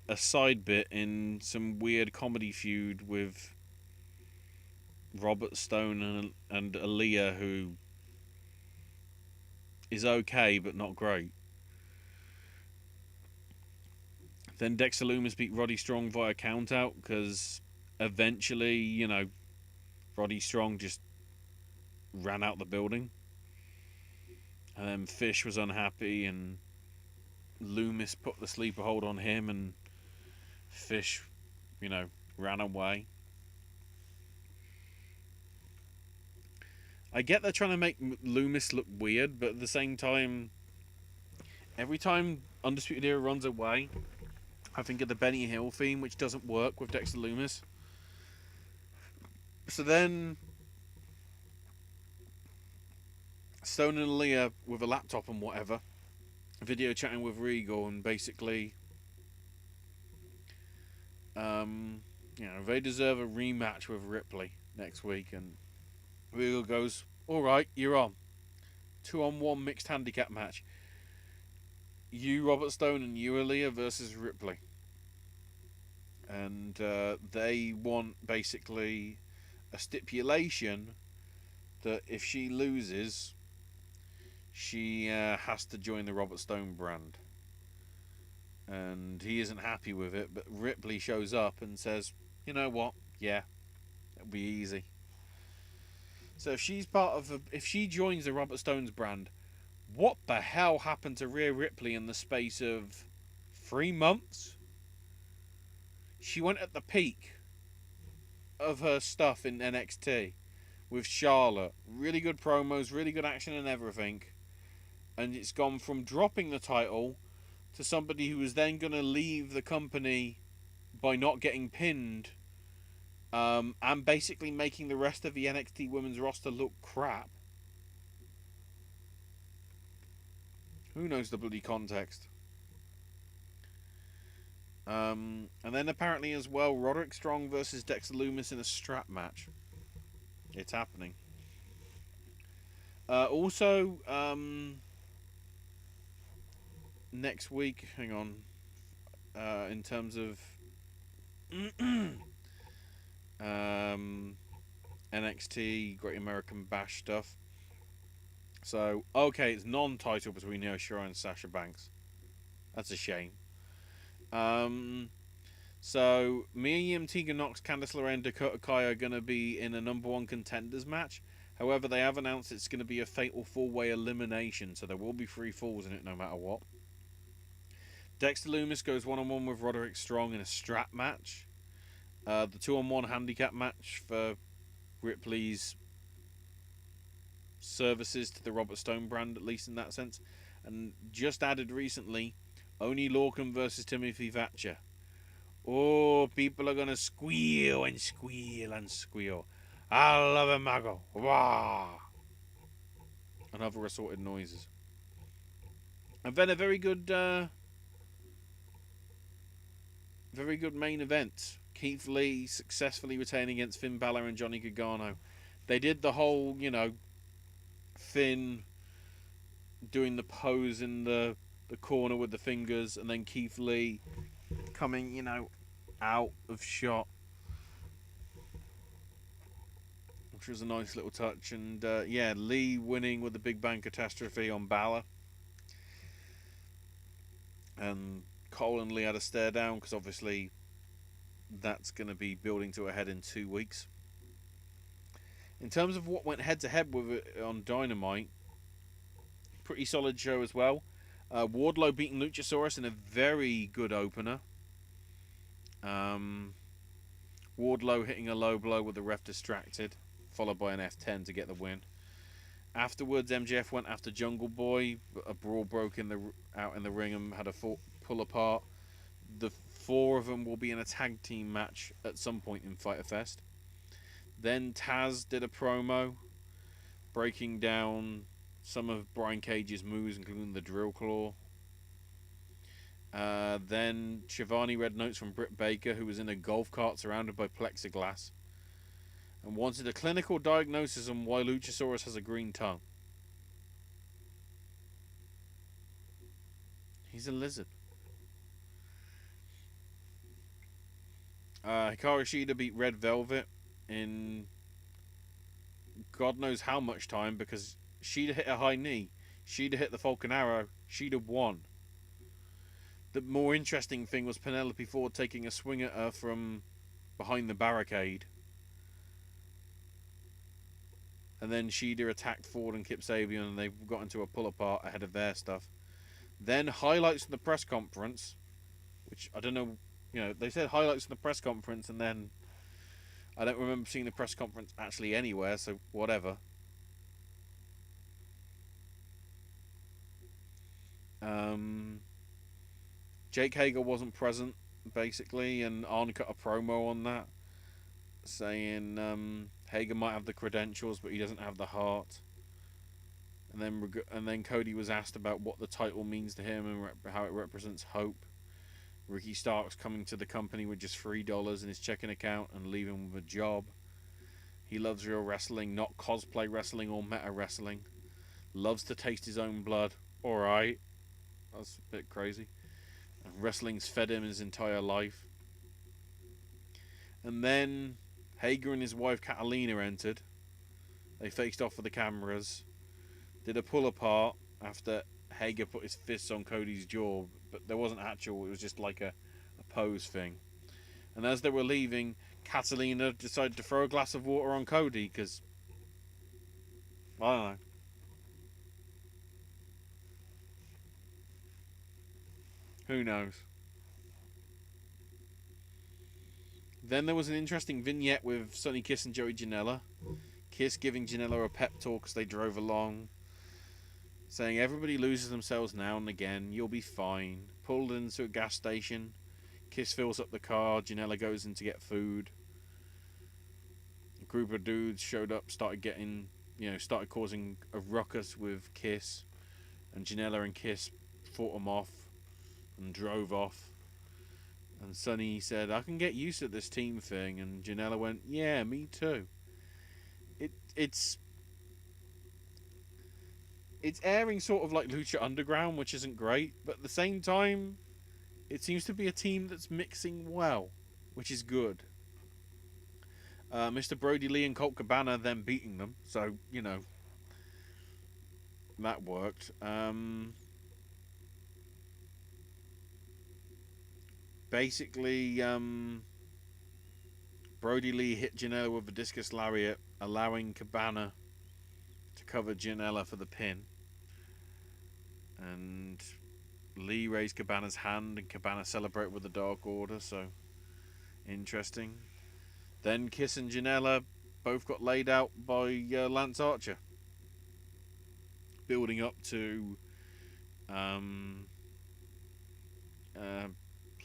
a side bit in some weird comedy feud with Robert Stone and Aaliyah, who is okay but not great. Then Dexter Lumis beat Roddy Strong via countout because eventually, Roddy Strong just ran out the building. And then Fish was unhappy and Lumis put the sleeper hold on him and Fish, ran away. I get they're trying to make Lumis look weird, but at the same time, every time Undisputed Era runs away, I think of the Benny Hill theme, which doesn't work with Dexter Lumis. So then Stone and Aaliyah with a laptop and whatever, video chatting with Regal, and basically, they deserve a rematch with Ripley next week. And Regal goes, "All right, you're on. 2-on-1 mixed handicap match. You, Robert Stone, and you, Aaliyah versus Ripley." And they want basically a stipulation that if she loses, she has to join the Robert Stone brand. And he isn't happy with it, but Ripley shows up and says, "You know what? Yeah, it'll be easy." So if she joins the Robert Stone's brand, what the hell happened to Rhea Ripley in the space of 3 months? She went at the peak of her stuff in NXT with Charlotte. Really good promos, really good action and everything. And it's gone from dropping the title to somebody who was then going to leave the company by not getting pinned, and basically making the rest of the NXT women's roster look crap. Who knows the bloody context? And then apparently as well, Roderick Strong versus Dexter Lumis in a strap match. It's happening. Also, next week, hang on, in terms of NXT Great American Bash stuff, So, okay, it's non-title between Io Shirai and Sasha Banks. That's a shame. Um, so, Mia Yim, Tegan Nox, Candice LeRae, and Dakota Kai are going to be in a number one contenders match. However, they have announced it's going to be a fatal four-way elimination, so there will be 3 falls in it no matter what. Dexter Lumis goes one-on-one with Roderick Strong in a strap match. The 2-on-1 handicap match for Ripley's services to the Robert Stone brand, at least in that sense. And just added recently, Oney Lorcan versus Timothy Thatcher. Oh, people are going to squeal and squeal and squeal. I love it, Mago. Wah! And other assorted noises. And then a very good main event. Keith Lee successfully retaining against Finn Balor and Johnny Gargano. They did the whole, Finn doing the pose in the corner with the fingers, and then Keith Lee coming, out of shot, which was a nice little touch. And Lee winning with the Big Bang Catastrophe on Balor. And Cole and Lee had a stare down because obviously that's going to be building to a head in 2 weeks. In terms of what went head to head with it on Dynamite, pretty solid show as well. Wardlow beating Luchasaurus in a very good opener. Wardlow hitting a low blow with the ref distracted, followed by an F10 to get the win. Afterwards, MJF went after Jungle Boy. A brawl broke out in the ring and had a pull apart. The 4 of them will be in a tag team match at some point in Fyter Fest. Then Taz did a promo, breaking down some of Brian Cage's moves, including the drill claw. Then Shivani read notes from Britt Baker, who was in a golf cart surrounded by plexiglass, and wanted a clinical diagnosis on why Luchasaurus has a green tongue. He's a lizard. Hikaru Shida beat Red Velvet in God knows how much time, because Shida hit a high knee, Shida hit the Falcon Arrow, Shida won. The more interesting thing was Penelope Ford taking a swing at her from behind the barricade. And then Shida attacked Ford and Kip Sabian, and they got into a pull apart ahead of their stuff. Then highlights from the press conference, which I don't know, they said highlights from the press conference, and then I don't remember seeing the press conference actually anywhere, so whatever. Jake Hager wasn't present, basically, and Arn cut a promo on that, saying Hager might have the credentials, but he doesn't have the heart. And then Cody was asked about what the title means to him and how it represents hope. Ricky Starks coming to the company with just $3 in his checking account and leaving with a job. He loves real wrestling, not cosplay wrestling or meta wrestling. Loves to taste his own blood. Alright. That's a bit crazy. And wrestling's fed him his entire life. And then Hager and his wife Catalina entered. They faced off for the cameras. Did a pull apart after Hager put his fists on Cody's jaw, but there wasn't actual, it was just like a pose thing. And as they were leaving, Catalina decided to throw a glass of water on Cody, because I don't know. Who knows? Then there was an interesting vignette with Sonny Kiss and Joey Janela. Kiss giving Janela a pep talk as they drove along, saying everybody loses themselves now and again, you'll be fine. Pulled into a gas station. Kiss fills up the car, Janela goes in to get food. A group of dudes showed up, started causing a ruckus with Kiss. And Janela and Kiss fought them off and drove off. And Sonny said, I can get used to this team thing. And Janela went, yeah, me too. It's airing sort of like Lucha Underground, which isn't great, but at the same time, it seems to be a team that's mixing well, which is good. Mr. Brody Lee and Colt Cabana then beating them, so, that worked. Basically, Brody Lee hit Janela with a discus lariat, allowing Cabana to cover Janela for the pin. And Lee raised Cabana's hand, and Cabana celebrated with the Dark Order, so interesting. Then Kiss and Janela both got laid out by Lance Archer, building up to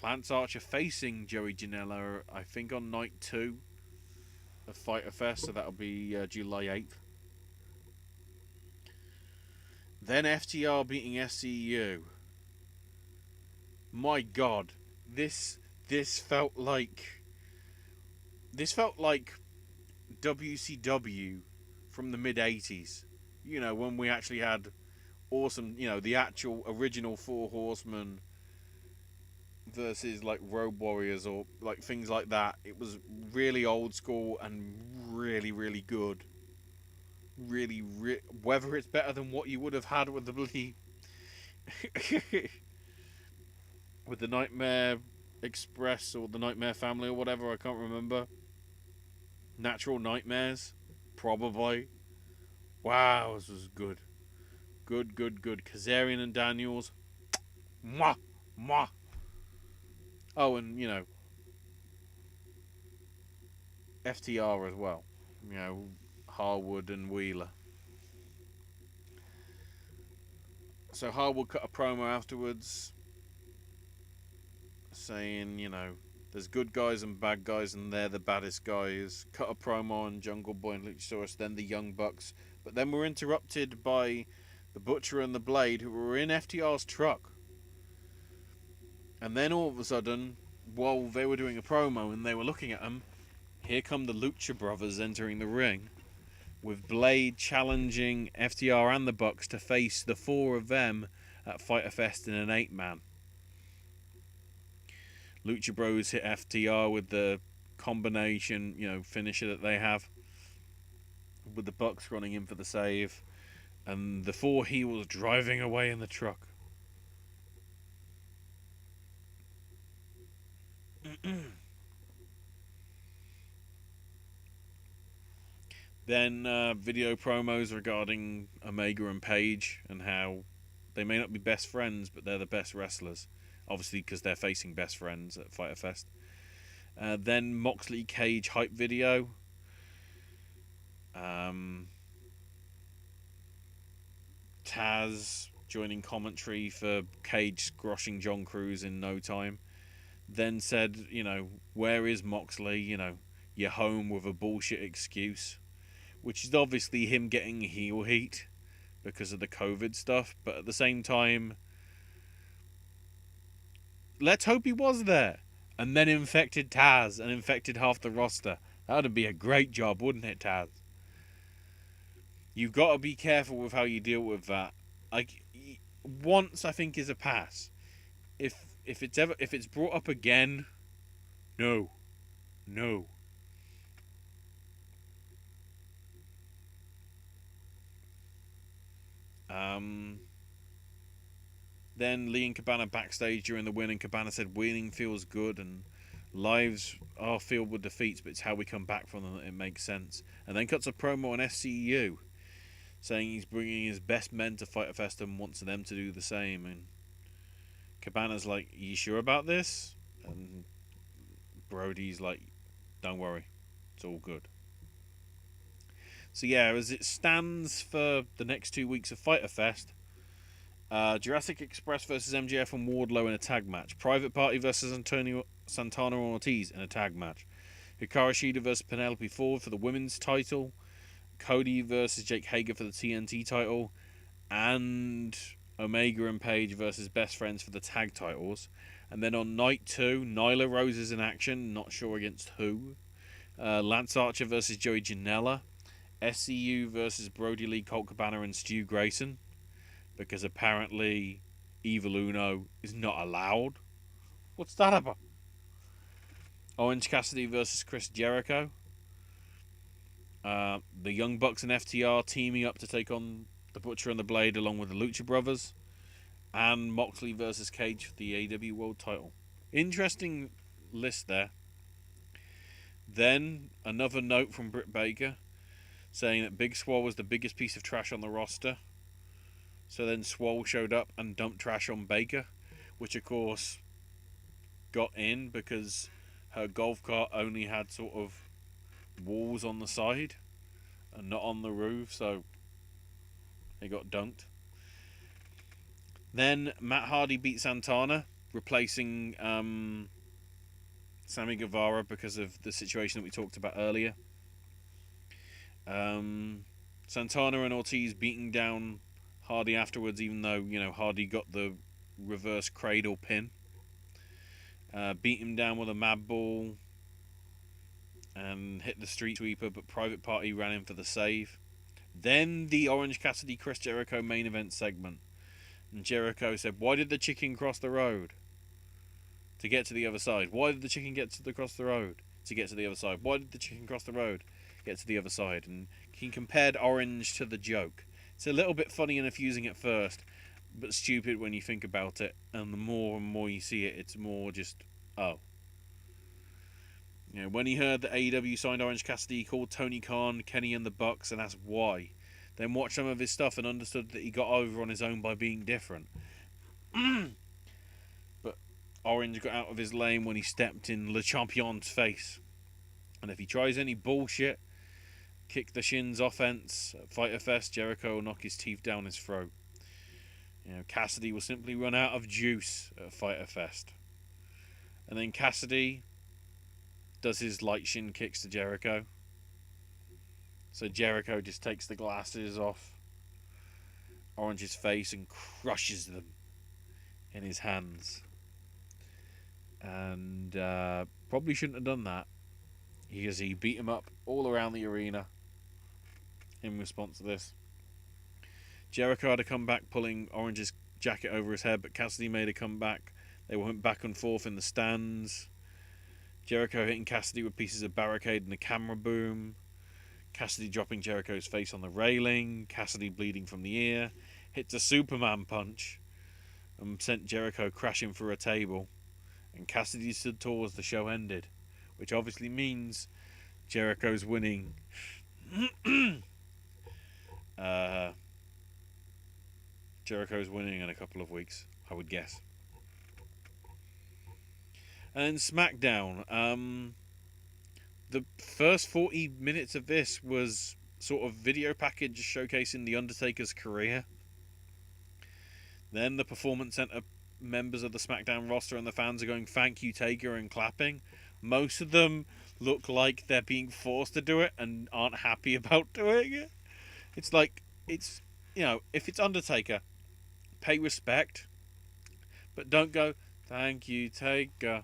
Lance Archer facing Joey Janela, I think, on night 2 of Fyter Fest, so that'll be July 8th. Then FTR beating SCU. My God, this felt like WCW from the mid '80s. You know, when we actually had awesome, the actual original Four Horsemen versus like Road Warriors or like things like that. It was really old school and really, really good. Really, whether it's better than what you would have had with the bloody with the Nightmare Express or the Nightmare Family or whatever, I can't remember. Natural Nightmares, probably. Wow, this was good. Good. Kazarian and Daniels. Mwah! Mwah! Oh, and, FTR as well. Harwood and Wheeler. So Harwood cut a promo afterwards saying, there's good guys and bad guys and they're the baddest guys. Cut a promo on Jungle Boy and Luchasaurus, then the Young Bucks. But then we're interrupted by the Butcher and the Blade, who were in FTR's truck. And then all of a sudden, while they were doing a promo and they were looking at them, here come the Lucha Brothers entering the ring, with Blade challenging FTR and the Bucks to face the 4 of them at Fyter Fest in an 8-man. Lucha Bros hit FTR with the combination, finisher that they have, with the Bucks running in for the save, and the 4 heels driving away in the truck. Then video promos regarding Omega and Page and how they may not be best friends, but they're the best wrestlers. Obviously, because they're facing best friends at Fyter Fest. Then Moxley Cage hype video. Taz joining commentary for Cage squashing John Cruz in no time. Then said, where is Moxley? You're home with a bullshit excuse. Which is obviously him getting heel heat because of the COVID stuff. But at the same time, let's hope he was there. And then infected Taz and infected half the roster. That would be a great job, wouldn't it, Taz? You've got to be careful with how you deal with that. Like, once I think is a pass. If it's brought up again, no. Then Lee and Cabana backstage during the win, and Cabana said winning feels good and lives are filled with defeats, but it's how we come back from them that it makes sense. And then cuts a promo on SCU saying he's bringing his best men to Fyter Fest and wants them to do the same. And Cabana's like, "Are you sure about this?" And Brody's like, "Don't worry, it's all good." So yeah, as it stands for the next 2 weeks of Fyter Fest, Jurassic Express versus MJF and Wardlow in a tag match. Private Party versus Santana and Ortiz in a tag match. Hikaru Shida versus Penelope Ford for the women's title. Cody versus Jake Hager for the TNT title. And Omega and Page versus Best Friends for the tag titles. And then on night 2, Nyla Rose is in action. Not sure against who. Lance Archer versus Joey Janela. SCU versus Brody Lee, Colt Cabana and Stu Grayson. Because apparently Evil Uno is not allowed. What's that about? Orange Cassidy versus Chris Jericho. The Young Bucks and FTR teaming up to take on the Butcher and the Blade along with the Lucha Brothers, and Moxley versus Cage for the AEW World Title. Interesting list there. Then another note from Britt Baker saying that Big Swole was the biggest piece of trash on the roster. So then Swole showed up and dumped trash on Baker, which of course got in because her golf cart only had sort of walls on the side and not on the roof, so it got dunked. Then Matt Hardy beat Santana, replacing Sammy Guevara because of the situation that we talked about earlier. Santana and Ortiz beating down Hardy afterwards, even though, Hardy got the reverse cradle pin. Beat him down with a mad ball and hit the street sweeper, but Private Party ran in for the save. Then the Orange Cassidy Chris Jericho main event segment. And Jericho said, "Why did the chicken cross the road? To get to the other side. Why did the chicken cross the road? To get to the other side. Why did the chicken cross the road? Get to the other side." And he compared Orange to the joke. It's a little bit funny and confusing at first, but stupid when you think about it. And the more and more you see it, it's more just, oh. When he heard that AEW signed Orange Cassidy, he called Tony Khan, Kenny and the Bucks and asked why. Then watched some of his stuff and understood that he got over on his own by being different. But Orange got out of his lane when he stepped in Le Champion's face. And if he tries any bullshit, kick the shins offense at Fyter Fest, Jericho will knock his teeth down his throat. Cassidy will simply run out of juice at Fyter Fest. And then Cassidy does his light shin kicks to Jericho. So Jericho just takes the glasses off Orange's face and crushes them in his hands. And probably shouldn't have done that, because he beat him up all around the arena in response to this. Jericho had a comeback pulling Orange's jacket over his head, but Cassidy made a comeback. They went back and forth in the stands. Jericho hitting Cassidy with pieces of barricade and a camera boom. Cassidy dropping Jericho's face on the railing. Cassidy bleeding from the ear. Hits a Superman punch and sent Jericho crashing through a table. And Cassidy stood tall as the show ended, which obviously means Jericho's winning. Jericho's winning in a couple of weeks, I would guess. And SmackDown. The first 40 minutes of this was sort of video package showcasing The Undertaker's career. Then the Performance Center members of the SmackDown roster and the fans are going, "Thank you, Taker," and clapping. Most of them look like they're being forced to do it and aren't happy about doing it. It's like, if it's Undertaker, pay respect, but don't go, "Thank you, Taker."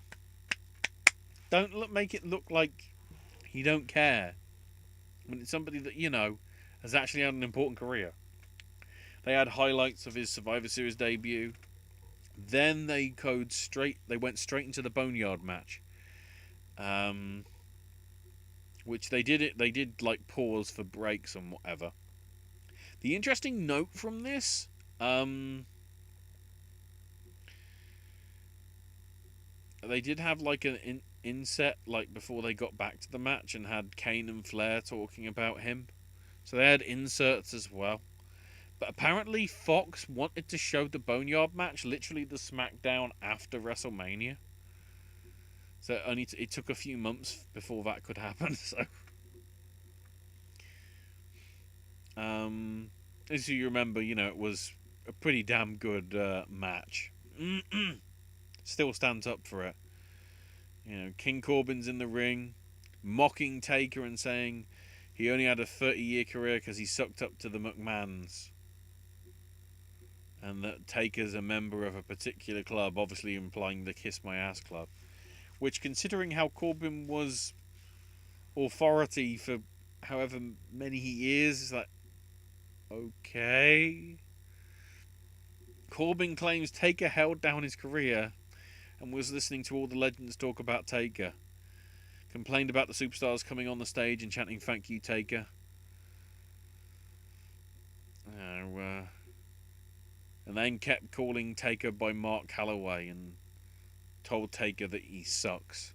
Don't make it look like you don't care when it's somebody that, has actually had an important career. They had highlights of his Survivor Series debut. Then they went straight into the Boneyard match. Which they did like pause for breaks and whatever. The interesting note from this, they did have like an inset like before they got back to the match and had Kane and Flair talking about him. So they had inserts as well. But apparently Fox wanted to show the Boneyard match, literally the SmackDown after WrestleMania. So it took a few months before that could happen. So, as you remember, it was a pretty damn good match. Still stands up for it. King Corbin's in the ring, mocking Taker and saying he only had a 30-year career because he sucked up to the McMahons. And that Taker's a member of a particular club, obviously implying the Kiss My Ass Club. Which, considering how Corbin was authority for however many years, is like, okay. Corbin claims Taker held down his career and was listening to all the legends talk about Taker. Complained about the superstars coming on the stage and chanting "Thank you, Taker." And then kept calling Taker by Mark Calloway and told Taker that he sucks.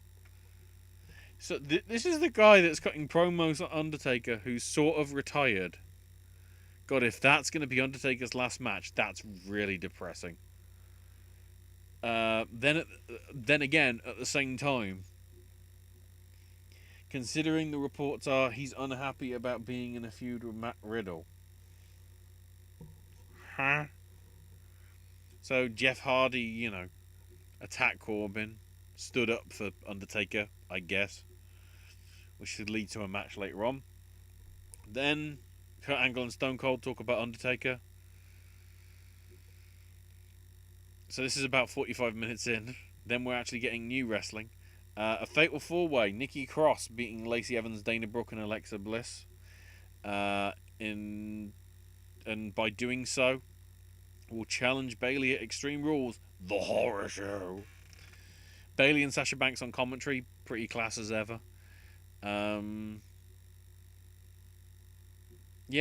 So this is the guy that's cutting promos on Undertaker, who's sort of retired. God, if that's going to be Undertaker's last match, that's really depressing. Then again, at the same time, considering the reports are he's unhappy about being in a feud with Matt Riddle. Huh? So Jeff Hardy, attacked Corbin, stood up for Undertaker, I guess, which should lead to a match later on. Then Kurt Angle and Stone Cold talk about Undertaker. So this is about 45 minutes in. Then we're actually getting new wrestling. A fatal four-way. Nikki Cross beating Lacey Evans, Dana Brooke, and Alexa Bliss. And by doing so, will challenge Bayley at Extreme Rules, the horror show. Bayley and Sasha Banks on commentary, pretty class as ever. Yeah,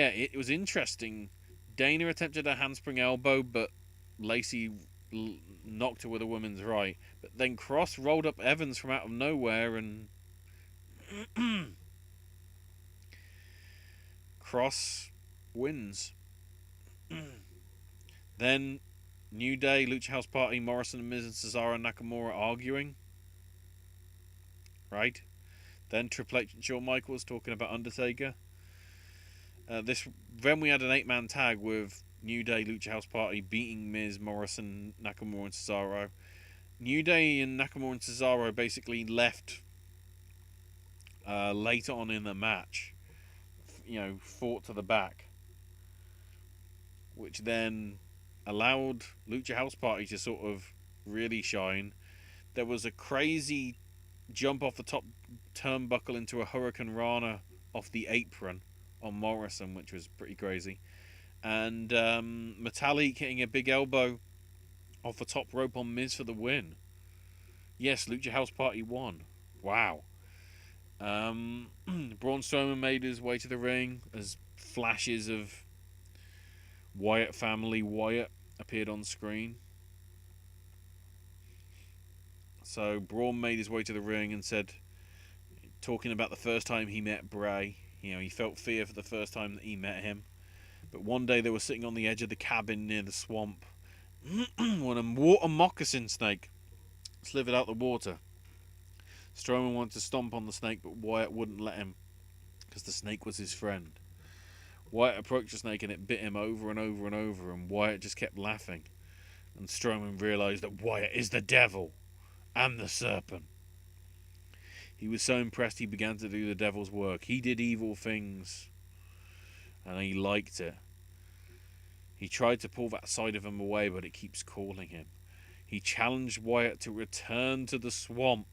it was interesting. Dana attempted a handspring elbow, but Lacey knocked her with a woman's right. But then Cross rolled up Evans from out of nowhere and Cross wins. Then New Day, Lucha House Party, Morrison and Miz and Cesaro and Nakamura arguing. Right? Then Triple H and Shawn Michaels talking about Undertaker. Then we had an 8-man tag with New Day, Lucha House Party beating Miz, Morrison, Nakamura and Cesaro. New Day and Nakamura and Cesaro basically left later on in the match. Fought to the back. Which then allowed Lucha House Party to sort of really shine. There was a crazy jump off the top turnbuckle into a Hurricane Rana off the apron on Morrison, which was pretty crazy. And Metallic hitting a big elbow off the top rope on Miz for the win. Yes, Lucha House Party won. Wow. Braun Strowman made his way to the ring as flashes of Wyatt family Wyatt appeared on screen. So Braun made his way to the ring and said, talking about the first time he met Bray, he felt fear for the first time that he met him. But one day they were sitting on the edge of the cabin near the swamp when a water moccasin snake slithered out the water. Strowman wanted to stomp on the snake, but Wyatt wouldn't let him because the snake was his friend. Wyatt approached the snake and it bit him over and over and over, and Wyatt just kept laughing. And Strowman realised that Wyatt is the devil and the serpent. He was so impressed he began to do the devil's work. He did evil things and he liked it. He tried to pull that side of him away, but it keeps calling him. He challenged Wyatt to return to the swamp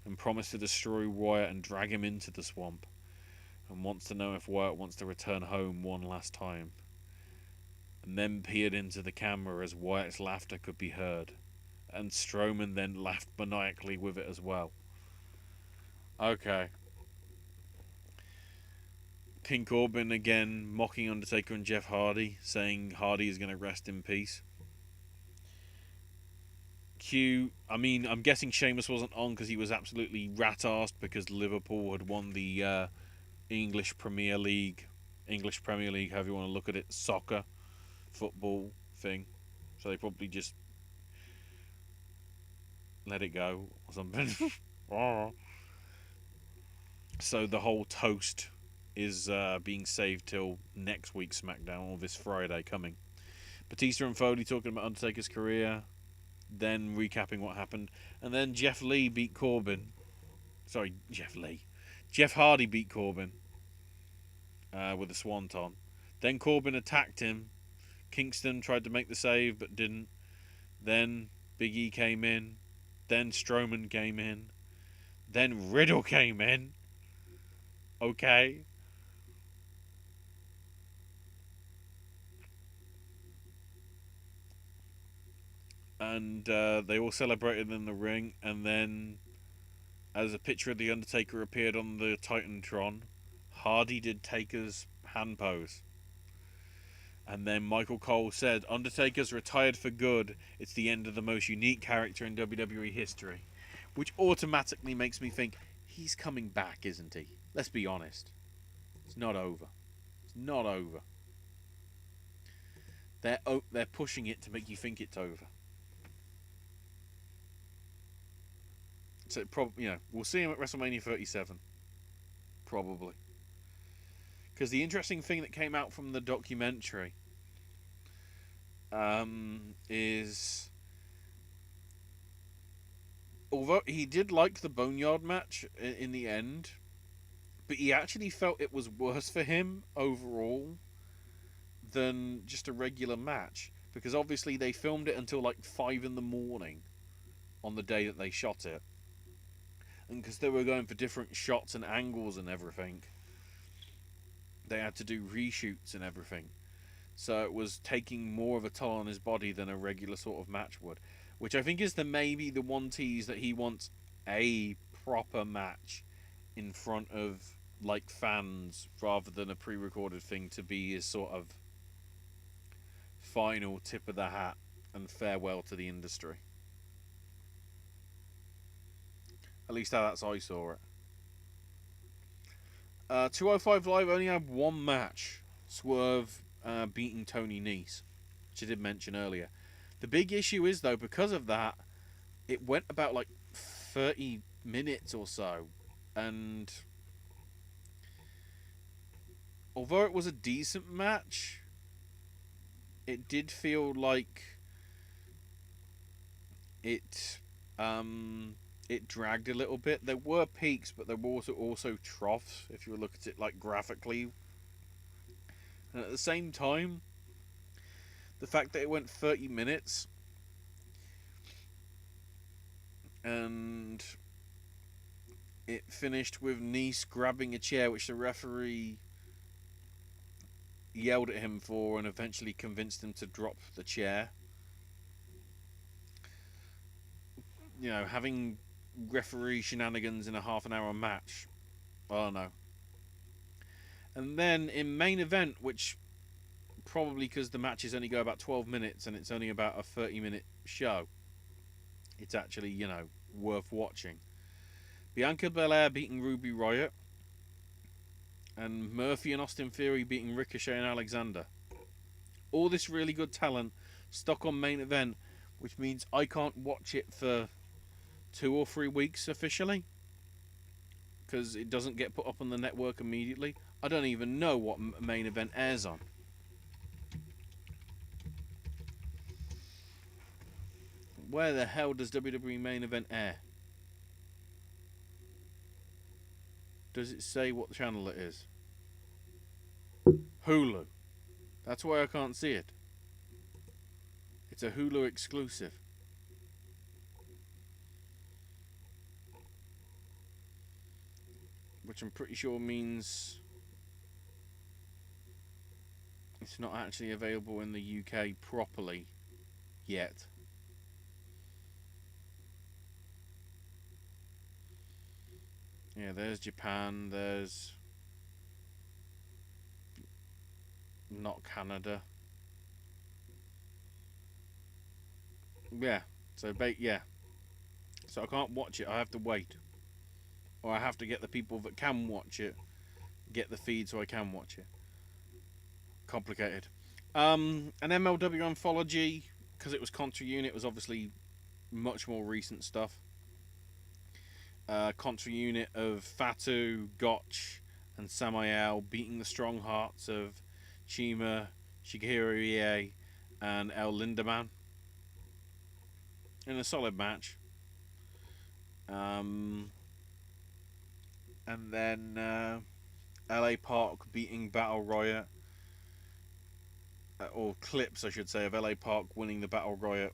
and promised to destroy Wyatt and drag him into the swamp, and wants to know if Wyatt wants to return home one last time. And then peered into the camera as Wyatt's laughter could be heard, and Strowman then laughed maniacally with it as well. Okay. King Corbin again mocking Undertaker and Jeff Hardy, saying Hardy is going to rest in peace. I'm guessing Sheamus wasn't on because he was absolutely rat-arsed because Liverpool had won the English Premier League, however you want to look at it, soccer, football thing. So they probably just let it go or something. So the whole toast is being saved till next week's SmackDown, or this Friday coming. Batista and Foley talking about Undertaker's career, then recapping what happened, and then Jeff Hardy beat Corbin with a swanton. Then Corbin attacked him. Kingston tried to make the save but didn't. Then Big E came in. Then Strowman came in. Then Riddle came in. Okay. And they all celebrated in the ring, and then as a picture of the Undertaker appeared on the Titantron, Hardy did Taker's hand pose. And then Michael Cole said, Undertaker's retired for good. It's the end of the most unique character in WWE history. Which automatically makes me think, he's coming back, isn't he? Let's be honest. It's not over. It's not over. They're pushing it to make you think it's over. So we'll see him at WrestleMania 37. Probably. Because the interesting thing that came out from the documentary is, although he did like the Boneyard match in the end, but he actually felt it was worse for him overall than just a regular match, because obviously they filmed it until like 5 in the morning on the day that they shot it, and because they were going for different shots and angles and everything, they had to do reshoots and everything. So it was taking more of a toll on his body than a regular sort of match would. Which I think is maybe the one tease that he wants a proper match in front of like fans rather than a pre-recorded thing to be his sort of final tip of the hat and farewell to the industry. At least that's how I saw it. 205 Live only had one match. Swerve beating Tony Nese, which I did mention earlier. The big issue is, though, because of that, it went about like 30 minutes or so. And although it was a decent match, it did feel like it dragged a little bit. There were peaks, but there were also troughs, if you look at it like graphically. And at the same time, the fact that it went 30 minutes and it finished with Nese grabbing a chair, which the referee yelled at him for and eventually convinced him to drop the chair. You know, having referee shenanigans in a half an hour match. I don't know. And then in main event, which probably because the matches only go about 12 minutes and it's only about a 30-minute show, it's actually, worth watching. Bianca Belair beating Ruby Riott, and Murphy and Austin Theory beating Ricochet and Alexander. All this really good talent stuck on main event, which means I can't watch it for 2 or 3 weeks officially, because it doesn't get put up on the network immediately. I don't even know what main event airs on. Where the hell does WWE main event air? Does it say what channel it is? Hulu. That's why I can't see it. It's a Hulu exclusive. Which I'm pretty sure means it's not actually available in the UK properly yet. Yeah, there's Japan, there's not Canada. Yeah, so so I can't watch it, I have to wait. Or I have to get the people that can watch it, get the feed so I can watch it. Complicated. An MLW anthology, because it was Contra Unit, was obviously much more recent stuff. Contra Unit of Fatu, Gotch, and Samael beating the strong hearts of Chima, Shigeru Ie, and El Lindaman in a solid match. And then LA Park beating Battle Riot, or clips I should say, of LA Park winning the Battle Royal.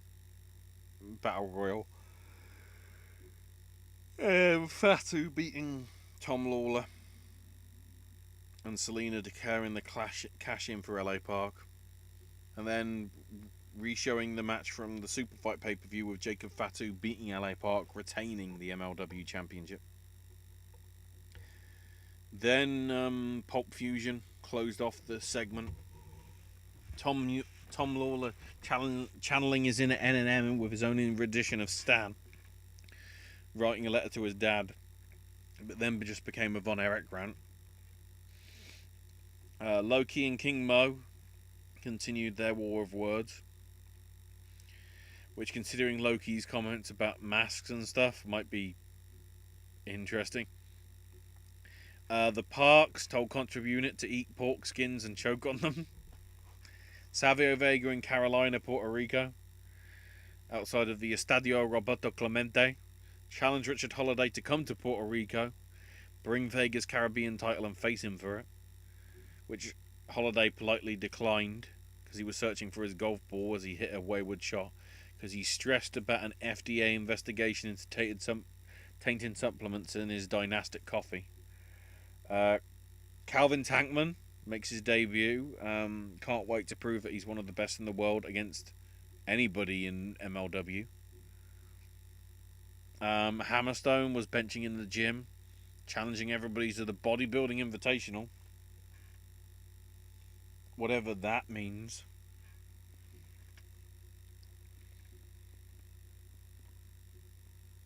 Fatu beating Tom Lawler, and Selena declaring the cash in for LA Park, and then re-showing the match from the Super Fight pay-per-view with Jacob Fatu beating LA Park, retaining the MLW Championship. Then Pulp Fusion closed off the segment Tom Lawler channeling his inner N&M with his own rendition of Stan, writing a letter to his dad, but then just became a Von Erich rant. Loki and King Mo continued their war of words, which, considering Loki's comments about masks and stuff, might be interesting. The Parks told Contra Unit to eat pork skins and choke on them. Savio Vega in Carolina, Puerto Rico, outside of the Estadio Roberto Clemente, challenged Richard Holiday to come to Puerto Rico, bring Vega's Caribbean title and face him for it, which Holiday politely declined because he was searching for his golf ball as he hit a wayward shot, because he stressed about an FDA investigation into tainted supplements in his dynastic coffee. Calvin Tankman makes his debut. Can't wait to prove that he's one of the best in the world against anybody in MLW. Hammerstone was benching in the gym, challenging everybody to the bodybuilding invitational, whatever that means.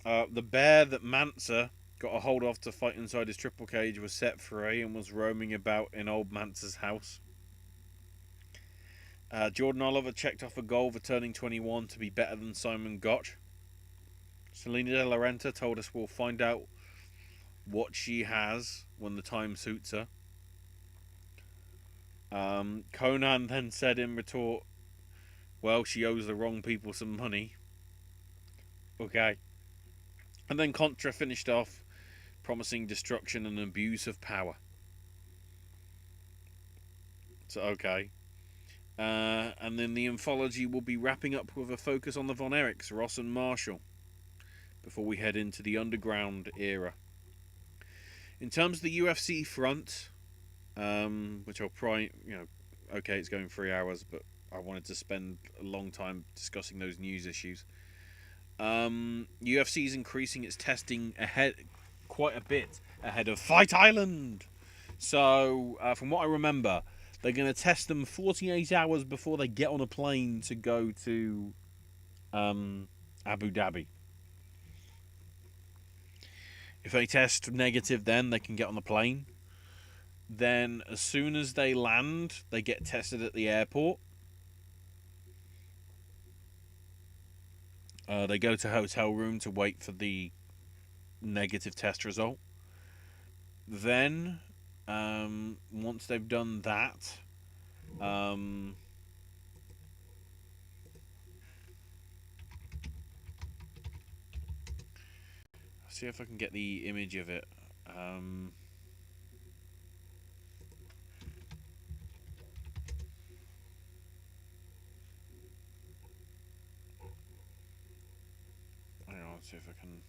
The bear that Mansa got a hold of to fight inside his triple cage was set free and was roaming about in old Mansa's house. Jordan Oliver checked off a goal for turning 21 to be better than Simon Gotch. Selena De La Renta told us we'll find out what she has when the time suits her. Conan then said in retort, well, she owes the wrong people some money. Okay. And then Contra finished off promising destruction and abuse of power. So, okay. And then the anthology will be wrapping up with a focus on the Von Erichs, Ross and Marshall, before we head into the underground era. In terms of the UFC front, which I'll probably, okay, it's going 3 hours, but I wanted to spend a long time discussing those news issues. UFC is increasing its testing ahead quite a bit ahead of Fight Island. So, from what I remember, they're going to test them 48 hours before they get on a plane to go to Abu Dhabi. If they test negative, then they can get on the plane. Then, as soon as they land, they get tested at the airport. They go to a hotel room to wait for the negative test result. Then, once they've done that, see if I can get the image of it. Hang on, let's see if I can.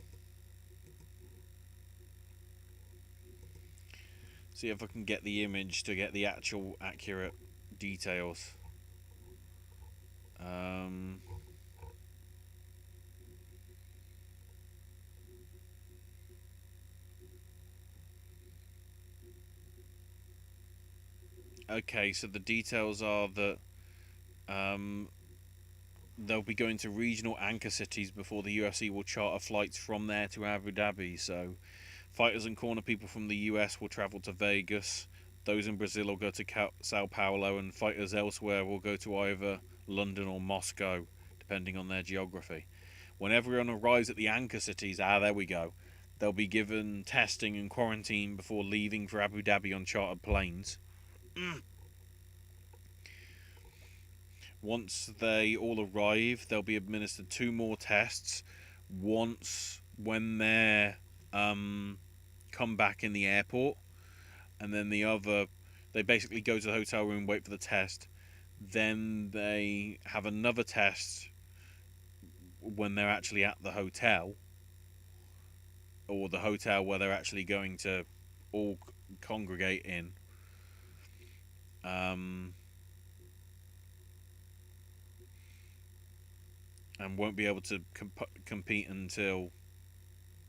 See if I can get the image to get the actual accurate details. Okay, so the details are that they'll be going to regional anchor cities before the UFC will charter flights from there to Abu Dhabi. So fighters and corner people from the US will travel to Vegas. Those in Brazil will go to Sao Paulo, and fighters elsewhere will go to either London or Moscow, depending on their geography. When everyone arrives at the anchor cities, there we go, they'll be given testing and quarantine before leaving for Abu Dhabi on chartered planes. Once they all arrive, they'll be administered 2 more tests. Once when they're come back in the airport, and then the other, they basically go to the hotel room, wait for the test. Then they have another test when they're actually at the hotel, or the hotel where they're actually going to all congregate in. And won't be able to compete until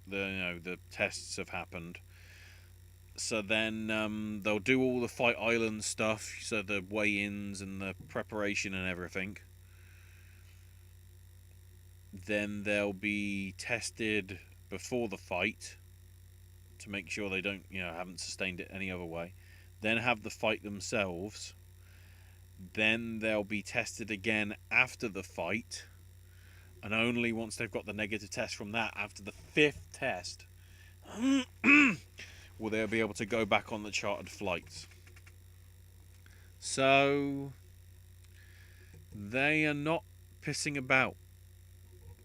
the tests have happened. So then they'll do all the Fight Island stuff, so the weigh-ins and the preparation and everything. Then they'll be tested before the fight to make sure they don't, haven't sustained it any other way. Then have the fight themselves. Then they'll be tested again after the fight. And only once they've got the negative test from that, after the 5th test, will they be able to go back on the chartered flights. So they are not pissing about.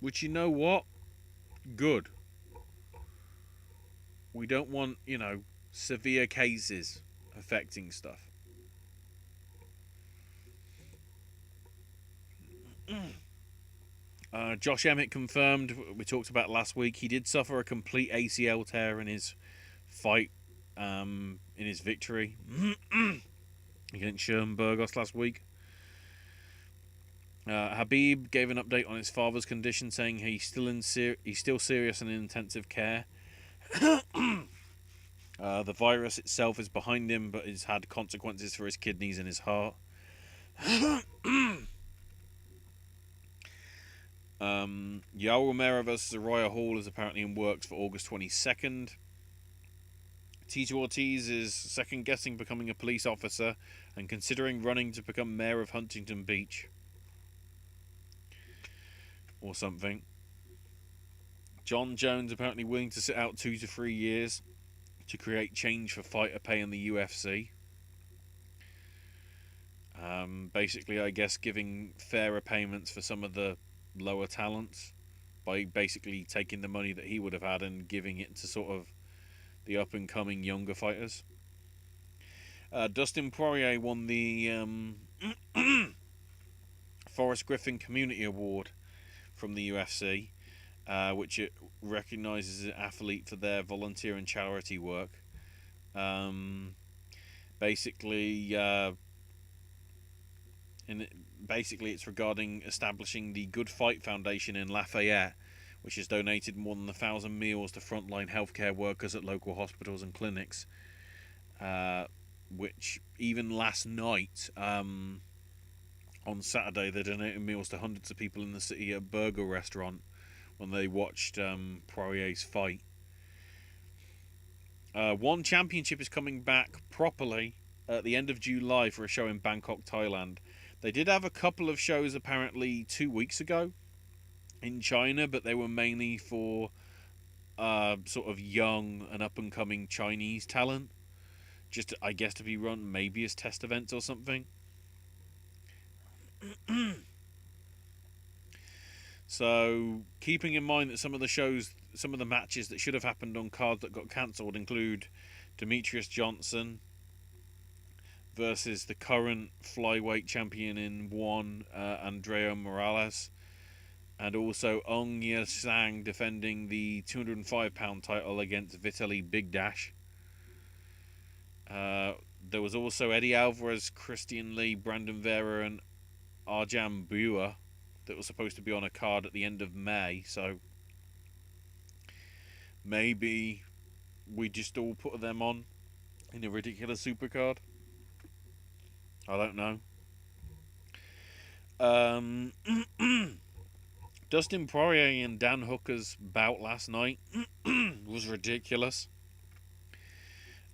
Which, you know what? Good. We don't want, severe cases affecting stuff. Josh Emmett confirmed, we talked about last week, he did suffer a complete ACL tear in his fight, in his victory against Sherman Burgos last week. Habib gave an update on his father's condition, saying he's still serious and in intensive care. The virus itself is behind him, but it's had consequences for his kidneys and his heart. Yoel Romero versus Uriah Hall is apparently in works for August 22nd. Tito Ortiz is second-guessing becoming a police officer and considering running to become mayor of Huntington Beach. Or something. John Jones apparently willing to sit out 2 to 3 years to create change for fighter pay in the UFC. Basically, I guess, giving fairer payments for some of the lower talents by basically taking the money that he would have had and giving it to sort of the up-and-coming younger fighters. Dustin Poirier won the Forrest Griffin Community Award from the UFC, which it recognises an athlete for their volunteer and charity work. Basically, it's regarding establishing the Good Fight Foundation in Lafayette, which has donated more than 1,000 meals to frontline healthcare workers at local hospitals and clinics. Which even last night, on Saturday, they donated meals to hundreds of people in the city at a burger restaurant when they watched Poirier's fight. One Championship is coming back properly at the end of July for a show in Bangkok, Thailand. They did have a couple of shows apparently 2 weeks ago in China, but they were mainly for sort of young and up-and-coming Chinese talent. Just, I guess, to be run maybe as test events or something. So, keeping in mind that some of the matches that should have happened on cards that got cancelled include Demetrius Johnson versus the current flyweight champion in one, Andrea Morales, and also Ong Ye-sang defending the 205-pound title against Vitaly Bigdash. There was also Eddie Alvarez, Christian Lee, Brandon Vera, and Arjan Bua that was supposed to be on a card at the end of May, so maybe we just all put them on in a ridiculous supercard. I don't know. Dustin Poirier and Dan Hooker's bout last night was ridiculous.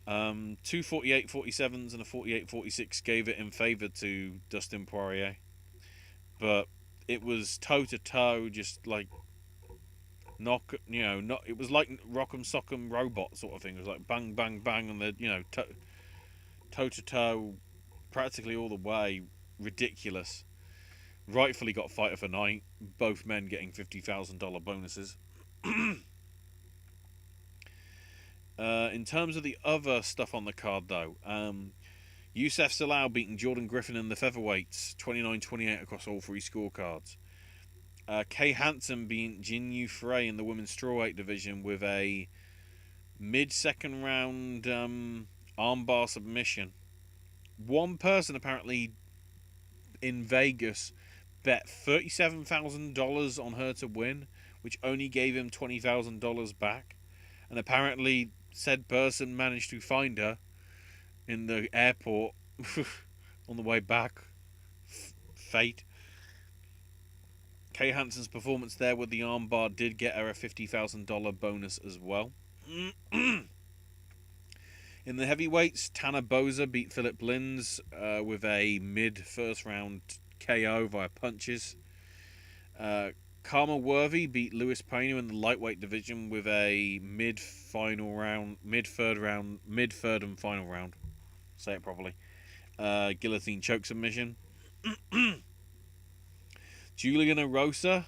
2 48-47s and a 48-46 gave it in favour to Dustin Poirier. But it was toe-to-toe, just like it was like Rock'em Sock'em Robot sort of thing. It was like bang, bang, bang, and the, toe-to-toe practically all the way. Ridiculous. Rightfully got fighter for night. Both men getting $50,000 bonuses. In terms of the other stuff on the card, though, Youssef Salau beating Jordan Griffin in the featherweights, 29-28 across all 3 scorecards. Kay Hansen beating Jin Frey in the women's strawweight division with a mid-second round armbar submission. One person apparently in Vegas bet $37,000 on her to win, which only gave him $20,000 back. And apparently said person managed to find her in the airport on the way back. Fate. Kay Hansen's performance there with the armbar did get her a $50,000 bonus as well. In the heavyweights, Tanner Boza beat Philip Lins with a mid-first round KO via punches. Karma Worthy beat Lewis Payne in the lightweight division with a mid-third and final round. Say it properly. Guillotine choke submission. Julian Erosa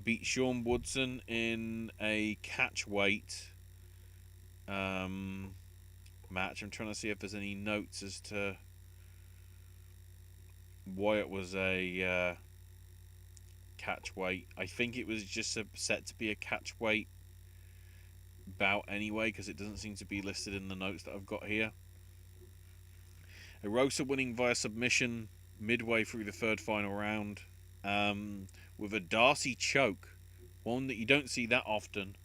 beat Sean Woodson in a catchweight match. I'm trying to see if there's any notes as to why it was a catchweight. I think it was just set to be a catchweight bout anyway, because it doesn't seem to be listed in the notes that I've got here. Erosa winning via submission midway through the third final round with a Darcy choke, one that you don't see that often,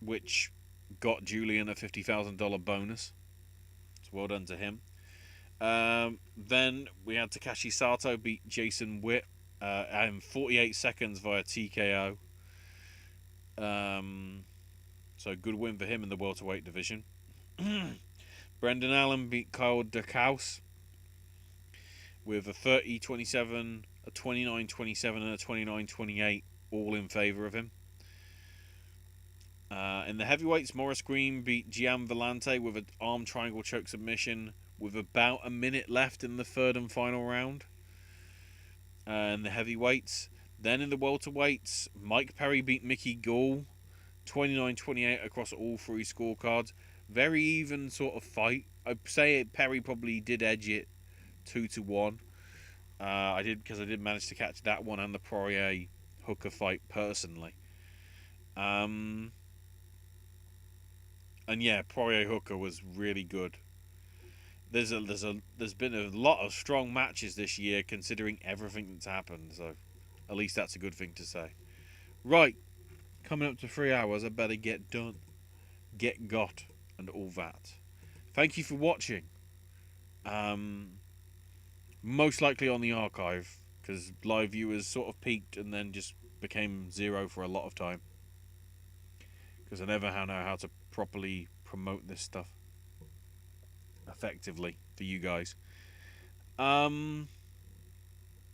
which got Julian a $50,000 bonus. So well done to him. Then we had Takashi Sato beat Jason Witt in 48 seconds via TKO. So good win for him in the welterweight division. Brendan Allen beat Kyle Dakaus with a 30-27, a 29-27, and a 29-28, all in favour of him. In the heavyweights, Morris Green beat Gian Vellante with an arm triangle choke submission with about a minute left in the third and final round. In the heavyweights. Then in the welterweights, Mike Perry beat Mickey Gall 29-28 across all three scorecards. Very even sort of fight. I'd say Perry probably did edge it 2-1. I did manage to catch that one and the Poirier Hooker fight personally. And yeah, Poirier Hooker was really good. There's been a lot of strong matches this year considering everything that's happened, so at least that's a good thing to say. Right, coming up to 3 hours, I better get done, get got, and all that. Thank you for watching. Most likely on the archive, because live viewers sort of peaked and then just became zero for a lot of time. Because I never know how to properly promote this stuff effectively for you guys.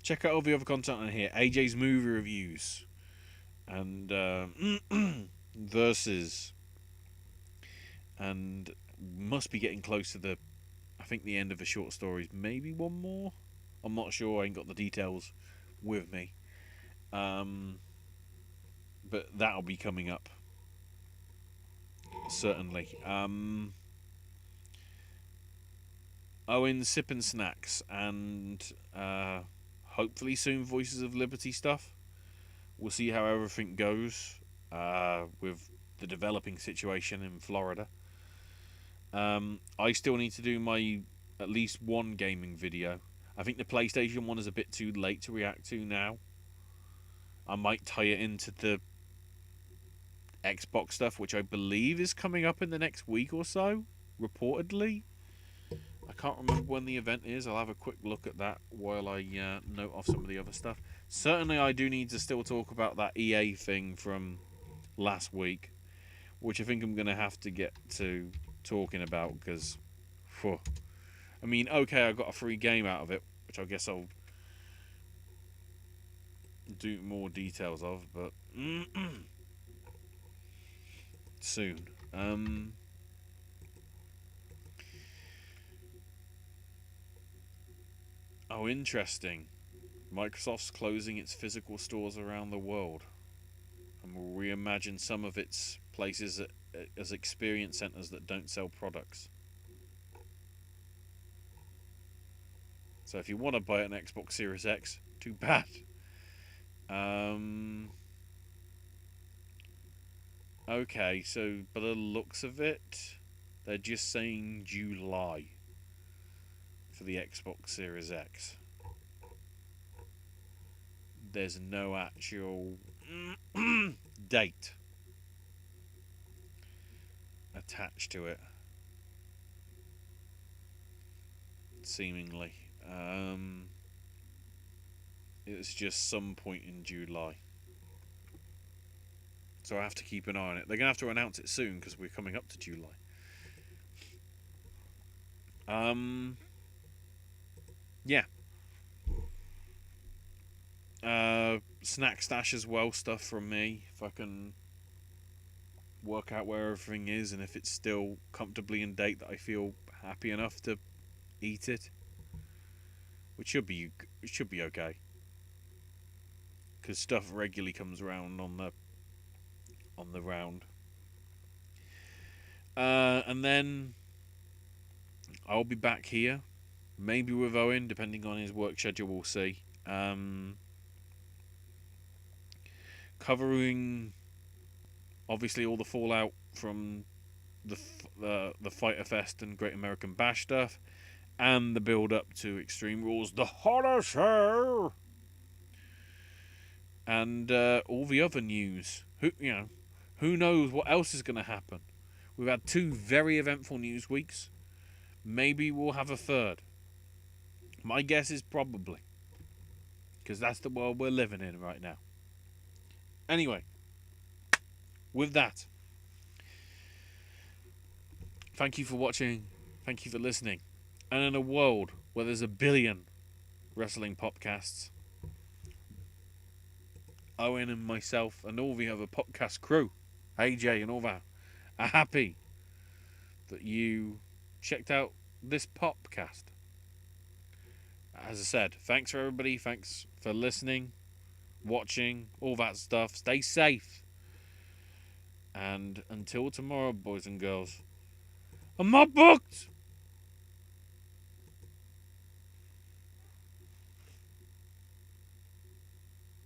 Check out all the other content on here. AJ's movie reviews and versus, and must be getting close to the end of the short stories. Maybe one more. I'm not sure. I ain't got the details with me. But that'll be coming up certainly. Owen sipping snacks and hopefully soon Voices of Liberty stuff. We'll see how everything goes with the developing situation in Florida. I still need to do my at least one gaming video. I think the PlayStation one is a bit too late to react to now. I might tie it into the Xbox stuff, which I believe is coming up in the next week or so, reportedly. I can't remember when the event is. I'll have a quick look at that while I note off some of the other stuff. Certainly I do need to still talk about that EA thing from last week, which I think I'm going to have to get to talking about, because I mean, okay, I got a free game out of it, which I guess I'll do more details of, but soon. Oh, interesting. Microsoft's closing its physical stores around the world and will reimagine some of its places as experience centers that don't sell products. So if you want to buy an Xbox Series X, too bad. Okay, so by the looks of it, they're just saying July for the Xbox Series X. There's no actual date attached to it. Seemingly. It's just some point in July. So I have to keep an eye on it. They're going to have to announce it soon because we're coming up to July. Yeah. Snack stash as well, stuff from me. If I can work out where everything is and if it's still comfortably in date that I feel happy enough to eat it. It should be okay. Because stuff regularly comes around on the round. And then I'll be back here, maybe with Owen, depending on his work schedule. We'll see. Covering obviously all the fallout from the Fighter Fest and Great American Bash stuff, and the build up to Extreme Rules, the horror show, and all the other news. Who knows what else is going to happen? We've had 2 very eventful news weeks. Maybe we'll have a third. My guess is probably, because that's the world we're living in right now. Anyway, with that, thank you for watching. Thank you for listening. And in a world where there's a billion wrestling podcasts, Owen and myself and all the other podcast crew, AJ and all that, are happy that you checked out this podcast. As I said, thanks for everybody. Thanks for listening, watching, all that stuff. Stay safe. And until tomorrow, boys and girls, I'm not booked.